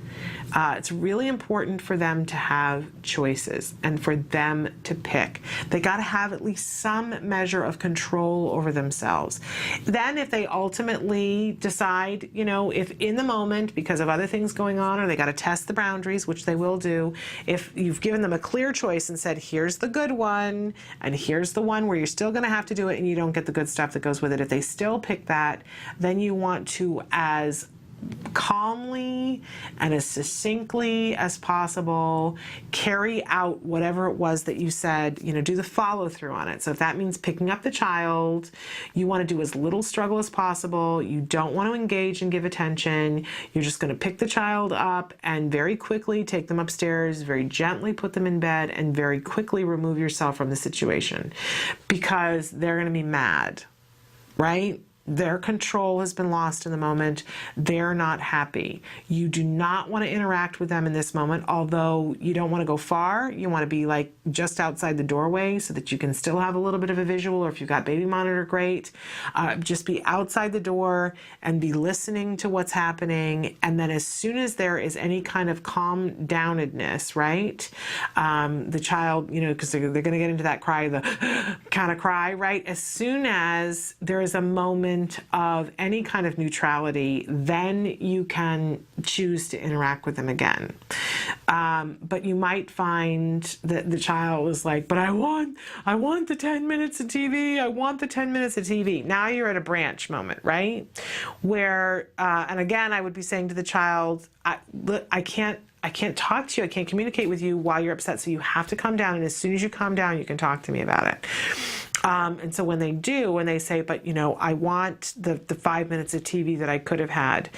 It's really important for them to have choices and for them to pick. They got to have at least some measure of control over themselves. Then if they ultimately decide, you know, if in the moment because of other things going on, or they got to test the boundaries, which they will do, if you've given them a clear choice and said, here's the good one and here's the one where you're still going to have to do it and you don't get the good stuff that goes with it, if they still pick that, then you want to, as calmly and as succinctly as possible, carry out whatever it was that you said, you know, do the follow through on it. So if that means picking up the child, you want to do as little struggle as possible. You don't want to engage and give attention. You're just going to pick the child up and very quickly take them upstairs, very gently put them in bed, and very quickly remove yourself from the situation because they're going to be mad, right? Their control has been lost in the moment. They're not happy. You do not want to interact with them in this moment, although you don't want to go far. You want to be like just outside the doorway so that you can still have a little bit of a visual, or if you've got baby monitor, great. Just be outside the door and be listening to what's happening. And then as soon as there is any kind of calm downedness, right? The child, you know, because they're going to get into that cry, the kind of cry, right? As soon as there is a moment of any kind of neutrality, then you can choose to interact with them again. But you might find that the child is like, but I want the 10 minutes of TV. I want the 10 minutes of TV. Now you're at a branch moment, right? Where, and again, I would be saying to the child, I can't talk to you. I can't communicate with you while you're upset. So you have to calm down. And as soon as you calm down, you can talk to me about it. And so when they do, when they say, but you know, I want the 5 minutes of TV that I could have had,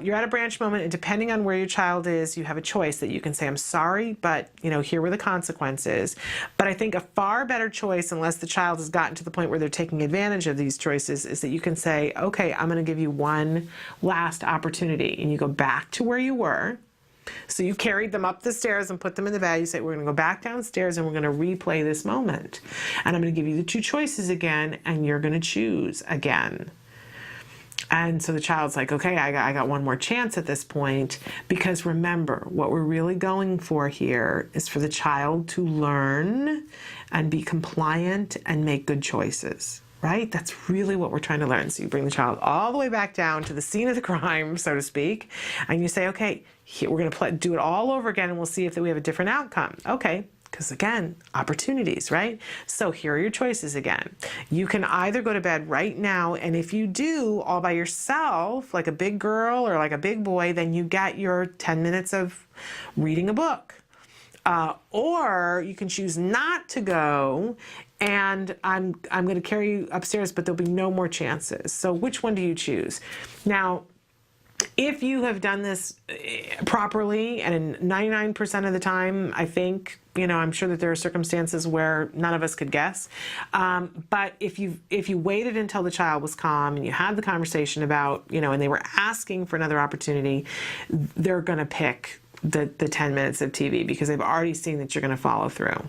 you're at a branch moment, and depending on where your child is, you have a choice that you can say, I'm sorry, but you know, here were the consequences. But I think a far better choice, unless the child has gotten to the point where they're taking advantage of these choices, is that you can say, okay, I'm going to give you one last opportunity, and you go back to where you were. So you carried them up the stairs and put them in the bed. You say, we're going to go back downstairs and we're going to replay this moment. And I'm going to give you the 2 choices again, and you're going to choose again. And so the child's like, okay, I got one more chance at this point, because remember, what we're really going for here is for the child to learn and be compliant and make good choices. Right? That's really what we're trying to learn. So you bring the child all the way back down to the scene of the crime, so to speak, and you say, okay, here, we're going to do it all over again, and we'll see if we have a different outcome. Okay, because again, opportunities, right? So here are your choices again. You can either go to bed right now, and if you do all by yourself, like a big girl or like a big boy, then you get your 10 minutes of reading a book. Or you can choose not to go and I'm going to carry you upstairs, but there'll be no more chances. So which one do you choose? Now, if you have done this properly, and in 99% of the time, I think, I'm sure that there are circumstances where none of us could guess. But if you waited until the child was calm and you had the conversation about, and they were asking for another opportunity, they're going to pick the 10 minutes of TV because they've already seen that you're going to follow through.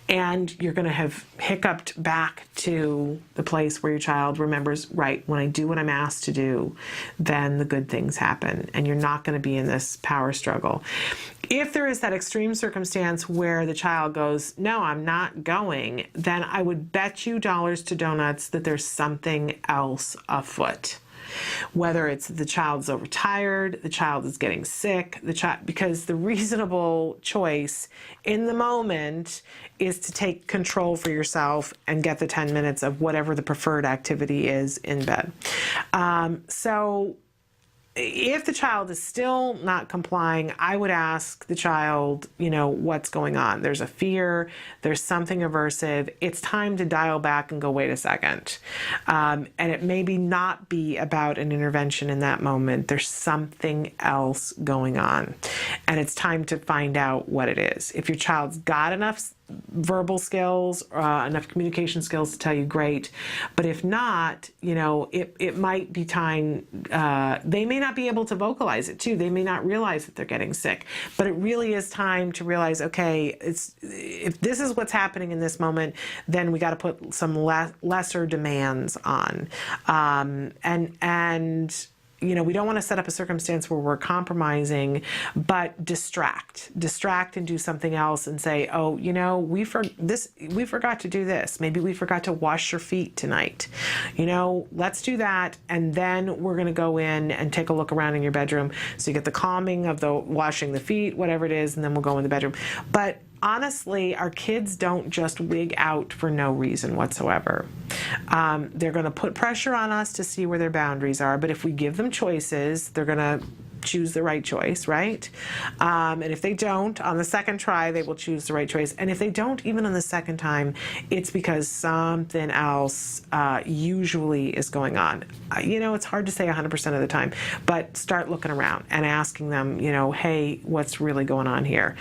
And you're going to have hiccuped back to the place where your child remembers, right, when I do what I'm asked to do, then the good things happen. And you're not going to be in this power struggle. If there is that extreme circumstance where the child goes, no, I'm not going, then I would bet you dollars to donuts that there's something else afoot. Whether it's the child's overtired, the child is getting sick, because the reasonable choice in the moment is to take control for yourself and get the 10 minutes of whatever the preferred activity is in bed. So if the child is still not complying, I would ask the child, what's going on? There's a fear, there's something aversive. It's time to dial back and go, wait a second. And it maybe not be about an intervention in that moment. There's something else going on. And it's time to find out what it is. If your child's got enough verbal skills, enough communication skills to tell you, great. But if not, it might be time. They may not be able to vocalize it too. They may not realize that they're getting sick. But it really is time to realize, okay, if this is what's happening in this moment, then we got to put some lesser demands on. We don't want to set up a circumstance where we're compromising, but distract and do something else and say, oh, we forgot to do this. Maybe we forgot to wash your feet tonight. Let's do that. And then we're going to go in and take a look around in your bedroom. So you get the calming of the washing the feet, whatever it is, and then we'll go in the bedroom. But honestly, our kids don't just wig out for no reason whatsoever. They're going to put pressure on us to see where their boundaries are, but if we give them choices, they're going to choose the right choice, right? And if they don't, on the second try, they will choose the right choice. And if they don't, even on the second time, it's because something else usually is going on. It's hard to say 100% of the time, but start looking around and asking them, hey, what's really going on here?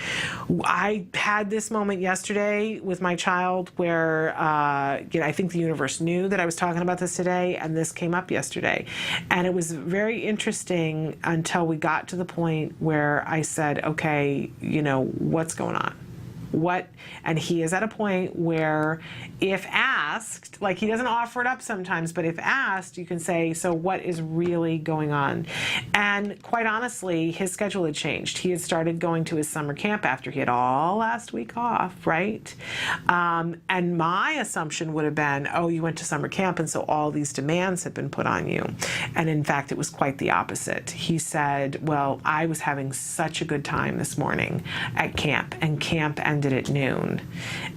I had this moment yesterday with my child where, I think the universe knew that I was talking about this today, and this came up yesterday. And it was very interesting until we got to the point where I said, okay, what's going on? And he is at a point where if asked, like he doesn't offer it up sometimes, but if asked, you can say, so what is really going on? And quite honestly, his schedule had changed. He had started going to his summer camp after he had all last week off, right? And my assumption would have been, oh, you went to summer camp and so all these demands have been put on you. And in fact, it was quite the opposite. He said, well, I was having such a good time this morning at camp, and camp ended at noon,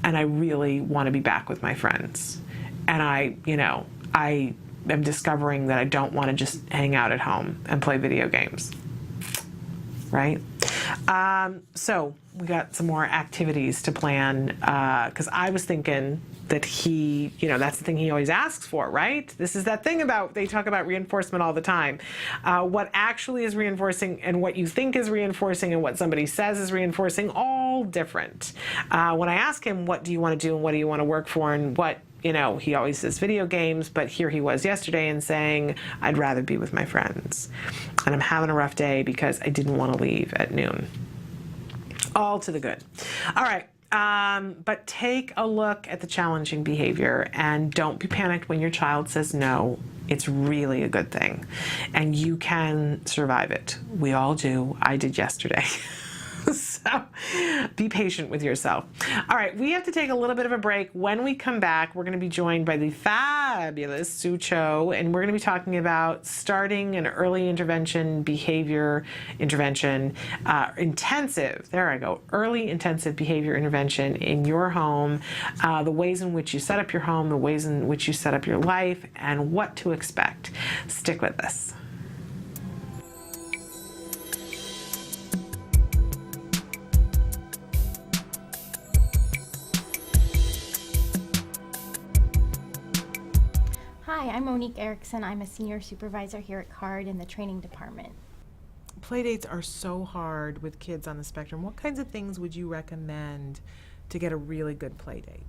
and I really want to be back with my friends. And I am discovering that I don't want to just hang out at home and play video games, right? So we got some more activities to plan, because I was thinking that he, that's the thing he always asks for, right? This is that thing about, they talk about reinforcement all the time. What actually is reinforcing and what you think is reinforcing and what somebody says is reinforcing, all different. When I ask him, what do you want to do and what do you want to work for and what, he always says video games, but here he was yesterday and saying, I'd rather be with my friends. And I'm having a rough day because I didn't want to leave at noon. All to the good. All right. But take a look at the challenging behavior and don't be panicked when your child says no. It's really a good thing. And you can survive it. We all do. I did yesterday. So be patient with yourself. All right, we have to take a little bit of a break. When we come back, we're going to be joined by the fabulous Sue Cho, and we're going to be talking about starting an early intervention behavior intervention, early intensive behavior intervention in your home, the ways in which you set up your home, the ways in which you set up your life, and what to expect. Stick with us. Hi, I'm Monique Erickson. I'm a senior supervisor here at CARD in the training department. Playdates are so hard with kids on the spectrum. What kinds of things would you recommend to get a really good playdate?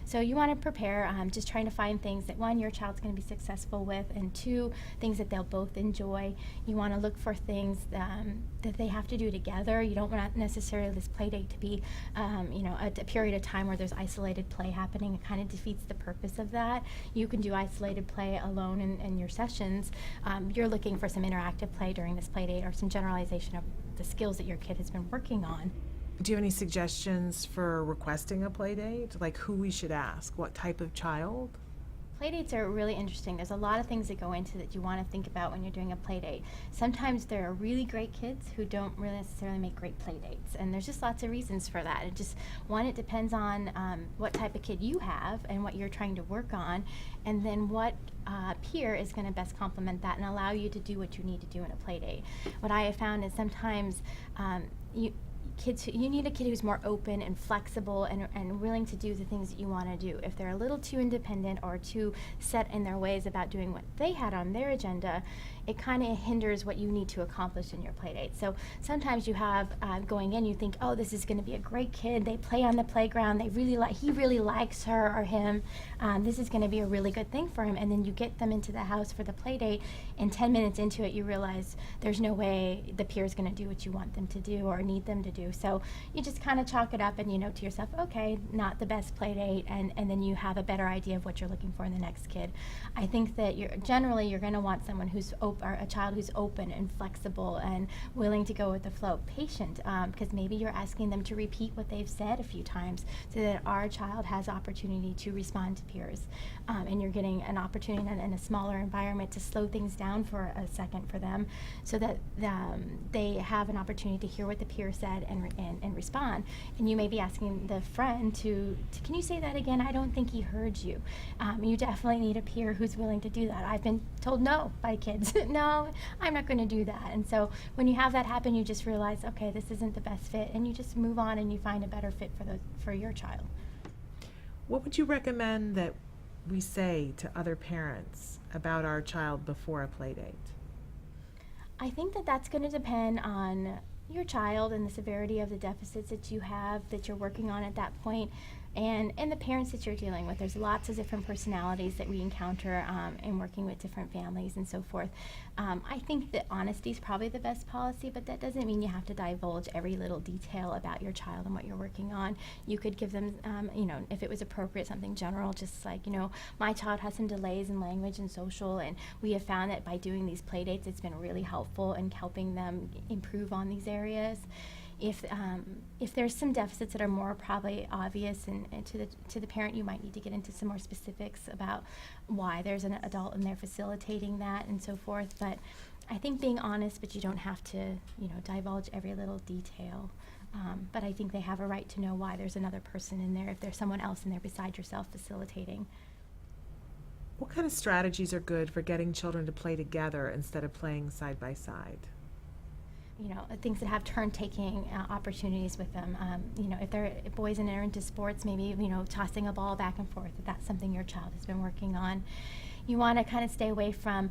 So you want to prepare, just trying to find things that, one, your child's going to be successful with, and two, things that they'll both enjoy. You want to look for things that they have to do together. You don't want necessarily this play date to be, a period of time where there's isolated play happening. It kind of defeats the purpose of that. You can do isolated play alone in your sessions. You're looking for some interactive play during this play date or some generalization of the skills that your kid has been working on. Do you have any suggestions for requesting a play date? Like who we should ask? What type of child? Playdates are really interesting. There's a lot of things that go into that you want to think about when you're doing a playdate. Sometimes there are really great kids who don't really necessarily make great playdates, and there's just lots of reasons for that. It depends on what type of kid you have and what you're trying to work on, and then what peer is going to best complement that and allow you to do what you need to do in a playdate. What I have found is sometimes you need a kid who's more open and flexible and willing to do the things that you want to do. If they're a little too independent or too set in their ways about doing what they had on their agenda, it kind of hinders what you need to accomplish in your play date. So sometimes you have going in, you think, oh, this is going to be a great kid. They play on the playground. He really likes her or him. This is going to be a really good thing for him. And then you get them into the house for the play date, and 10 minutes into it, you realize there's no way the peer is going to do what you want them to do or need them to do. So you just kind of chalk it up and you know to yourself, okay, not the best play date, and then you have a better idea of what you're looking for in the next kid. I think that you're going to want someone who's or a child who's open and flexible and willing to go with the flow, patient, because maybe you're asking them to repeat what they've said a few times so that our child has opportunity to respond to peers, and you're getting an opportunity in a smaller environment to slow things down for a second for them so that they have an opportunity to hear what the peer said and respond. And you may be asking the friend to can you say that again? I don't think he heard you. You definitely need a peer who's willing to do that. I've been told no by kids. No, I'm not going to do that. And so when you have that happen, you just realize, okay, this isn't the best fit, and you just move on and you find a better fit for your child. What would you recommend that we say to other parents about our child before a play date? I think that's going to depend on your child and the severity of the deficits that you have that you're working on at that point, and the parents that you're dealing with. There's lots of different personalities that we encounter in working with different families and so forth. I think that honesty is probably the best policy, but that doesn't mean you have to divulge every little detail about your child and what you're working on. You could give them, if it was appropriate, something general, just like, my child has some delays in language and social, and we have found that by doing these play dates, it's been really helpful in helping them improve on these areas. If there's some deficits that are more probably obvious and to the parent, you might need to get into some more specifics about why there's an adult in there facilitating that and so forth. But I think being honest, but you don't have to, divulge every little detail. But I think they have a right to know why there's another person in there, if there's someone else in there beside yourself facilitating. What kind of strategies are good for getting children to play together instead of playing side by side? Things that have turn-taking opportunities with them. If they're boys and they're into sports, maybe, tossing a ball back and forth, if that's something your child has been working on. You want to kind of stay away from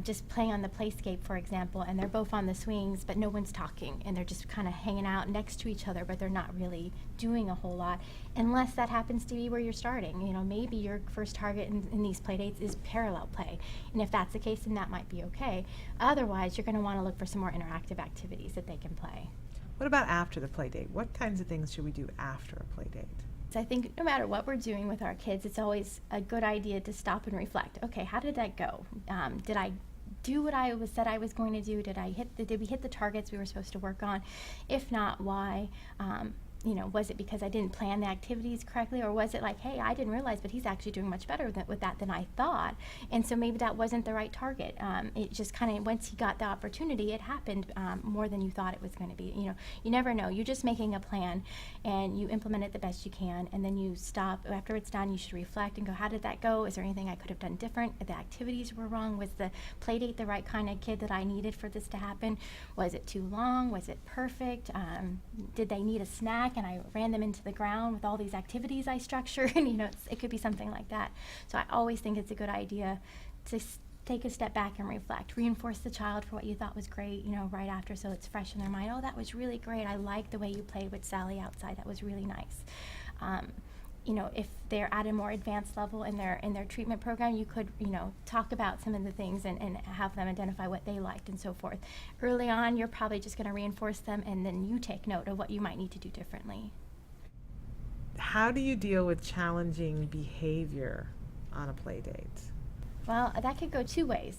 just playing on the playscape, for example, and they're both on the swings, but no one's talking, and they're just kind of hanging out next to each other, but they're not really doing a whole lot, unless that happens to be where you're starting. Maybe your first target in these play dates is parallel play, and if that's the case, then that might be okay. Otherwise, you're going to want to look for some more interactive activities that they can play. What about after the play date? What kinds of things should we do after a play date? I think no matter what we're doing with our kids, it's always a good idea to stop and reflect. Okay, how did that go? Did I do what I said I was going to do? Did we hit the targets we were supposed to work on? If not, why? Was it because I didn't plan the activities correctly, or was it like, hey, I didn't realize, but he's actually doing much better with that than I thought, and so maybe that wasn't the right target. It just kind of, once he got the opportunity, it happened more than you thought it was going to be. You never know. You're just making a plan, and you implement it the best you can, and then you stop. After it's done, you should reflect and go, how did that go? Is there anything I could have done different? If the activities were wrong, was the play date the right kind of kid that I needed for this to happen? Was it too long? Was it perfect? Did they need a snack? back and I ran them into the ground with all these activities I structured. And it could be something like that. So I always think it's a good idea to take a step back and reflect. Reinforce the child for what you thought was great, right after, so it's fresh in their mind. Oh, that was really great. I liked the way you played with Sally outside. That was really nice. If they're at a more advanced level in their treatment program, you could, talk about some of the things and have them identify what they liked and so forth. Early on, you're probably just going to reinforce them, and then you take note of what you might need to do differently. How do you deal with challenging behavior on a play date? Well, that could go two ways.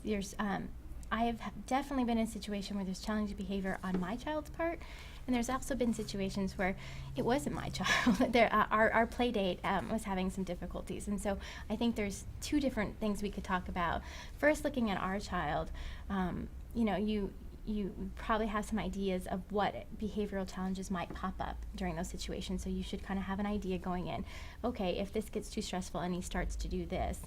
I have definitely been in a situation where there's challenging behavior on my child's part, and there's also been situations where it wasn't my child. Our play date was having some difficulties, and so I think there's two different things we could talk about. First, looking at our child, you probably have some ideas of what behavioral challenges might pop up during those situations, so you should kind of have an idea going in. Okay, if this gets too stressful and he starts to do this,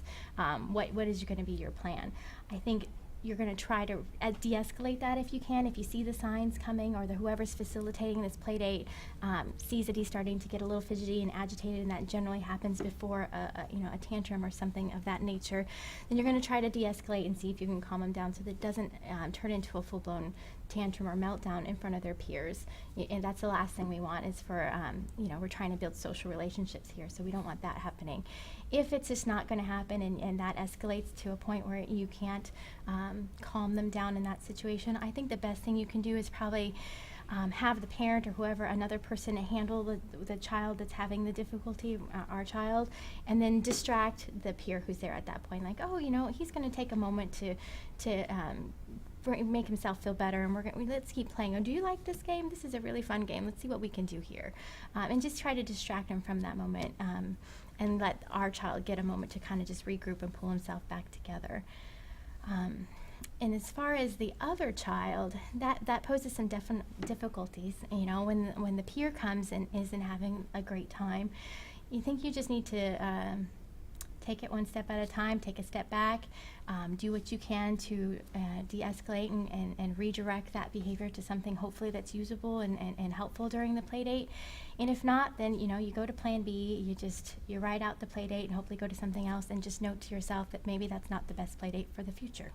what is going to be your plan? I think you're going to try to de-escalate that if you can. If you see the signs coming, or whoever's facilitating this play date sees that he's starting to get a little fidgety and agitated, and that generally happens before a tantrum or something of that nature, then you're going to try to de-escalate and see if you can calm him down so that it doesn't turn into a full-blown tantrum or meltdown in front of their peers. And that's the last thing we want, is for, we're trying to build social relationships here, so we don't want that happening. If it's just not going to happen and that escalates to a point where you can't calm them down in that situation, I think the best thing you can do is probably have the parent or whoever, another person, handle the child that's having the difficulty, our child, and then distract the peer who's there at that point. Like, oh, he's going to take a moment to make himself feel better, and let's keep playing. Oh, do you like this game? This is a really fun game. Let's see what we can do here. And just try to distract him from that moment, and let our child get a moment to kind of just regroup and pull himself back together. And as far as the other child, that poses some difficulties. When the peer comes and isn't having a great time, you think you just need to take it one step at a time, take a step back, do what you can to de-escalate and redirect that behavior to something hopefully that's usable and helpful during the play date. And if not, then you go to plan B, you ride out the play date and hopefully go to something else, and just note to yourself that maybe that's not the best play date for the future.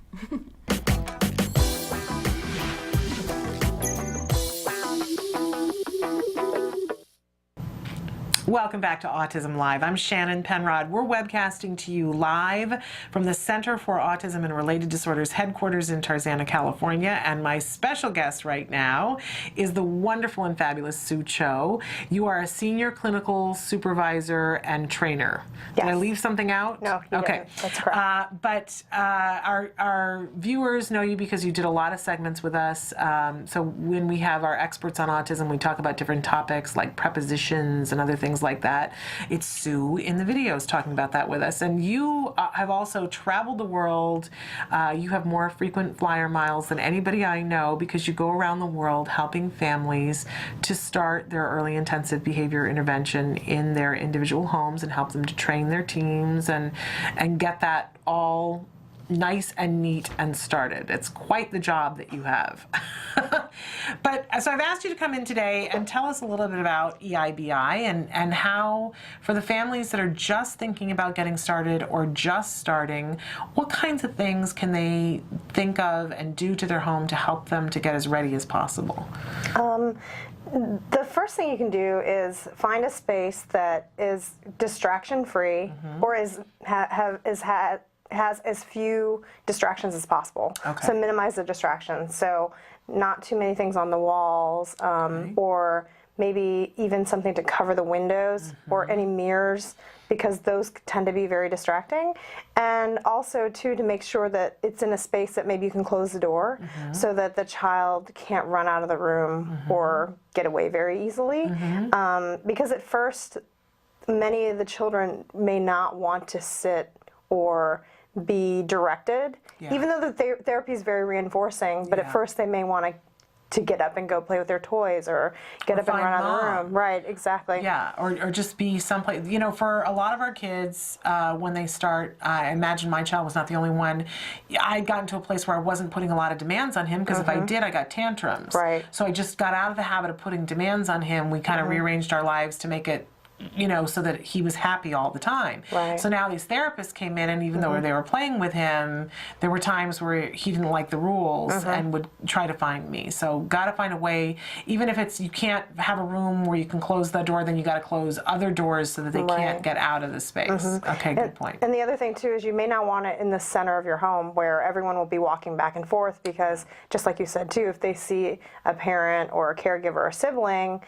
Welcome back to Autism Live. I'm Shannon Penrod. We're webcasting to you live from the Center for Autism and Related Disorders headquarters in Tarzana, California. And my special guest right now is the wonderful and fabulous Sue Cho. You are a senior clinical supervisor and trainer. Yes. Did I leave something out? No, you didn't. That's correct. But our viewers know you because you did a lot of segments with us. So when we have our experts on autism, we talk about different topics like prepositions and other things like that. It's Sue in the videos talking about that with us. And you have also traveled the world. You have more frequent flyer miles than anybody I know, because you go around the world helping families to start their early intensive behavior intervention in their individual homes and help them to train their teams and get that all nice and neat and started. It's quite the job that you have. But so I've asked you to come in today and tell us a little bit about EIBI and how, for the families that are just thinking about getting started or just starting, what kinds of things can they think of and do to their home to help them to get as ready as possible? The first thing you can do is find a space that is distraction-free, or has as few distractions as possible. Okay. So minimize the distractions. So not too many things on the walls, or maybe even something to cover the windows, or any mirrors, because those tend to be very distracting. And also, too, to make sure that it's in a space that maybe you can close the door so that the child can't run out of the room or get away very easily. Because at first, many of the children may not want to sit or be directed, even though the therapy is very reinforcing, but at first they may want to to get up and go play with their toys or get up and run out of the room. Right, exactly. Yeah, or just be someplace. You know, for a lot of our kids, when they start, I imagine my child was not the only one. I got into a place where I wasn't putting a lot of demands on him because if I did, I got tantrums. Right. So I just got out of the habit of putting demands on him. We kind of rearranged our lives to make it, you know, so that he was happy all the time. Right. So now these therapists came in, and even though they were playing with him, there were times where he didn't like the rules and would try to find me. So got to find a way, even if it's, you can't have a room where you can close the door, then you got to close other doors so that they can't get out of the space. Okay, good point. And the other thing too is you may not want it in the center of your home where everyone will be walking back and forth, because just like you said too, if they see a parent or a caregiver or sibling,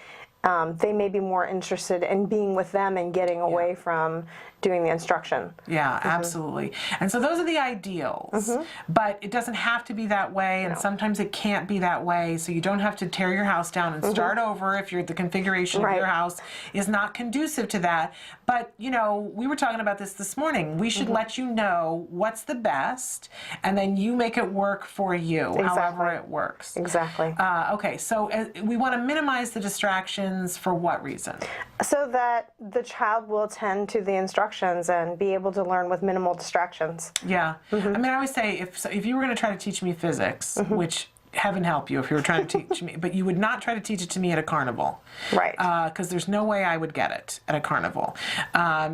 they may be more interested in being with them and getting away from doing the instruction. Yeah, absolutely. And so those are the ideals, but it doesn't have to be that way, and sometimes it can't be that way, so you don't have to tear your house down and start over if the configuration of your house is not conducive to that. But, you know, we were talking about this morning. We should let you know what's the best, and then you make it work for you, however it works. Exactly. Okay, so we want to minimize the distractions for what reason? So that the child will attend to the instructions and be able to learn with minimal distractions. Yeah. I mean, I always say, if you were going to try to teach me physics, which heaven help you if you were trying to teach me, but you would not try to teach it to me at a carnival. Right. Because there's no way I would get it at a carnival.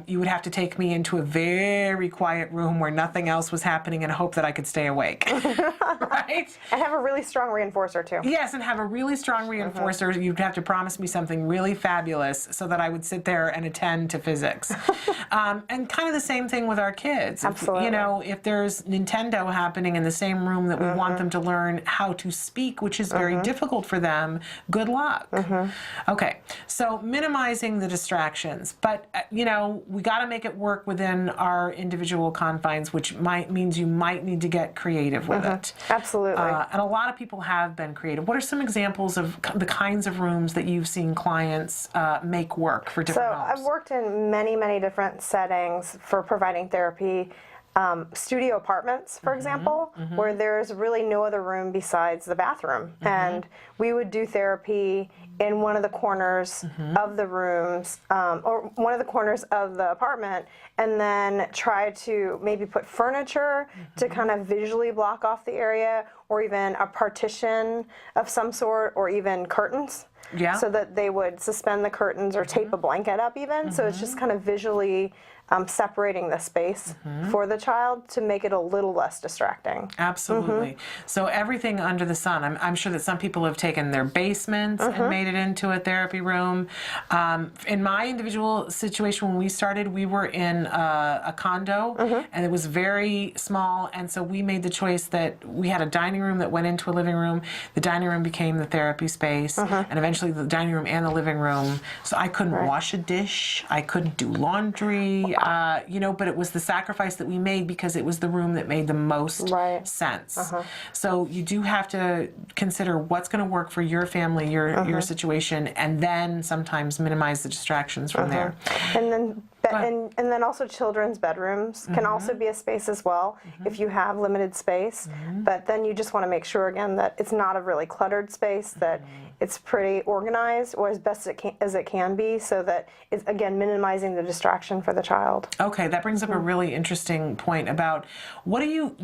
You would have to take me into a very quiet room where nothing else was happening and hope that I could stay awake. Right? And have a really strong reinforcer too. Yes, and have a really strong reinforcer. You'd have to promise me something really fabulous so that I would sit there and attend to physics. And kind of the same thing with our kids. Absolutely. You know, if there's Nintendo happening in the same room that we want them to learn how to speak, which is very difficult for them, good luck. Okay, so minimizing the distractions, but you know, we got to make it work within our individual confines, which means you might need to get creative with it. Absolutely. And a lot of people have been creative. What are some examples of the kinds of rooms that you've seen clients make work for different homes? I've worked in many different settings for providing therapy. Studio apartments, for example, where there's really no other room besides the bathroom. And we would do therapy in one of the corners of the rooms, or one of the corners of the apartment, and then try to maybe put furniture to kind of visually block off the area, or even a partition of some sort, or even curtains. Yeah. So that they would suspend the curtains or tape a blanket up even. So it's just kind of visually separating the space for the child to make it a little less distracting. Absolutely. So everything under the sun. I'm sure that some people have taken their basements and made it into a therapy room. In my individual situation, when we started, we were in a condo, and it was very small, and so we made the choice that we had a dining room that went into a living room. The dining room became the therapy space, and eventually the dining room and the living room. So I couldn't wash a dish, I couldn't do laundry, you know, but it was the sacrifice that we made because it was the room that made the most sense. So you do have to consider what's going to work for your family, your situation, and then sometimes minimize the distractions from there. And then and then also children's bedrooms can also be a space as well if you have limited space. But then you just want to make sure again that it's not a really cluttered space, that it's pretty organized or as best as it can be, so that it's again minimizing the distraction for the child. Okay, that brings up a really interesting point about what do you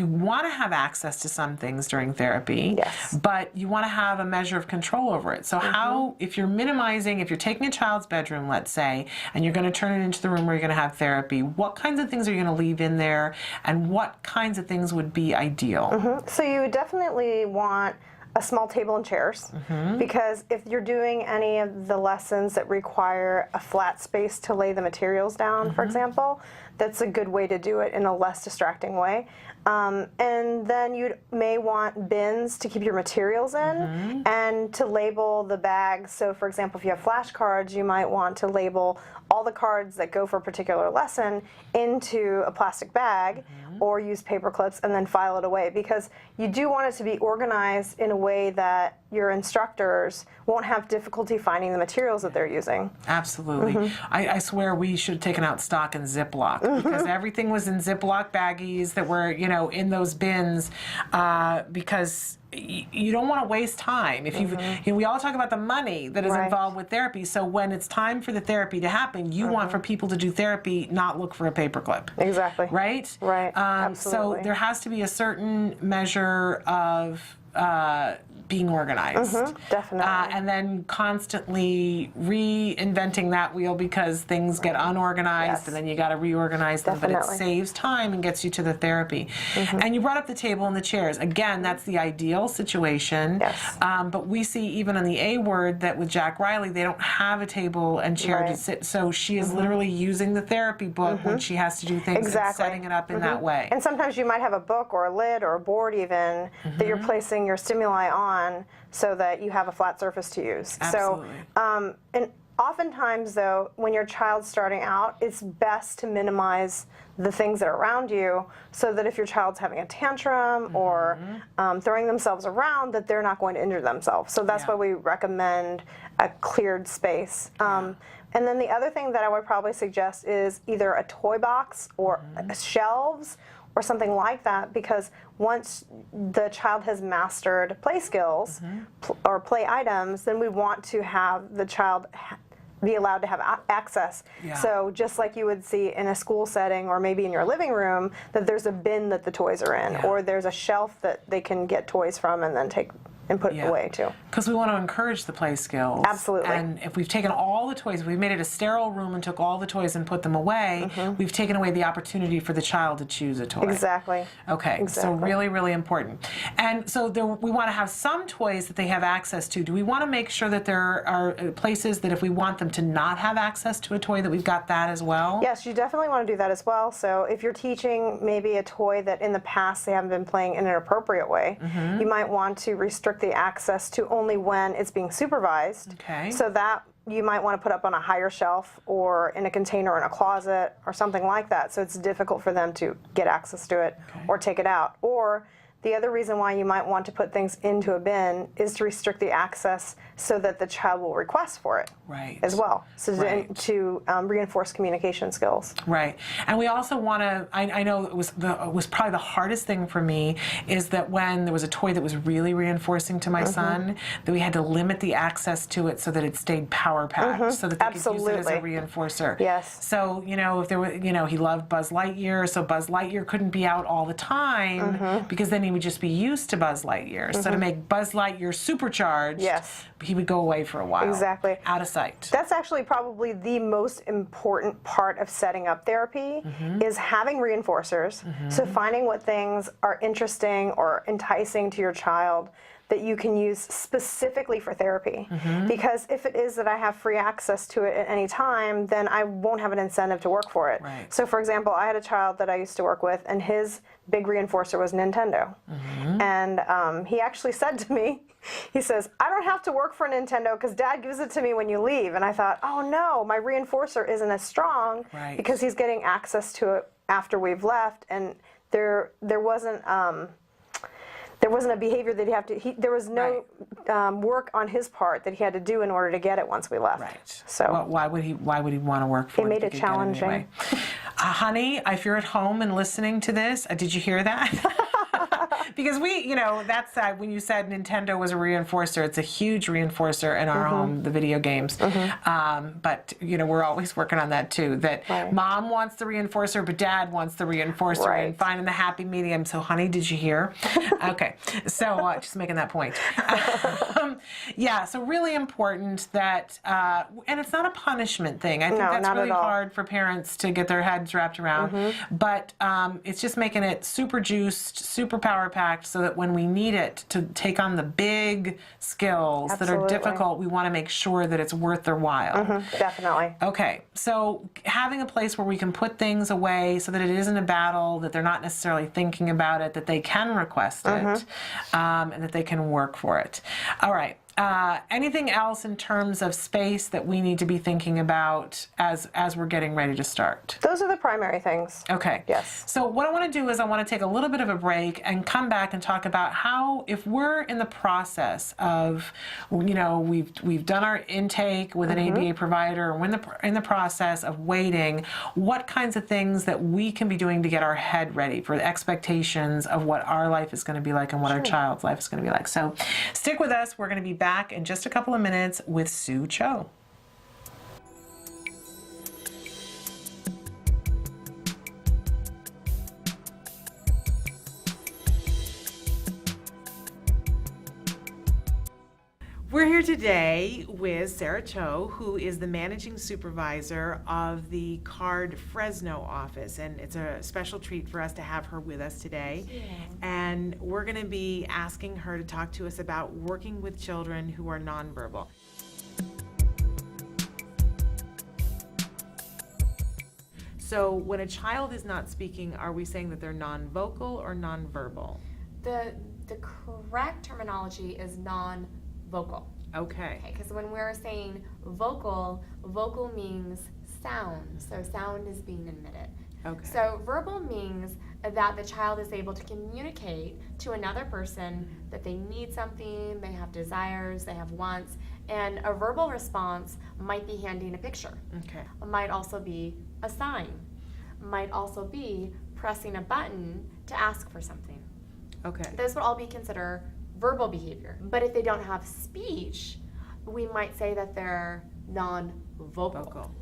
want to have access to some things during therapy, but you want to have a measure of control over it. So how, if you're minimizing, if you're taking a child's bedroom, let's say, and you're going to turn it into the room where you're going to have therapy, what kinds of things are you going to leave in there, and what kinds of things would be ideal? So you would definitely want a small table and chairs, because if you're doing any of the lessons that require a flat space to lay the materials down, for example, that's a good way to do it in a less distracting way. And then you may want bins to keep your materials in and to label the bags. So for example, if you have flashcards, you might want to label all the cards that go for a particular lesson into a plastic bag or use paper clips and then file it away, because you do want it to be organized in a way that your instructors won't have difficulty finding the materials that they're using. Absolutely. I swear we should have taken out stock in Ziploc, because everything was in Ziploc baggies that were, in those bins, because you don't want to waste time. If we all talk about the money that is involved with therapy. So when it's time for the therapy to happen, you want for people to do therapy, not look for a paperclip. Exactly. Right? Right. So Absolutely. there has to be a certain measure of being organized. Definitely. And then constantly reinventing that wheel because things get unorganized, and then you got to reorganize them. But it saves time and gets you to the therapy. And you brought up the table and the chairs. Again, that's the ideal situation. Yes. But we see even on the A word that with Jack Riley, they don't have a table and chair to sit. So she is literally using the therapy book when she has to do things and setting it up in that way. And sometimes you might have a book or a lid or a board even that you're placing your stimuli on so that you have a flat surface to use. Absolutely. So, and oftentimes though, when your child's starting out, it's best to minimize the things that are around you so that if your child's having a tantrum or throwing themselves around, that they're not going to injure themselves. So that's why we recommend a cleared space. And then the other thing that I would probably suggest is either a toy box or shelves or something like that, because once the child has mastered play skills or play items, then we want to have the child be allowed to have access. So just like you would see in a school setting or maybe in your living room, that there's a bin that the toys are in, or there's a shelf that they can get toys from and then take and put it away too. Because we want to encourage the play skills. Absolutely. And if we've taken all the toys, we've made it a sterile room and took all the toys and put them away, we've taken away the opportunity for the child to choose a toy. Exactly. Okay, so really, really important. And so we want to have some toys that they have access to. Do we want to make sure that there are places that if we want them to not have access to a toy, that we've got that as well? Yes, you definitely want to do that as well. So if you're teaching maybe a toy that in the past they haven't been playing in an appropriate way, you might want to restrict the access to only when it's being supervised. Okay. So that you might want to put up on a higher shelf or in a container in a closet or something like that, so it's difficult for them to get access to it or take it out. Or the other reason why you might want to put things into a bin is to restrict the access so that the child will request for it as well, so to reinforce communication skills. Right. And we also want to, I know it was probably the hardest thing for me is that when there was a toy that was really reinforcing to my son, that we had to limit the access to it so that it stayed power packed, so that they could use it as a reinforcer. Yes. So, if there were, he loved Buzz Lightyear, so Buzz Lightyear couldn't be out all the time because then he would just be used to Buzz Lightyear. So to make Buzz Lightyear supercharged, he would go away for a while. Exactly. Out of sight. That's actually probably the most important part of setting up therapy is having reinforcers. So finding what things are interesting or enticing to your child that you can use specifically for therapy. Because if it is that I have free access to it at any time, then I won't have an incentive to work for it. So for example, I had a child that I used to work with, and his big reinforcer was Nintendo. And he actually said to me, he says, I don't have to work for Nintendo because Dad gives it to me when you leave. And I thought, oh no, my reinforcer isn't as strong because he's getting access to it after we've left. And there wasn't a behavior that he had to, there was no work on his part that he had to do in order to get it once we left. So well, why would he want to work for it? It made it challenging. Anyway? Honey, if you're at home and listening to this, did you hear that? Because that's when you said Nintendo was a reinforcer, it's a huge reinforcer in our home, the video games. But, we're always working on that too, that Mom wants the reinforcer, but Dad wants the reinforcer, and finding the happy medium. So, honey, did you hear? Okay, so just making that point. So really important that, and it's not a punishment thing. I think that's really hard for parents to get their heads wrapped around, but it's just making it super juiced, super power packed, so that when we need it to take on the big skills that are difficult, we want to make sure that it's worth their while. Definitely. Okay, so having a place where we can put things away so that it isn't a battle, that they're not necessarily thinking about it, that they can request it, and that they can work for it. All right. Anything else in terms of space that we need to be thinking about as we're getting ready to start? Those are the primary things. Okay. Yes. So what I want to do is I want to take a little bit of a break and come back and talk about how, if we're in the process of, we've done our intake with an ABA provider, and we're in the process of waiting, what kinds of things that we can be doing to get our head ready for the expectations of what our life is going to be like and what our child's life is going to be like. So stick with us. We're going to be back in just a couple of minutes with Sue Cho. We're here today with Sarah Cho, who is the managing supervisor of the CARD Fresno office, and it's a special treat for us to have her with us today. Yeah. And we're going to be asking her to talk to us about working with children who are nonverbal. So when a child is not speaking, are we saying that they're non-vocal or non-verbal? The correct terminology is non-vocal. Okay. Because when we're saying vocal, vocal means sound. So sound is being emitted. Okay. So verbal means that the child is able to communicate to another person that they need something, they have desires, they have wants, and a verbal response might be handing a picture. Okay. It might also be a sign. Might also be pressing a button to ask for something. Okay. Those would all be considered verbal behavior. But if they don't have speech, we might say that they're non-vocal.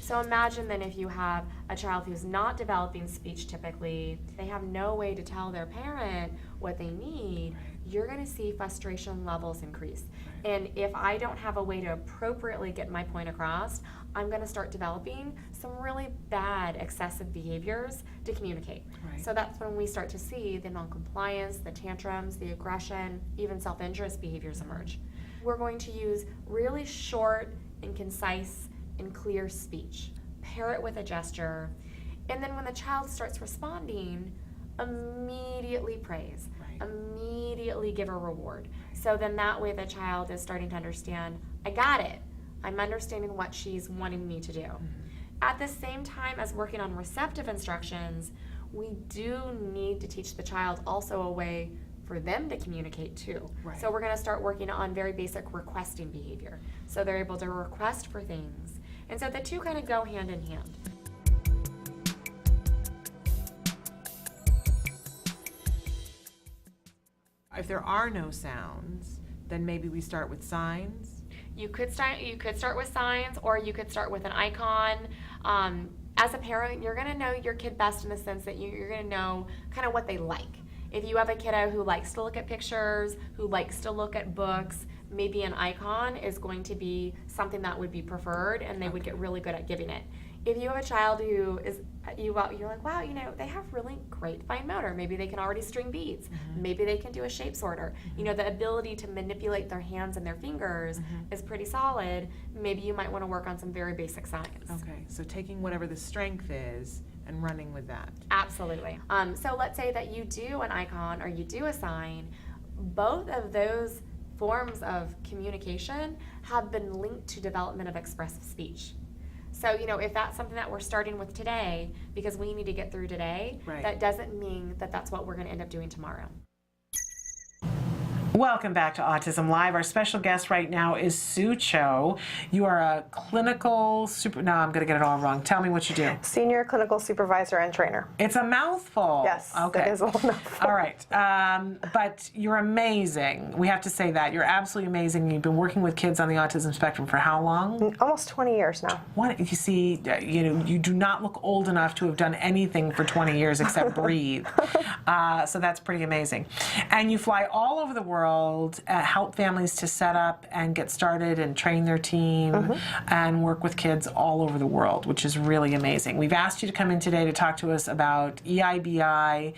So imagine then if you have a child who's not developing speech typically, they have no way to tell their parent what they need, you're going to see frustration levels increase. And if I don't have a way to appropriately get my point across, I'm going to start developing some really bad excessive behaviors to communicate. Right. So that's when we start to see the noncompliance, the tantrums, the aggression, even self-injurious behaviors emerge. We're going to use really short and concise and clear speech. Pair it with a gesture. And then when the child starts responding, immediately praise. Right. Immediately give a reward. So then that way the child is starting to understand, I got it. I'm understanding what she's wanting me to do. Mm-hmm. At the same time as working on receptive instructions, we do need to teach the child also a way for them to communicate too. Right. So we're going to start working on very basic requesting behavior. So they're able to request for things. And so the two kind of go hand in hand. If there are no sounds, then maybe we start with signs. You could start with signs, or you could start with an icon. As a parent, you're going to know your kid best in the sense that you're going to know kind of what they like. If you have a kiddo who likes to look at pictures, who likes to look at books, maybe an icon is going to be something that would be preferred, and they would get really good at giving it. If you have a child who is, you're like, wow, they have really great fine motor. Maybe they can already string beads. Mm-hmm. Maybe they can do a shape sorter. Mm-hmm. The ability to manipulate their hands and their fingers is pretty solid. Maybe you might want to work on some very basic signs. Okay, so taking whatever the strength is and running with that. Absolutely. So let's say that you do an icon or you do a sign. Both of those forms of communication have been linked to development of expressive speech. So, if that's something that we're starting with today, because we need to get through today, that doesn't mean that that's what we're going to end up doing tomorrow. Welcome back to Autism Live. Our special guest right now is Sue Cho. You are a clinical no, I'm going to get it all wrong. Tell me what you do. Senior clinical supervisor and trainer. It's a mouthful. Yes, okay. It is a mouthful. All right. But you're amazing. We have to say that. You're absolutely amazing. You've been working with kids on the autism spectrum for how long? Almost 20 years now. You see, you do not look old enough to have done anything for 20 years except breathe. So that's pretty amazing. And you fly all over the world, help families to set up and get started and train their team and work with kids all over the world, which is really amazing. We've asked you to come in today to talk to us about EIBI,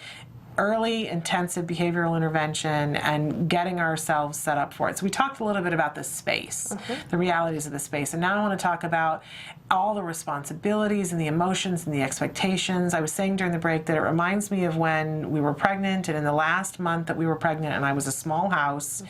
early intensive behavioral intervention, and getting ourselves set up for it. So we talked a little bit about the space, the realities of the space, and now I want to talk about all the responsibilities and the emotions and the expectations. I was saying during the break that it reminds me of when we were pregnant, and in the last month that we were pregnant, and I was a small house,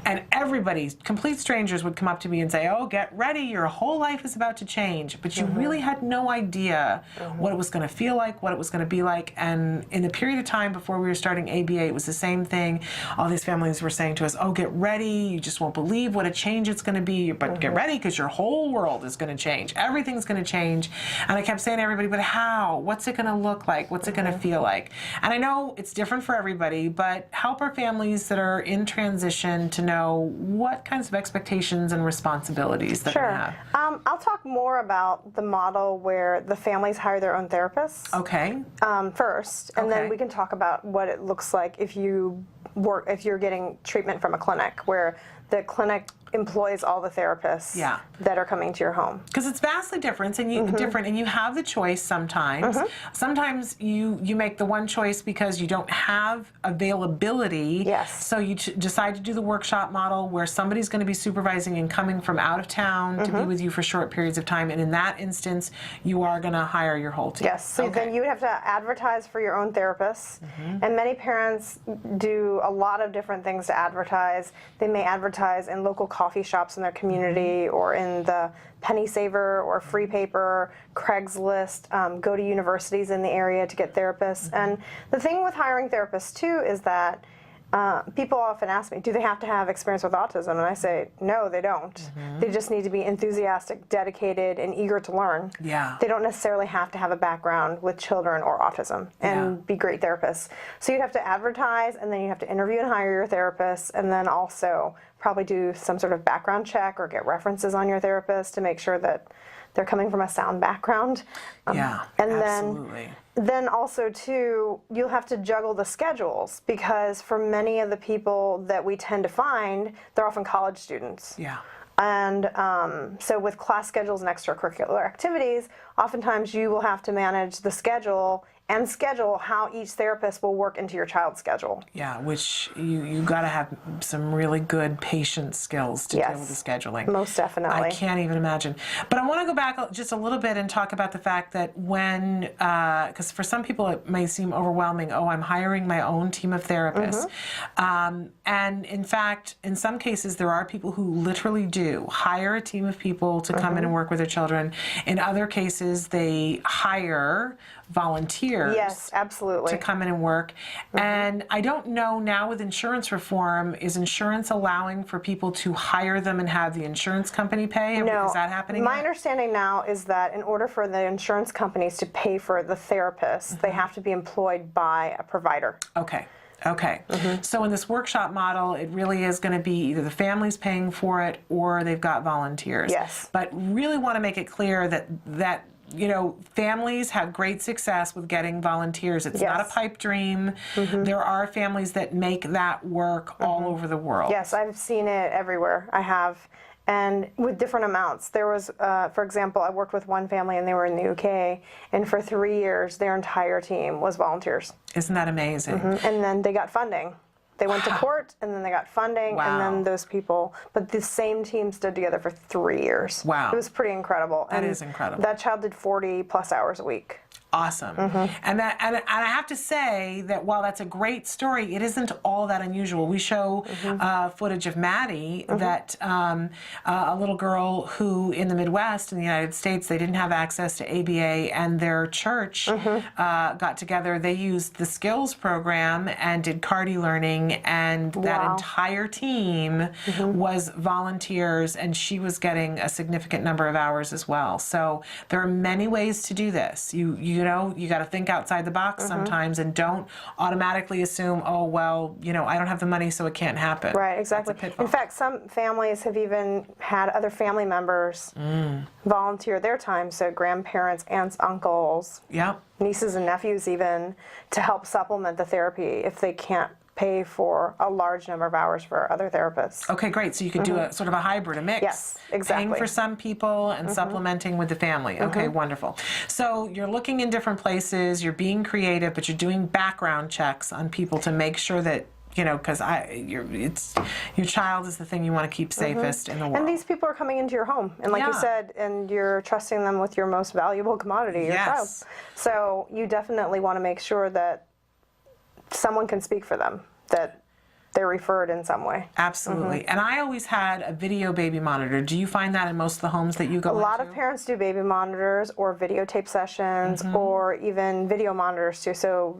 and everybody, complete strangers, would come up to me and say, oh, get ready, your whole life is about to change. But you really had no idea what it was going to feel like, what it was going to be like. And in the period of time before we were starting ABA, it was the same thing. All these families were saying to us, oh, get ready, you just won't believe what a change it's going to be, but get ready because your whole world is going to change. Everything's going to change. And I kept saying to everybody, but how? What's it going to look like? What's it going to feel like? And I know it's different for everybody, but help our families that are in transition to know what kinds of expectations and responsibilities that they have. I'll talk more about the model where the families hire their own therapists. Okay. First, and then we can talk about what it looks like if you're getting treatment from a clinic, where the clinic employs all the therapists that are coming to your home. Because it's vastly different, and you have the choice sometimes. Sometimes you make the one choice because you don't have availability. Yes. So you decide to do the workshop model where somebody's going to be supervising and coming from out of town to be with you for short periods of time. And in that instance, you are going to hire your whole team. Yes. So then you would have to advertise for your own therapists. And many parents do a lot of different things to advertise. They may advertise in local coffee shops in their community, or in the Penny Saver or Free Paper, Craigslist, go to universities in the area to get therapists. And the thing with hiring therapists too is that people often ask me, do they have to have experience with autism? And I say, no, they don't. They just need to be enthusiastic, dedicated, and eager to learn. Yeah. They don't necessarily have to have a background with children or autism and be great therapists. So you have to advertise, and then you have to interview and hire your therapist, and then also probably do some sort of background check or get references on your therapist to make sure that they're coming from a sound background. And absolutely. Then also too, you'll have to juggle the schedules, because for many of the people that we tend to find, they're often college students. Yeah. And so with class schedules and extracurricular activities, oftentimes you will have to manage the schedule and schedule how each therapist will work into your child's schedule. Yeah, which you got to have some really good patient skills to deal with the scheduling. Most definitely. I can't even imagine. But I want to go back just a little bit and talk about the fact that when, because for some people it may seem overwhelming, oh, I'm hiring my own team of therapists. And in fact, in some cases, there are people who literally do hire a team of people to come in and work with their children. In other cases, they hire volunteers. Yes, absolutely. To come in and work. And I don't know now with insurance reform, is insurance allowing for people to hire them and have the insurance company pay? No. Is that happening My yet? understanding now is that in order for the insurance companies to pay for the therapists, they have to be employed by a provider. Okay. Okay. So in this workshop model, it really is going to be either the family's paying for it or they've got volunteers. Yes. But really want to make it clear that you know, families have great success with getting volunteers. It's not a pipe dream. There are families that make that work all over the world. Yes, I've seen it everywhere. I have. And with different amounts. There was, for example, I worked with one family and they were in the UK, and for 3 years, their entire team was volunteers. Isn't that amazing? And then they got funding. They went to court, and then they got funding, and then those people, but the same team stood together for 3 years. Wow. It was pretty incredible. That is incredible. That child did 40 plus hours a week. Awesome. And I have to say that while that's a great story, it isn't all that unusual. We show footage of Maddie, that a little girl who in the Midwest in the United States, they didn't have access to ABA, and their church got together. They used the skills program and did CARD learning, and that entire team was volunteers, and she was getting a significant number of hours as well. So there are many ways to do this. You know, you got to think outside the box sometimes, and don't automatically assume, oh, well, you know, I don't have the money, so it can't happen. Right, exactly. In fact, some families have even had other family members volunteer their time, so grandparents, aunts, uncles, nieces and nephews even, to help supplement the therapy if they can't pay for a large number of hours for other therapists. Okay, great. So you could do a sort of a hybrid, a mix. Yes, exactly. Paying for some people and supplementing with the family. Okay, wonderful. So you're looking in different places, you're being creative, but you're doing background checks on people to make sure that because your child is the thing you want to keep safest in the world. And these people are coming into your home, and like you said, and you're trusting them with your most valuable commodity, your child. So you definitely want to make sure that someone can speak for them, that they're referred in some way. Absolutely. And I always had a video baby monitor. Do you find that in most of the homes that you go into? A lot of parents do baby monitors or videotape sessions or even video monitors too. So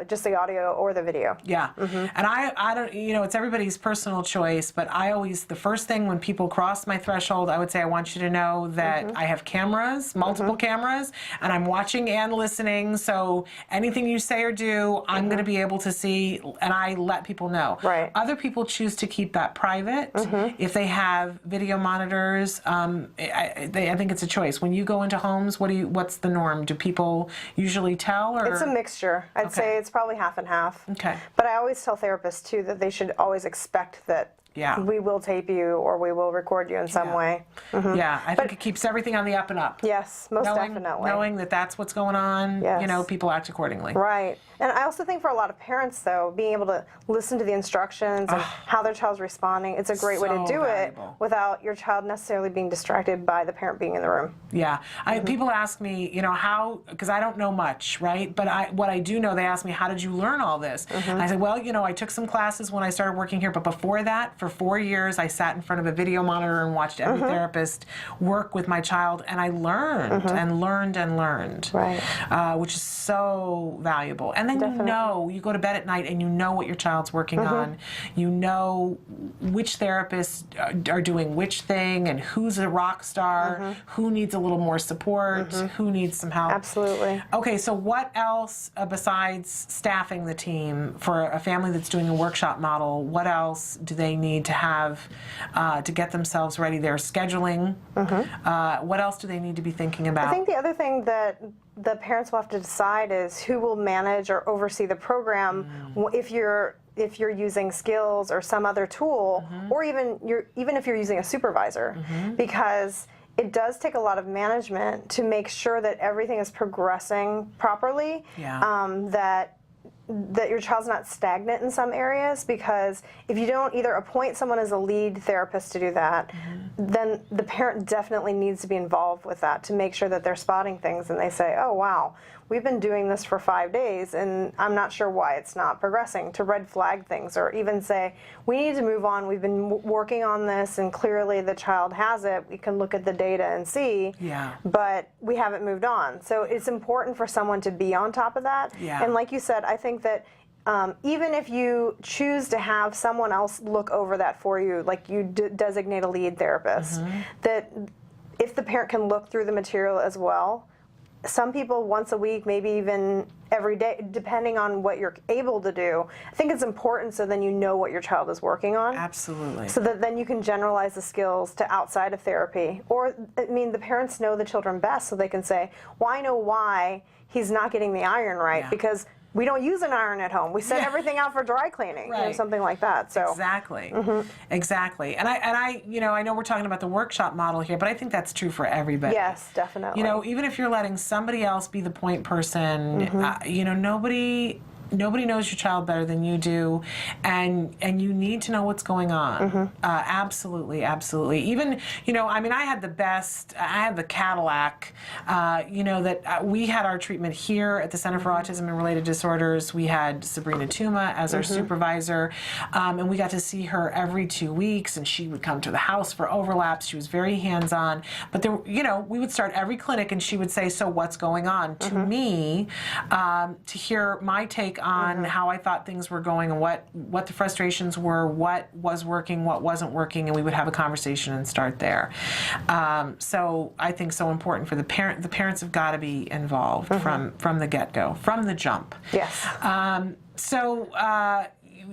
just the audio or the video. Yeah. And I don't, it's everybody's personal choice, but I always, the first thing when people cross my threshold, I would say, I want you to know that I have cameras, multiple cameras, and I'm watching and listening. So anything you say or do, I'm going to be able to see, and I let people know. Right. Other people choose to keep that private. If they have video monitors, I think it's a choice. When you go into homes, what's the norm? Do people usually tell? Or? It's a mixture. I'd say it's probably half and half. Okay. But I always tell therapists too that they should always expect that we will tape you or we will record you in some way. Yeah, I think it keeps everything on the up and up. Yes, most definitely. Knowing that that's what's going on, people act accordingly. Right. And I also think for a lot of parents, though, being able to listen to the instructions and how their child's responding, it's a great way to do it without your child necessarily being distracted by the parent being in the room. Yeah. People ask me, how, because I don't know much, right? But what I do know, they ask me, how did you learn all this? And I said, well, I took some classes when I started working here, but before that, for 4 years, I sat in front of a video monitor and watched every therapist work with my child, and I learned and learned and learned, which is so valuable. And then you go to bed at night and you know what your child's working on. You know which therapists are doing which thing and who's a rock star, who needs a little more support, who needs some help. Absolutely. Okay, so what else besides staffing the team for a family that's doing a workshop model, what else do they need to have to get themselves ready? Their scheduling. What else do they need to be thinking about? I think the other thing that the parents will have to decide is who will manage or oversee the program if you're using skills or some other tool, or even if you're using a supervisor, because it does take a lot of management to make sure that everything is progressing properly, that your child's not stagnant in some areas, because if you don't either appoint someone as a lead therapist to do that, then the parent definitely needs to be involved with that to make sure that they're spotting things and they say, oh wow, we've been doing this for 5 days and I'm not sure why it's not progressing, to red flag things, or even say, we need to move on, we've been working on this and clearly the child has it, we can look at the data and see, but we haven't moved on. So it's important for someone to be on top of that. And like you said, I think that even if you choose to have someone else look over that for you, like you designate a lead therapist, that if the parent can look through the material as well, some people once a week, maybe even every day, depending on what you're able to do. I think it's important so then you know what your child is working on. Absolutely. So that then you can generalize the skills to outside of therapy. Or, the parents know the children best, so they can say, well, I know why he's not getting the iron right, because we don't use an iron at home. We send everything out for dry cleaning, something like that. So exactly, exactly. And I know we're talking about the workshop model here, but I think that's true for everybody. Yes, definitely. Even if you're letting somebody else be the point person, nobody knows your child better than you do, and you need to know what's going on. Absolutely, absolutely. Even, I had the Cadillac, that we had our treatment here at the Center for Autism and Related Disorders. We had Sabrina Tuma as our supervisor, and we got to see her every 2 weeks, and she would come to the house for overlaps. She was very hands-on, but there, we would start every clinic and she would say, so what's going on? To me, to hear my take on how I thought things were going and what the frustrations were, what was working, what wasn't working, and we would have a conversation and start there. So I think so important for the parents have got to be involved from the get-go, from the jump. Yes.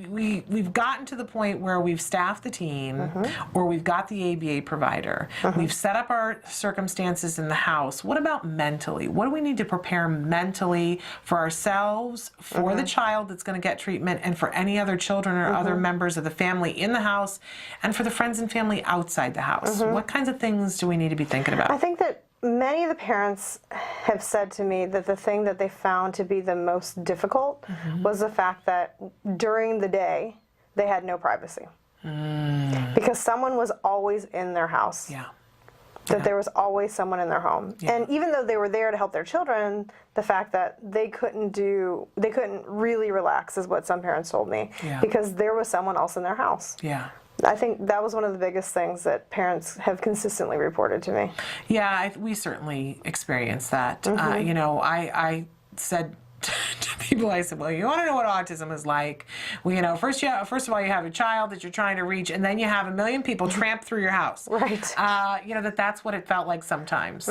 We've gotten to the point where we've staffed the team, or we've got the ABA provider. We've set up our circumstances in the house. What about mentally? What do we need to prepare mentally for ourselves, for the child that's going to get treatment, and for any other children or other members of the family in the house, and for the friends and family outside the house? What kinds of things do we need to be thinking about? I think that many of the parents have said to me that the thing that they found to be the most difficult was the fact that during the day, they had no privacy. Because someone was always in their house. Yeah. That there was always someone in their home. Yeah. And even though they were there to help their children, the fact that they couldn't really relax is what some parents told me. Yeah. Because there was someone else in their house. Yeah. I think that was one of the biggest things that parents have consistently reported to me. Yeah, we certainly experienced that. You know, I said to people, I said, well, you want to know what autism is like? Well, you know, first of all, you have a child that you're trying to reach, and then you have a million people tramp through your house. Right. You know, that's what it felt like sometimes.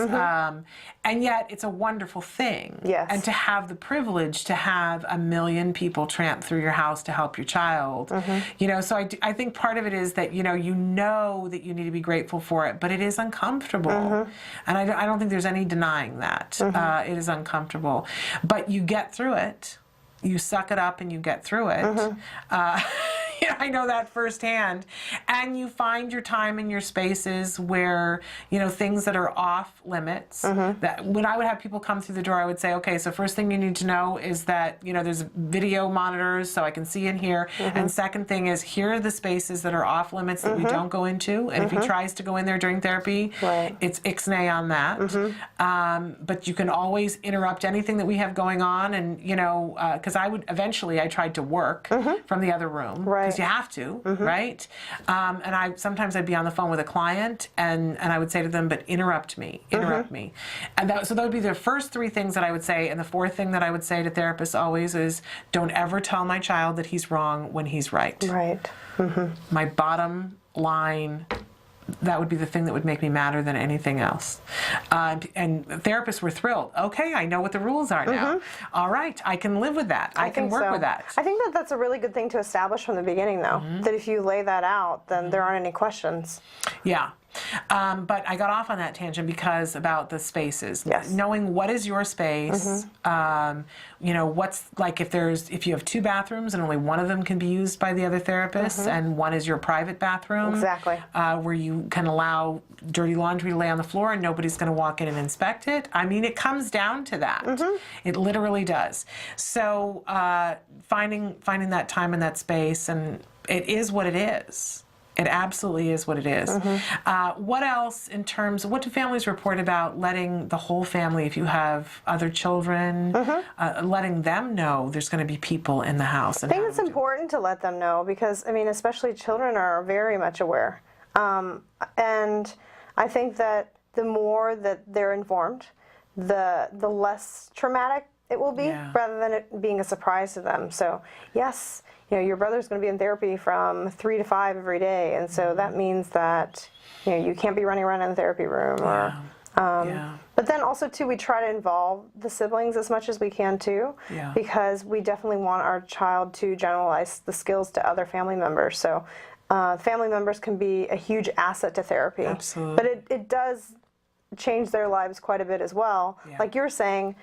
And yet, it's a wonderful thing. Yes. And to have the privilege to have a million people tramp through your house to help your child. You know, so I think part of it is that, you know that you need to be grateful for it, but it is uncomfortable. And I don't think there's any denying that. It is uncomfortable. But you get through it. You suck it up and you get through it. Yeah, I know that firsthand. And you find your time and your spaces where, you know, things that are off limits. That when I would have people come through the door, I would say, okay, so first thing you need to know is that, you know, there's video monitors so I can see in here. And second thing is, here are the spaces that are off limits that we don't go into. And if he tries to go in there during therapy, it's ixnay on that. But you can always interrupt anything that we have going on. And, you know, because I tried to work from the other room. Because you have to, right? And sometimes I'd be on the phone with a client and I would say to them, but interrupt me. And so that would be the first three things that I would say. And the fourth thing that I would say to therapists always is, don't ever tell my child that he's wrong when he's right. Right. My bottom line, that would be the thing that would make me madder than anything else. And therapists were thrilled. Okay, I know what the rules are now. All right, I can live with that. I can work with that. I think that that's a really good thing to establish from the beginning, though. That if you lay that out, then there aren't any questions. Yeah. But I got off on that tangent because about the spaces. Knowing what is your space, you know, what's like if you have two bathrooms and only one of them can be used by the other therapist and one is your private bathroom. Exactly. Where you can allow dirty laundry to lay on the floor and nobody's going to walk in and inspect it. I mean, it comes down to that. It literally does. So finding that time and that space, and it is what it is. It absolutely is what it is. What else in terms of, what do families report about letting the whole family, if you have other children, letting them know there's going to be people in the house? I think it's important to let them know because, I mean, especially children are very much aware. And I think that the more that they're informed, the less traumatic it will be, rather than it being a surprise to them. So, yes, you know, your brother's going to be in therapy from 3 to 5 every day, and so that means that, you know, you can't be running around in the therapy room. But then also, too, we try to involve the siblings as much as we can, too, because we definitely want our child to generalize the skills to other family members. So family members can be a huge asset to therapy. Absolutely. But it does change their lives quite a bit as well. Like you're saying,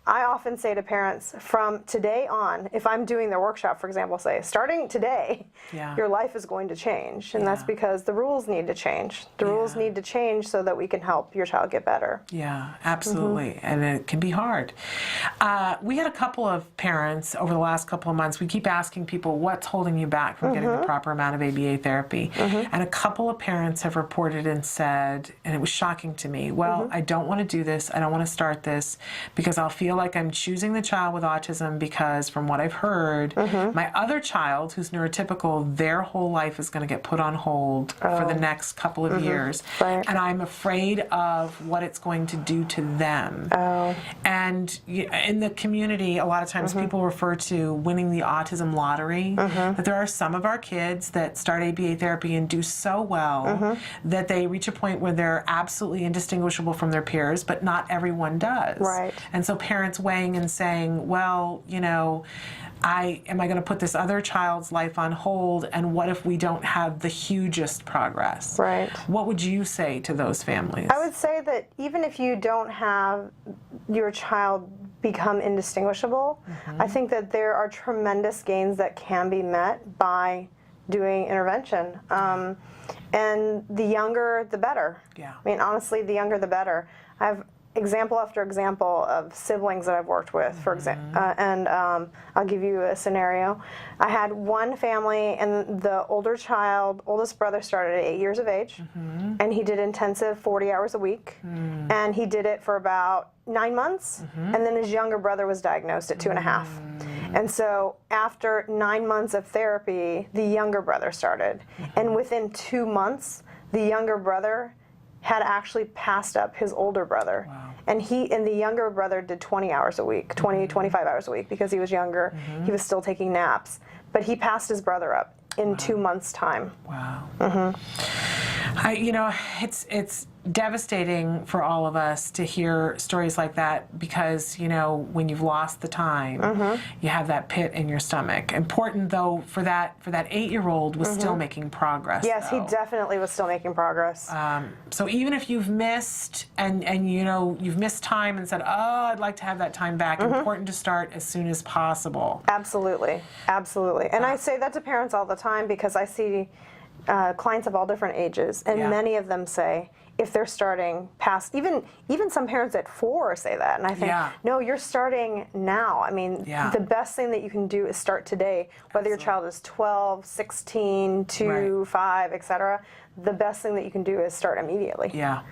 I often say to parents, from today on, if I'm doing their workshop, for example, say, starting today, your life is going to change. And that's because the rules need to change. The rules need to change so that we can help your child get better. Yeah, absolutely. And it can be hard. We had a couple of parents over the last couple of months. We keep asking people, what's holding you back from getting the proper amount of ABA therapy? And a couple of parents have reported and said, and it was shocking to me, well, I don't want to do this. I don't want to start this because I'll feel like I'm choosing the child with autism because from what I've heard, my other child who's neurotypical, their whole life is going to get put on hold for the next couple of years. And I'm afraid of what it's going to do to them. And in the community, a lot of times people refer to winning the autism lottery, that there are some of our kids that start ABA therapy and do so well that they reach a point where they're absolutely indistinguishable from their peers, but not everyone does. And so parents weighing and saying, well, you know, am I going to put this other child's life on hold, and what if we don't have the hugest progress? What would you say to those families? I would say that even if you don't have your child become indistinguishable, I think that there are tremendous gains that can be met by doing intervention. And the younger, the better. I mean, honestly, the younger, the better. I have example after example of siblings that I've worked with, for example, and I'll give you a scenario. I had one family, and the oldest brother started at 8 years of age, and he did intensive 40 hours a week, and he did it for about 9 months, and then his younger brother was diagnosed at 2.5. And so after 9 months of therapy, the younger brother started, and within 2 months, the younger brother had actually passed up his older brother. Wow. And the younger brother did 20 hours a week, 25 hours a week, because he was younger. He was still taking naps. But he passed his brother up in 2 months' time. Wow. It's devastating for all of us to hear stories like that, because when you've lost the time, you have that pit in your stomach. Important though, for that 8-year-old was still making progress. Yes, though. he definitely was still making progress. So even if you've missed and you've missed time and said, oh, I'd like to have that time back, important to start as soon as possible. Absolutely. And I say that to parents all the time, because I see clients of all different ages, and many of them say, if they're starting past, even some parents at 4 say that, and I think, no, you're starting now. I mean, the best thing that you can do is start today, whether your child is 12, 16, 2, 5, etc. The best thing that you can do is start immediately. Yeah.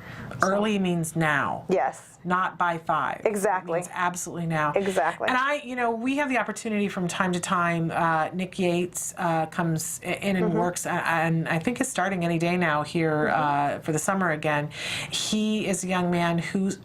Early means now. Yes. Not by 5. Exactly. It means absolutely now. Exactly. And we have the opportunity from time to time. Nick Yates comes in and works, and I think is starting any day now here for the summer again. He is a young man who's,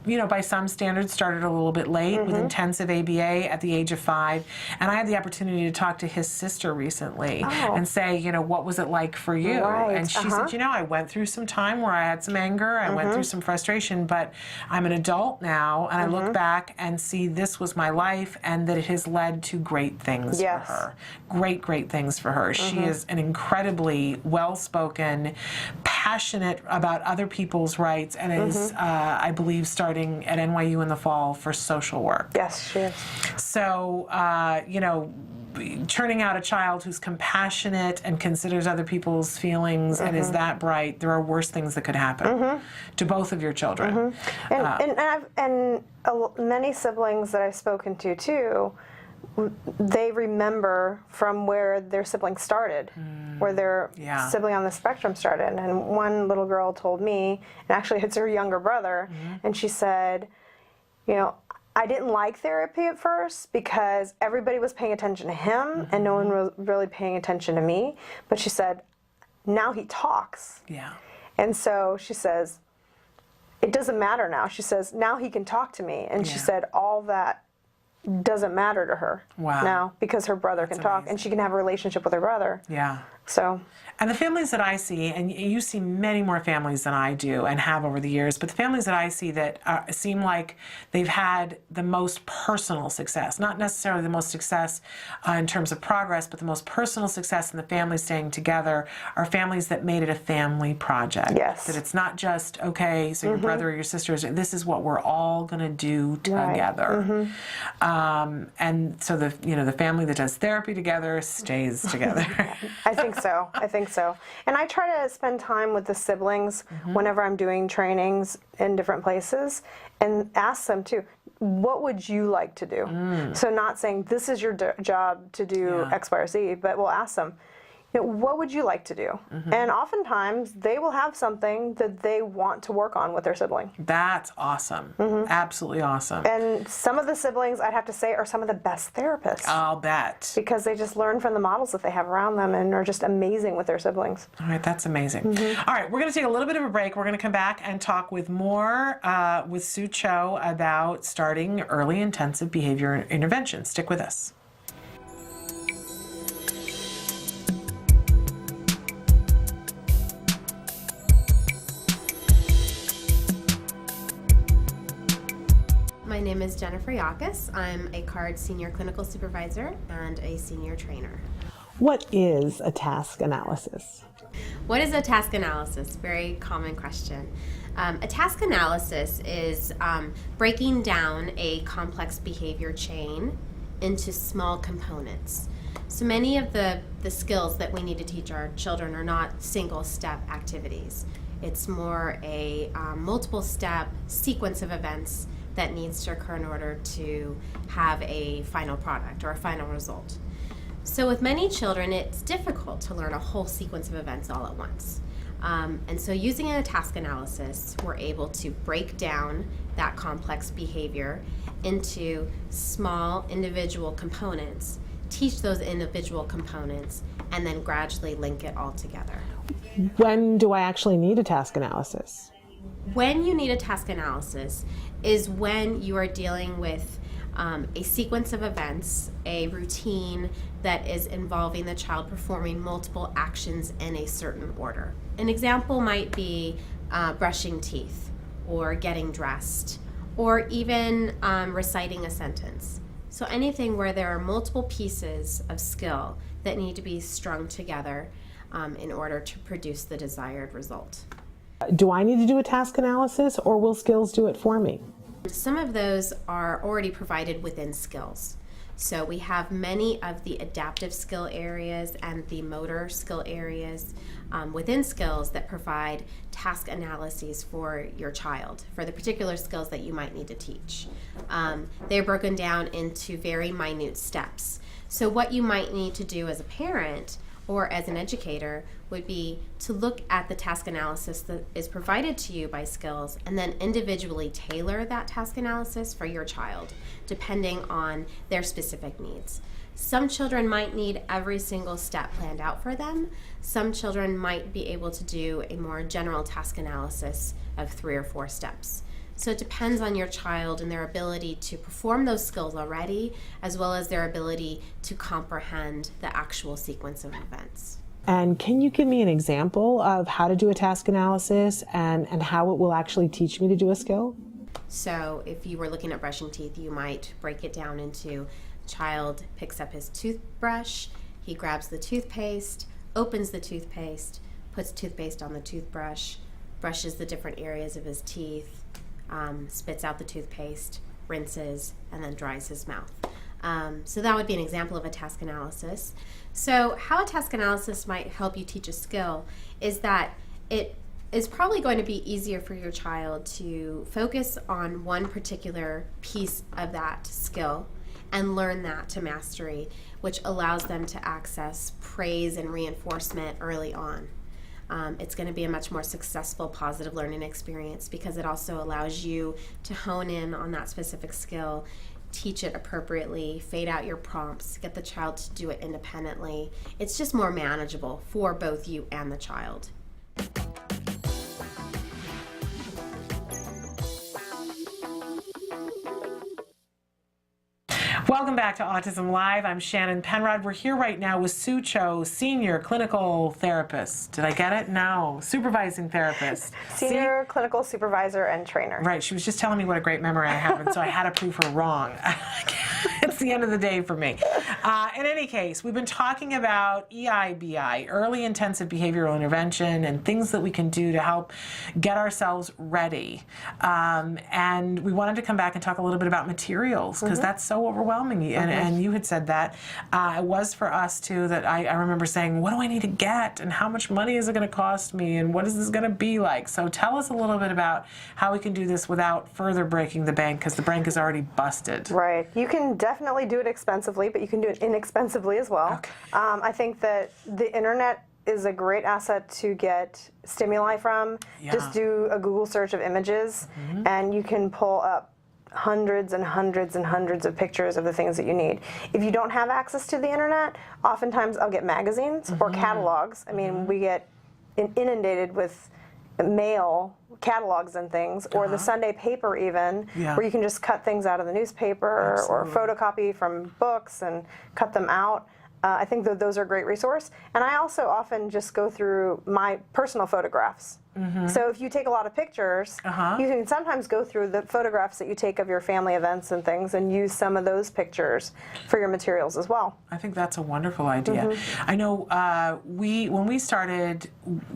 by some standards started a little bit late with intensive ABA at the age of 5. And I had the opportunity to talk to his sister recently and say, what was it like for you? Right. And she said, I went through some time where I had some anger, I went through some frustration, but I'm an adult now, and I look back and see this was my life, and that it has led to great things for her. Great things for her. She is an incredibly well-spoken, passionate about other people's rights, and is, I believe, starting at NYU in the fall for social work. Yes, she is. So, churning out a child who's compassionate and considers other people's feelings and is that bright, there are worse things that could happen to both of your children. And many siblings that I've spoken to too, they remember from where their sibling started, where their sibling on the spectrum started. And one little girl told me, and actually it's her younger brother, and she said, I didn't like therapy at first because everybody was paying attention to him and no one was really paying attention to me. But she said, now he talks. Yeah. And so she says, it doesn't matter now. She says, now he can talk to me. And she said, all that doesn't matter to her now, because her brother can talk and she can have a relationship with her brother. Yeah. So. And the families that I see, and you see many more families than I do and have over the years, but the families that I see that seem like they've had the most personal success, not necessarily the most success in terms of progress, but the most personal success in the family staying together, are families that made it a family project. Yes. That it's not just, okay, so your brother or your sister, this is what we're all going to do together. And so the family that does therapy together stays together. I think so. And I try to spend time with the siblings whenever I'm doing trainings in different places, and ask them too, what would you like to do? So not saying this is your job to do X, Y, or Z, but we'll ask them, what would you like to do? And oftentimes they will have something that they want to work on with their sibling. That's awesome. Absolutely awesome. And some of the siblings, I'd have to say, are some of the best therapists. I'll bet. Because they just learn from the models that they have around them and are just amazing with their siblings. All right, that's amazing. All right, we're going to take a little bit of a break. We're going to come back and talk with more with Sue Cho about starting early intensive behavior intervention. Stick with us. My name is Jennifer Yakas. I'm a CARD Senior Clinical Supervisor and a Senior Trainer. What is a task analysis? What is a task analysis? Very common question. A task analysis is breaking down a complex behavior chain into small components. So many of the skills that we need to teach our children are not single-step activities. It's more a multiple step sequence of events that needs to occur in order to have a final product or a final result. So with many children, it's difficult to learn a whole sequence of events all at once. And so using a task analysis, we're able to break down that complex behavior into small individual components, teach those individual components, and then gradually link it all together. When do I actually need a task analysis? When you need a task analysis is when you are dealing with a sequence of events, a routine that is involving the child performing multiple actions in a certain order. An example might be brushing teeth, or getting dressed, or even reciting a sentence. So anything where there are multiple pieces of skill that need to be strung together in order to produce the desired result. Do I need to do a task analysis, or will skills do it for me? Some of those are already provided within skills. So we have many of the adaptive skill areas and the motor skill areas within skills that provide task analyses for your child, for the particular skills that you might need to teach. They're broken down into very minute steps. So what you might need to do as a parent or as an educator would be to look at the task analysis that is provided to you by skills and then individually tailor that task analysis for your child, depending on their specific needs. Some children might need every single step planned out for them. Some children might be able to do a more general task analysis of 3 or 4 steps. So it depends on your child and their ability to perform those skills already, as well as their ability to comprehend the actual sequence of events. And can you give me an example of how to do a task analysis and how it will actually teach me to do a skill? So if you were looking at brushing teeth, you might break it down into child picks up his toothbrush, he grabs the toothpaste, opens the toothpaste, puts toothpaste on the toothbrush, brushes the different areas of his teeth, spits out the toothpaste, rinses, and then dries his mouth. So that would be an example of a task analysis. So how a task analysis might help you teach a skill is that it is probably going to be easier for your child to focus on one particular piece of that skill and learn that to mastery, which allows them to access praise and reinforcement early on. It's going to be a much more successful positive learning experience because it also allows you to hone in on that specific skill, teach it appropriately, fade out your prompts, get the child to do it independently. It's just more manageable for both you and the child. Welcome back to Autism Live. I'm Shannon Penrod. We're here right now with Sue Cho, Senior Clinical Therapist. Did I get it? No. Supervising Therapist. Senior Clinical Supervisor and Trainer. Right. She was just telling me what a great memory I have, and so I had to prove her wrong. It's the end of the day for me. In any case, we've been talking about EIBI, Early Intensive Behavioral Intervention, and things that we can do to help get ourselves ready. And we wanted to come back and talk a little bit about materials, because that's so overwhelming. And you had said that. It was for us, too, that I remember saying, what do I need to get? And how much money is it going to cost me? And what is this going to be like? So tell us a little bit about how we can do this without further breaking the bank, because the bank is already busted. Right. You can definitely do it expensively, but you can do it inexpensively as well. Okay. I think that the internet is a great asset to get stimuli from. Yeah. Just do a Google search of images, and you can pull up hundreds and hundreds and hundreds of pictures of the things that you need. If you don't have access to the internet, oftentimes I'll get magazines or catalogs. I mean, we get inundated with mail catalogs and things, or the Sunday paper even, where you can just cut things out of the newspaper or photocopy from books and cut them out. I think that those are a great resource. And I also often just go through my personal photographs. So if you take a lot of pictures, you can sometimes go through the photographs that you take of your family events and things and use some of those pictures for your materials as well. I think that's a wonderful idea. I know when we started,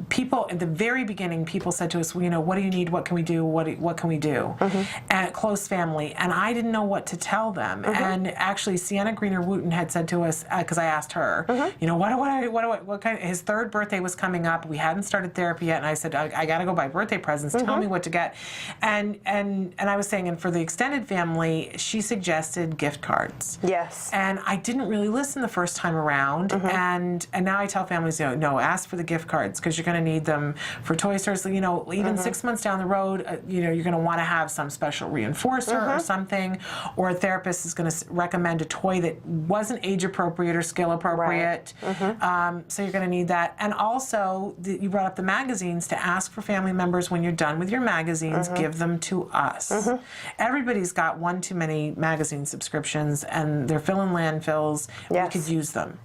people at the very beginning, people said to us, well, you know, what do you need? What can we do? What can we do? And close family, and I didn't know what to tell them. And actually, Sienna Greener-Wooten had said to us, because I asked her, you know, what kind of, his 3rd birthday was coming up. We hadn't started therapy yet, and I said, I got to go buy birthday presents. Tell me what to get. And I was saying, and for the extended family, she suggested gift cards. Yes. And I didn't really listen the first time around. And now I tell families, no, ask for the gift cards because you're going to need them for toy stores. Even 6 months down the road, you're going to want to have some special reinforcer or something, or a therapist is going to recommend a toy that wasn't age appropriate or skill appropriate. So you're going to need that. And also, you brought up the magazines, to ask for family members when you're done with your magazines, give them to us. Everybody's got one too many magazine subscriptions, and they're filling landfills. Yes. We could use them.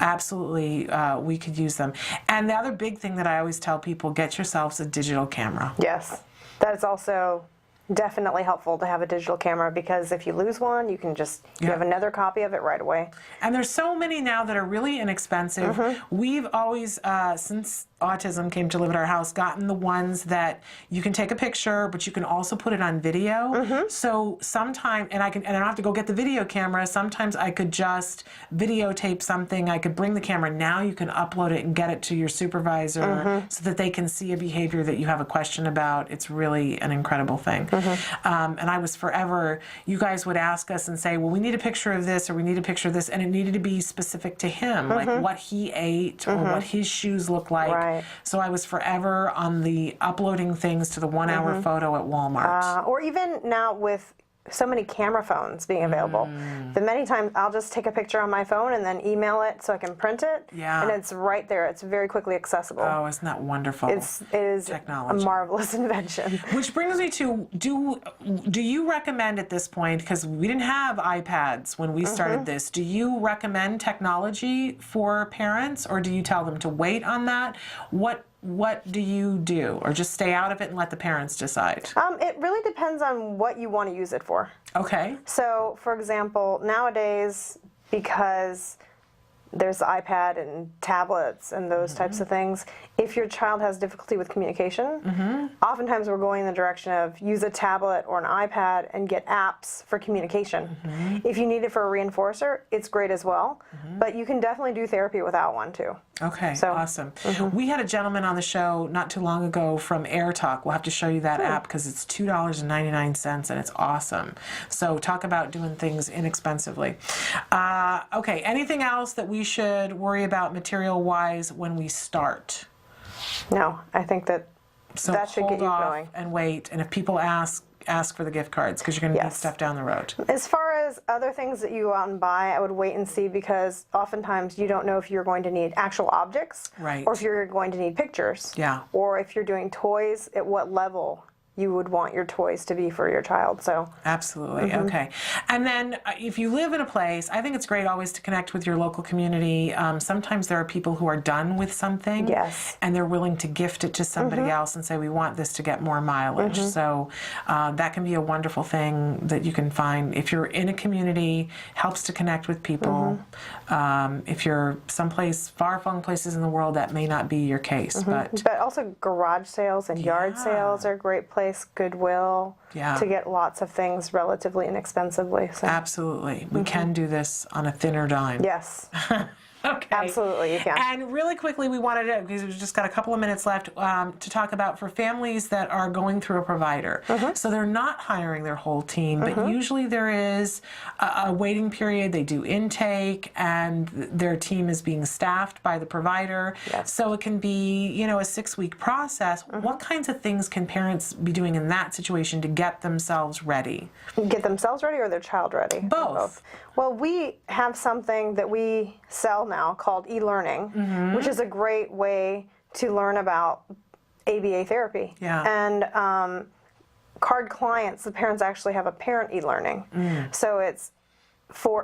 Absolutely, we could use them. And the other big thing that I always tell people, get yourselves a digital camera. Yes. That is also definitely helpful to have a digital camera, because if you lose one, you can just you have another copy of it right away. And there's so many now that are really inexpensive. We've always, since Autism came to live at our house, gotten the ones that you can take a picture, but you can also put it on video. So sometimes, and I don't have to go get the video camera. Sometimes I could just videotape something. I could bring the camera. Now you can upload it and get it to your supervisor so that they can see a behavior that you have a question about. It's really an incredible thing. And I was forever, you guys would ask us and say, well, we need a picture of this, or we need a picture of this, and it needed to be specific to him, like what he ate or what his shoes look like. So I was forever on the uploading things to the 1 hour photo at Walmart. Or even now with so many camera phones being available, that many times I'll just take a picture on my phone and then email it so I can print it, and it's right there. It's very quickly accessible. Oh, isn't that wonderful? It is technology. A marvelous invention. Which brings me to, do you recommend at this point, because we didn't have iPads when we started this, do you recommend technology for parents, or do you tell them to wait on that? What do you do, or just stay out of it and let the parents decide? It really depends on what you want to use it for. Okay. So, for example, nowadays, because there's the iPad and tablets and those types of things, if your child has difficulty with communication, oftentimes we're going in the direction of use a tablet or an iPad and get apps for communication. If you need it for a reinforcer, it's great as well, but you can definitely do therapy without one too. Okay, awesome. We had a gentleman on the show not too long ago from AirTalk. We'll have to show you that app because it's $2.99 and it's awesome. So talk about doing things inexpensively. Okay, anything else that we should worry about material-wise when we start? No, I think that that should get you going. And wait, and if people ask for the gift cards, because you're going to need stuff down the road. As far as other things that you go out and buy, I would wait and see, because oftentimes you don't know if you're going to need actual objects, or if you're going to need pictures, or if you're doing toys, at what level you would want your toys to be for your child. So absolutely. Okay. And then if you live in a place, I think it's great always to connect with your local community. Sometimes there are people who are done with something and they're willing to gift it to somebody else and say, we want this to get more mileage. So that can be a wonderful thing that you can find. If you're in a community, helps to connect with people. If you're someplace, far-flung places in the world, that may not be your case. But also garage sales and yard sales are a great place. Goodwill, to get lots of things relatively inexpensively. So. Absolutely. We can do this on a thinner dime. Yes. Okay. Absolutely, you can. And really quickly, we wanted to, because we've just got a couple of minutes left, to talk about for families that are going through a provider. So they're not hiring their whole team, but usually there is a waiting period. They do intake, and their team is being staffed by the provider. So it can be, a 6-week process. What kinds of things can parents be doing in that situation to get themselves ready? Get themselves ready or their child ready? Both. Well, we have something that we sell now called e-learning, which is a great way to learn about ABA therapy. And card clients, the parents actually have a parent e-learning. So it's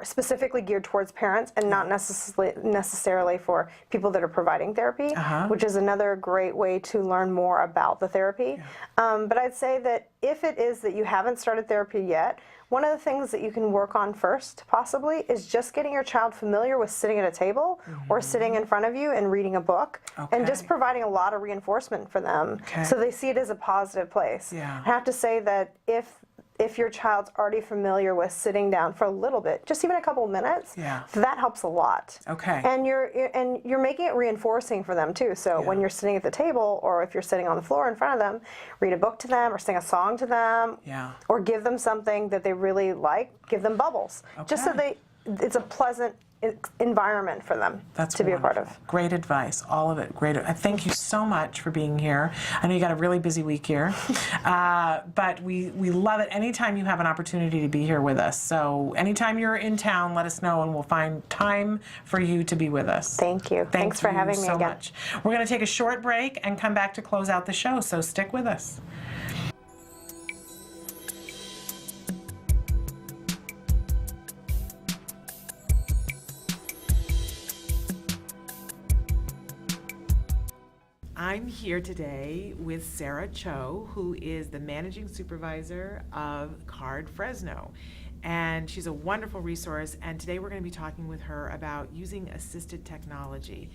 specifically geared towards parents and not necessarily for people that are providing therapy, which is another great way to learn more about the therapy. But I'd say that if it is that you haven't started therapy yet, one of the things that you can work on first, possibly, is just getting your child familiar with sitting at a table or sitting in front of you and reading a book, and just providing a lot of reinforcement for them so they see it as a positive place. I have to say that if if your child's already familiar with sitting down for a little bit, just even a couple of minutes, that helps a lot. Okay. And you're making it reinforcing for them too. So when you're sitting at the table, or if you're sitting on the floor in front of them, read a book to them, or sing a song to them, or give them something that they really like. Give them bubbles, just so it's a pleasant environment for them to be a part of. Great advice, all of it. Great. Thank you so much for being here. I know you got a really busy week here, but we love it anytime you have an opportunity to be here with us. So anytime you're in town, let us know and we'll find time for you to be with us. Thank you. Thanks for having me so again. much. We're going to take a short break and come back to close out the show, so stick with us. I'm here today with Sarah Cho, who is the Managing Supervisor of CARD Fresno. And she's a wonderful resource, and today we're going to be talking with her about using assisted technology.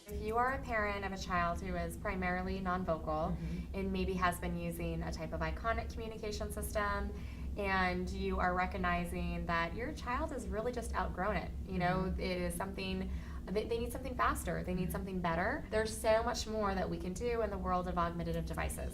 If you are a parent of a child who is primarily nonvocal and maybe has been using a type of iconic communication system, and you are recognizing that your child has really just outgrown it. You know, it is something, they need something faster, they need something better. There's so much more that we can do in the world of augmentative devices.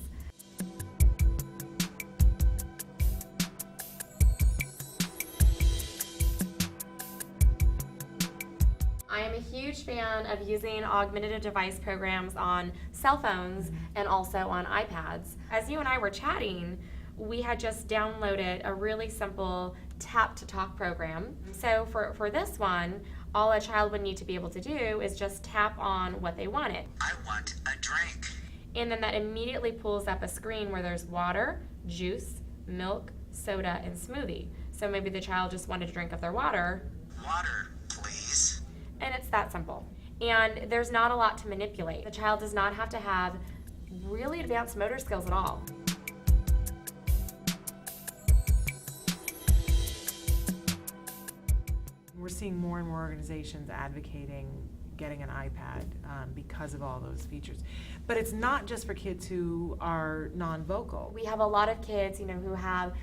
I am a huge fan of using augmentative device programs on cell phones and also on iPads. As you and I were chatting, we had just downloaded a really simple tap-to-talk program. So for this one, all a child would need to be able to do is just tap on what they wanted. I want a drink. And then that immediately pulls up a screen where there's water, juice, milk, soda, and smoothie. So maybe the child just wanted a drink of their water. Water, please. And it's that simple. And there's not a lot to manipulate. The child does not have to have really advanced motor skills at all. We're seeing more and more organizations advocating getting an iPad because of all those features. But it's not just for kids who are non-vocal. We have a lot of kids, you know, who have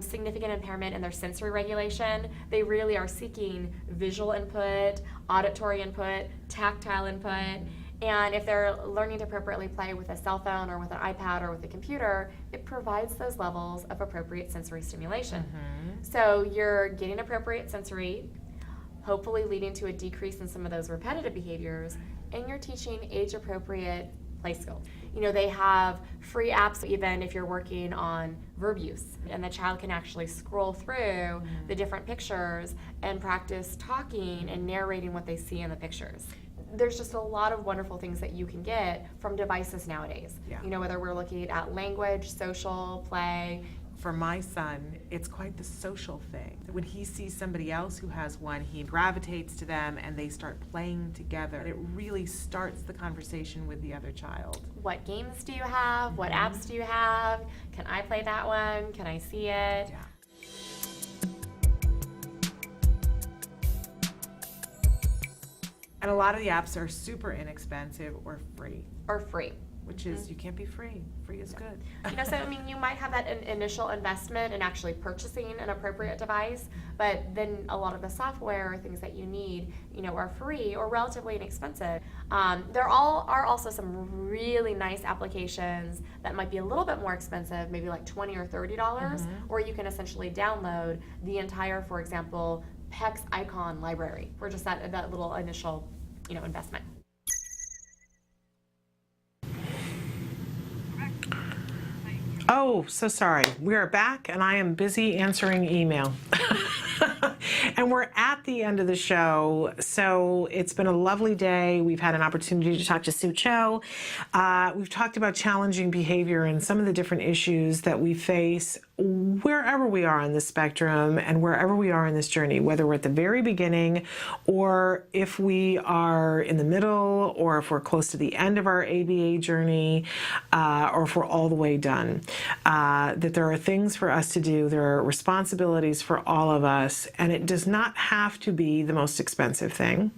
significant impairment in their sensory regulation. They really are seeking visual input, auditory input, tactile input. And if they're learning to appropriately play with a cell phone or with an iPad or with a computer, it provides those levels of appropriate sensory stimulation. So you're getting appropriate sensory, hopefully leading to a decrease in some of those repetitive behaviors, and you're teaching age-appropriate play skills. You know, they have free apps even if you're working on verb use, and the child can actually scroll through the different pictures and practice talking and narrating what they see in the pictures. There's just a lot of wonderful things that you can get from devices nowadays. You know, whether we're looking at language, social, play. For my son, it's quite the social thing. When he sees somebody else who has one, he gravitates to them and they start playing together. It really starts the conversation with the other child. What games do you have? What apps do you have? Can I play that one? Can I see it? And a lot of the apps are super inexpensive or free. Or free. Which is, you can't be free. Free is good. You know, so I mean, you might have that initial investment in actually purchasing an appropriate device, but then a lot of the software or things that you need, you know, are free or relatively inexpensive. There are also some really nice applications that might be a little bit more expensive, maybe like $20 or $30, where you can essentially download the entire, for example, PEC's icon library for just that little initial, you know, investment. Oh, so sorry. We are back and I am busy answering email. And we're at the end of the show, so it's been a lovely day. We've had an opportunity to talk to Sue Cho. We've talked about challenging behavior and some of the different issues that we face wherever we are on the spectrum and wherever we are in this journey, whether we're at the very beginning or if we are in the middle or if we're close to the end of our ABA journey or if we're all the way done. that there are things for us to do, there are responsibilities for all of us, and it does not have to be the most expensive thing.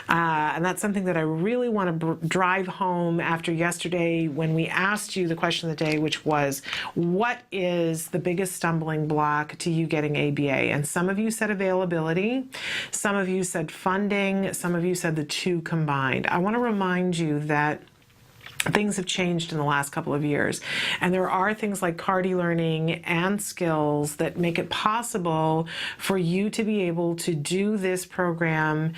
And that's something that I really want to drive home after yesterday when we asked you the question of the day, which was, what is the biggest stumbling block to you getting ABA? And some of you said availability, some of you said funding, some of you said the two combined. I want to remind you that things have changed in the last couple of years, and there are things like CARD e-learning and skills that make it possible for you to be able to do this program,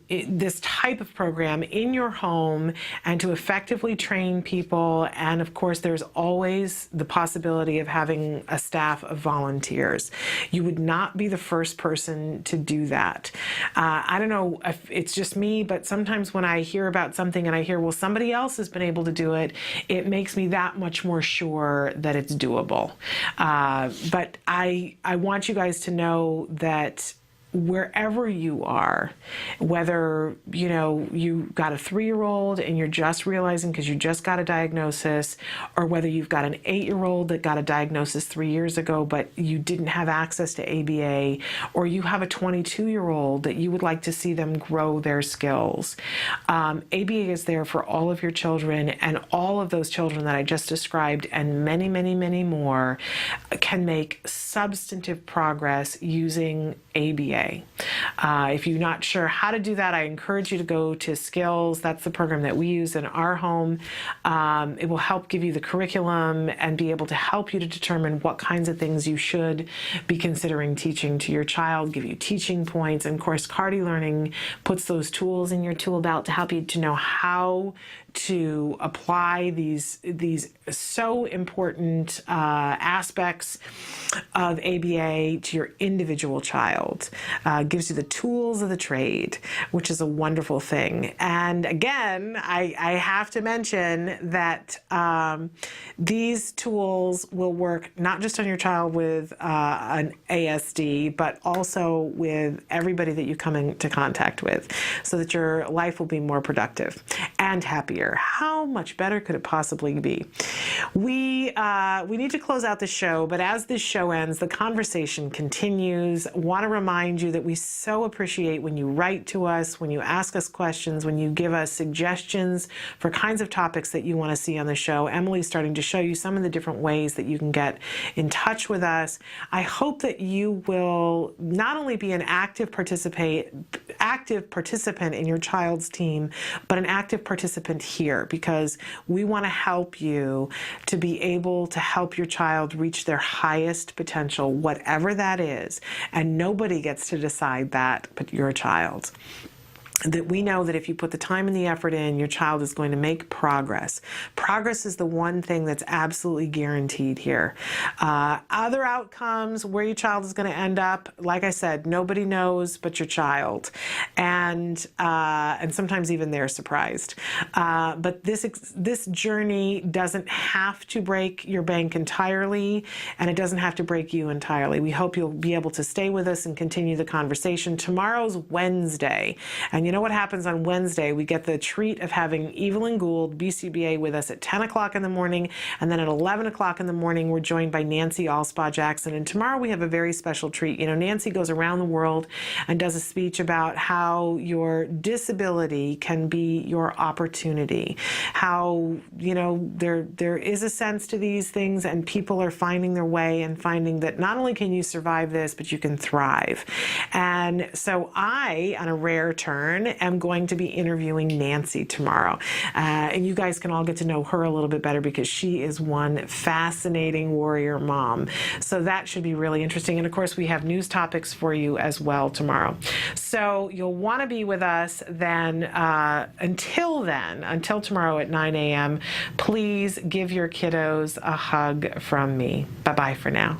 this type of program in your home, and to effectively train people. And of course, there's always the possibility of having a staff of volunteers. You would not be the first person to do that. I don't know if it's just me, but sometimes when I hear about something and I hear, well, somebody else has been able to do it, it makes me that much more sure that it's doable. But I want you guys to know that wherever you are, whether you got a 3-year-old and you're just realizing because you just got a diagnosis, or whether you've got an 8-year-old that got a diagnosis 3 years ago but you didn't have access to ABA, or you have a 22-year-old that you would like to see them grow their skills. ABA is there for all of your children, and all of those children that I just described and many, many, many more can make substantive progress using ABA. If you're not sure how to do that, I encourage you to go to Skills. That's the program that we use in our home. It will help give you the curriculum and be able to help you to determine what kinds of things you should be considering teaching to your child, give you teaching points. And of course, CARD e-learning puts those tools in your tool belt to help you to know how to apply these so important aspects of ABA to your individual child. Gives you the tools of the trade, which is a wonderful thing. And again, I have to mention that these tools will work not just on your child with an ASD, but also with everybody that you come into contact with, so that your life will be more productive and happier. How much better could it possibly be? We need to close out the show, but as this show ends, the conversation continues. Want to remind you that we so appreciate when you write to us, when you ask us questions, when you give us suggestions for kinds of topics that you want to see on the show. Emily's starting to show you some of the different ways that you can get in touch with us. I hope that you will not only be an active participant in your child's team, but an active participant here, because we want to help you to be able to help your child reach their highest potential, whatever that is. And nobody gets to decide that but your child. That we know that if you put the time and the effort in, your child is going to make progress. Progress is the one thing that's absolutely guaranteed here. Other outcomes, where your child is going to end up, like I said, nobody knows but your child. And sometimes even they're surprised. But this journey doesn't have to break your bank entirely, and it doesn't have to break you entirely. We hope you'll be able to stay with us and continue the conversation. Tomorrow's Wednesday, and you know what happens on Wednesday? We get the treat of having Evelyn Gould, BCBA, with us at 10 o'clock in the morning, and then at 11 o'clock in the morning, we're joined by Nancy Allspaw-Jackson. And tomorrow we have a very special treat. You know, Nancy goes around the world and does a speech about how your disability can be your opportunity. How, you know, there is a sense to these things, and people are finding their way and finding that not only can you survive this, but you can thrive. And so I, on a rare turn, am going to be interviewing Nancy tomorrow. And you guys can all get to know her a little bit better, because she is one fascinating warrior mom. So that should be really interesting. And of course, we have news topics for you as well tomorrow. So you'll want to be with us then. Until tomorrow at 9 a.m., please give your kiddos a hug from me. Bye-bye for now.